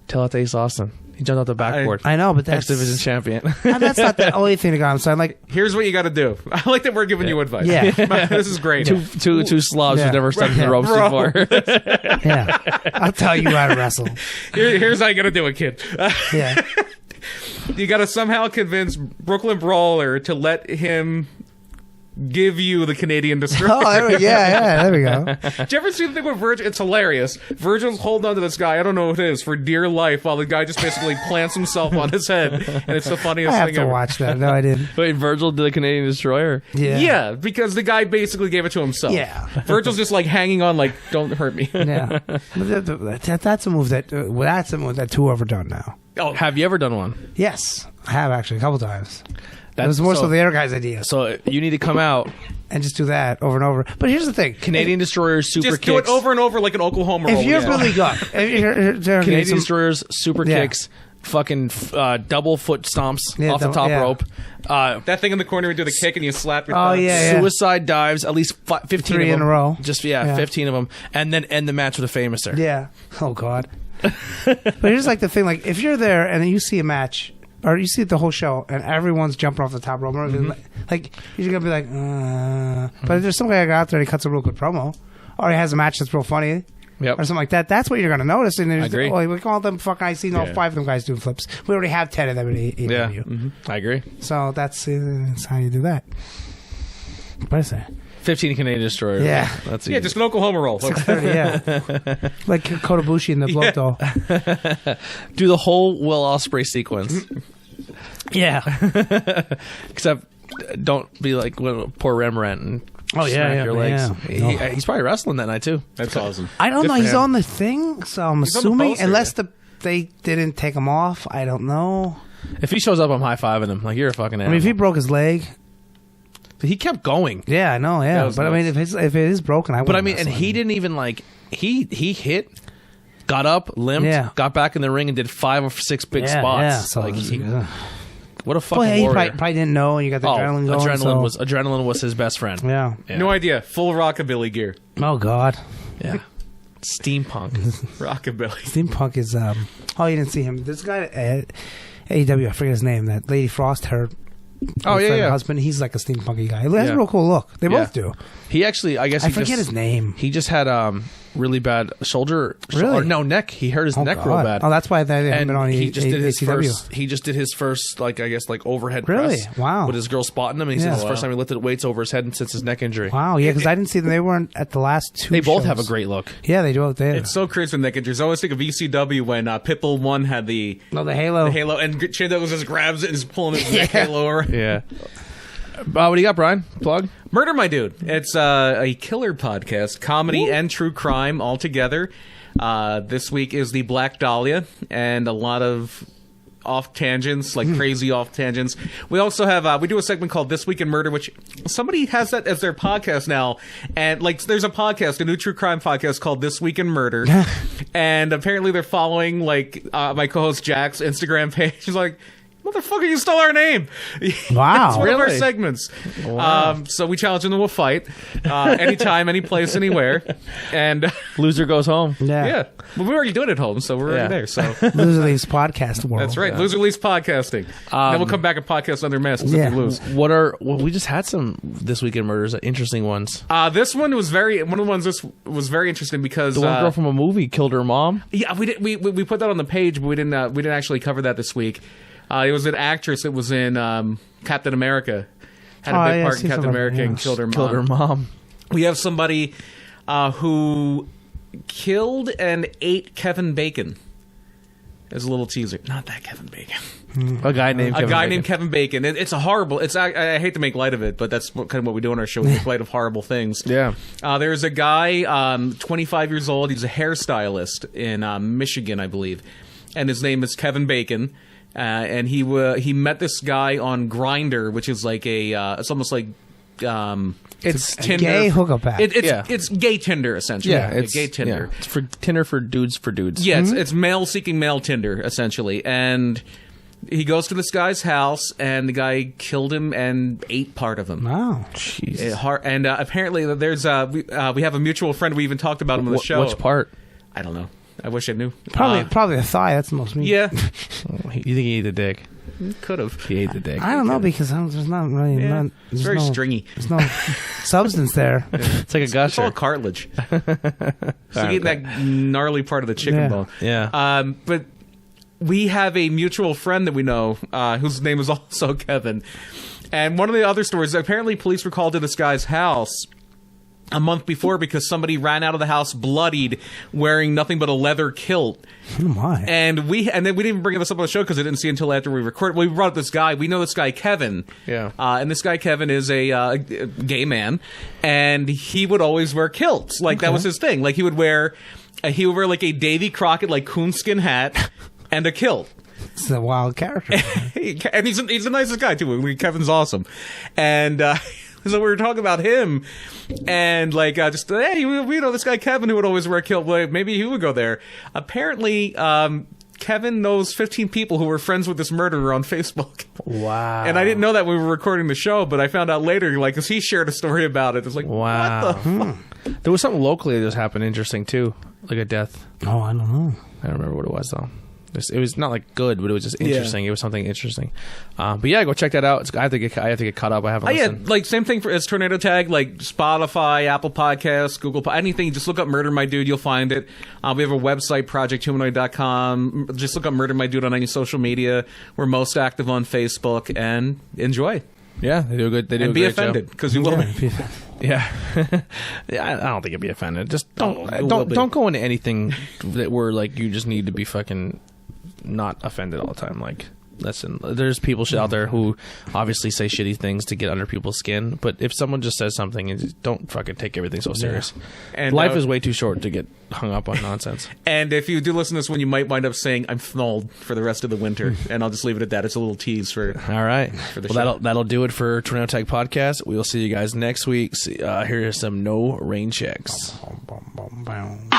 Tell it to Ace Austin. He jumped off the backboard. I know, but that's X Division champion. that's not the only thing to go on. So I'm like, Here's what you got to do. I like that we're giving you advice. Yeah. This is great. two slobs Yeah. who've never stepped in the ropes Bro. before. yeah, I'll tell you how to wrestle. Here's how you got to do it, kid. Yeah, You got to somehow convince Brooklyn Brawler to let him give you the Canadian Destroyer. there we go. Did you ever see the thing with Virgil? It's hilarious. Virgil's holding on to this guy, I don't know what it is, for dear life, while the guy just basically plants himself on his head. And it's the funniest I have thing to ever. watch that. No, I didn't. Wait, Virgil did the Canadian Destroyer. Yeah, Yeah, because the guy basically gave it to himself. Yeah. Virgil's just like hanging on, like, don't hurt me. yeah. That's a move that's a move that too overdone now. Oh, Have you ever done one? Yes, I have actually a couple times. That That's was more so so- the other guy's idea, So you need to come out. and just do that over and over. But here's the thing: Canadian Destroyers, super just kicks. do it over and over like an Oklahoma roll. if you're Yeah. Billy Gunn, Canadian Destroyers, super Yeah. kicks, fucking double foot stomps Yeah, off the top yeah. rope. That thing in the corner, you do the kick and you slap your Oh, thumbs. yeah. Suicide dives, at least 15 3 of in them. a row. Just, Yeah. 15 of them. And then end the match with a famouser. Yeah. Oh God. But here's like the thing: like if you're there and you see a match, or you see the whole show, and everyone's jumping off the top rope, like you're gonna be like, But if there's some guy out there and he cuts a real good promo, or he has a match that's real funny, Yep. or something like that, that's what you're gonna notice. And there's, I agree. Oh, we call them fucking. I seen all Yeah. 5 of them guys doing flips. We already have 10 of them in AEW. Yeah. I agree. So that's how you do that. What is that? 15 Canadian Destroyers. Yeah. That's Yeah, easy. just an Oklahoma roll. 630, yeah. Like Kotobushi in the blood doll. Do the whole Will Ospreay sequence. Yeah. Except don't be like poor Rembrandt and Oh, yeah, smack yeah, your legs. yeah. He's probably wrestling that night too. That's awesome. I don't Good know. for He's him. on the thing, so I'm He's on the assuming, poster, unless yeah. they didn't take him off. I don't know. If he shows up, I'm high fiving him. Like, you're a fucking I animal. mean, if he broke his leg, he kept going. yeah, I know, yeah. was But I mean, nuts. if it is broken, I. But I wouldn't mean, and wrestle he him. didn't even like he hit got up, limped, Yeah. got back in the ring, and did 5 or 6 big Yeah, spots. yeah. So Like, it was he- like, what a fucking well, he warrior. probably didn't know, and you got the adrenaline going. Adrenaline was his best friend. Yeah. Yeah. No idea. Full rockabilly gear. Oh God. Yeah. Steampunk. Rockabilly. Steampunk is. Oh, you didn't see him. This guy at AEW, I forget his name. That Lady Frost, her. Oh, yeah, yeah. Husband. He's like a steampunky guy. He has Yeah. a real cool look. They Yeah. both do. He actually, I guess, I forget his name. He just had really bad shoulder. Really? Or no, neck. He hurt his Oh, neck God. real bad. Oh, that's why they haven't And been on he just did his ACW. first. He just did his first, like, I guess, like overhead Really? press. Wow. With his girl spotting him, and he said Yeah. it's the first time he lifted weights over his head since his neck injury. Wow, yeah, because I didn't see them. They weren't at the last 2 They both shows. have a great look. Yeah, they do. They It's so crazy with neck injuries. I always think of ECW when Pitbull 1 had the the Halo. halo, and Shane just grabs it and is pulling his neck halo over. Yeah. What do you got, Brian? Plug? Murder My Dude. It's a killer podcast, comedy and true crime all together. This week is the Black Dahlia, and a lot of off tangents, like crazy off tangents. We also have we do a segment called This Week in Murder, which somebody has that as their podcast now. And like, there's a podcast, a new true crime podcast called This Week in Murder, and apparently they're following like my co-host Jack's Instagram page. He's like, motherfucker, you stole our name. Wow. It's one of our Really? segments. Wow. So we challenge them to a fight, anytime, any place, anywhere. And Loser goes home. Yeah. yeah, well, we already do it at home, so we're Yeah. already there. So Loser Leaves podcast world. that's right. Loser Leaves podcasting. Then we'll come back and podcast under masks Yeah. if we lose. Well, we just had some This Week in Murders, interesting ones. This one was one of the ones. This was very interesting because The one girl from a movie killed her mom. yeah, we put that on the page, but we didn't actually cover that this week. It was an actress that was in Captain America. Had a big part in Captain America and killed her mom. Killed her mom. We have somebody who killed and ate Kevin Bacon. As a little teaser. Not that Kevin Bacon. A guy named Kevin Bacon. Named Kevin Bacon. It's a horrible. I hate to make light of it, but that's kind of what we do on our show. We make light of horrible things. Yeah. There's a guy, 25 years old. He's a hairstylist in Michigan, I believe, and his name is Kevin Bacon. And he met this guy on Grindr, which is like it's almost like it's Tinder. Gay hookup app. It's gay Tinder essentially. Yeah, it's gay Tinder. Yeah. It's for Tinder for dudes for dudes. Yeah, it's male seeking male Tinder essentially, and he goes to this guy's house, and the guy killed him and ate part of him. Wow. Jeez. And apparently, there's we have a mutual friend. We even talked about him on the show. Which part? I don't know. I wish I knew. Probably the thigh. That's the most meat. Yeah, You think he ate the dick? could have. He ate the dick. I don't know because there's not really. Yeah, Not, it's there's very no, stringy. There's no substance there. It's like a It's all gusher. cartilage. So you get that gnarly part of the chicken Yeah. bone. Yeah. But we have a mutual friend that we know whose name is also Kevin. And one of the other stories, apparently police were called to this guy's house a month before because somebody ran out of the house bloodied wearing nothing but a leather kilt. Oh my. And then we didn't even bring this up on the show because I didn't see it until after we recorded. We brought up this guy. We know this guy Kevin. Yeah. And this guy Kevin is a gay man, and he would always wear kilts. Like that was his thing. Like he would wear like a Davy Crockett like coonskin hat and a kilt. It's a wild character. And he's the nicest guy too. I mean, Kevin's awesome. And so we were talking about him, and like just hey, we know this guy Kevin who would always wear a kilt. Like, maybe he would go there. Apparently, Kevin knows 15 people who were friends with this murderer on Facebook. Wow. And I didn't know that when we were recording the show, but I found out later, like, because he shared a story about it. It's like, Wow. what the fuck? There was something locally that just happened interesting too, like a death. Oh, I don't know. I don't remember what it was though. It was not like good, but it was just interesting. It was something interesting. But yeah, go check that out. I have to get caught up. I haven't Yeah, listened. like same thing as Tornado Tag, like Spotify, Apple Podcasts, Google, anything. Just look up Murder My Dude, you'll find it. We have a website, projecthumanoid.com. Just look up Murder My Dude on any social media. We're most active on Facebook, and enjoy. Yeah, they do a good. They do And a be great offended, because you will be. Yeah, yeah. I don't think you'd be offended. Just don't you will be. don't go into anything that where like you just need to be fucking not offended all the time. Like, listen, there's people out there who obviously say shitty things to get under people's skin, but if someone just says something, and just don't fucking take everything so serious. And Life is way too short to get hung up on nonsense. And if you do listen to this one, you might wind up saying, I'm fnolled for the rest of the winter. And I'll just leave it at that. It's a little tease for... All right. the Well, show. that'll do it for Tornado Tag Podcast. We will see you guys next week. Here are some no rain checks. Bum, bum, bum, bum.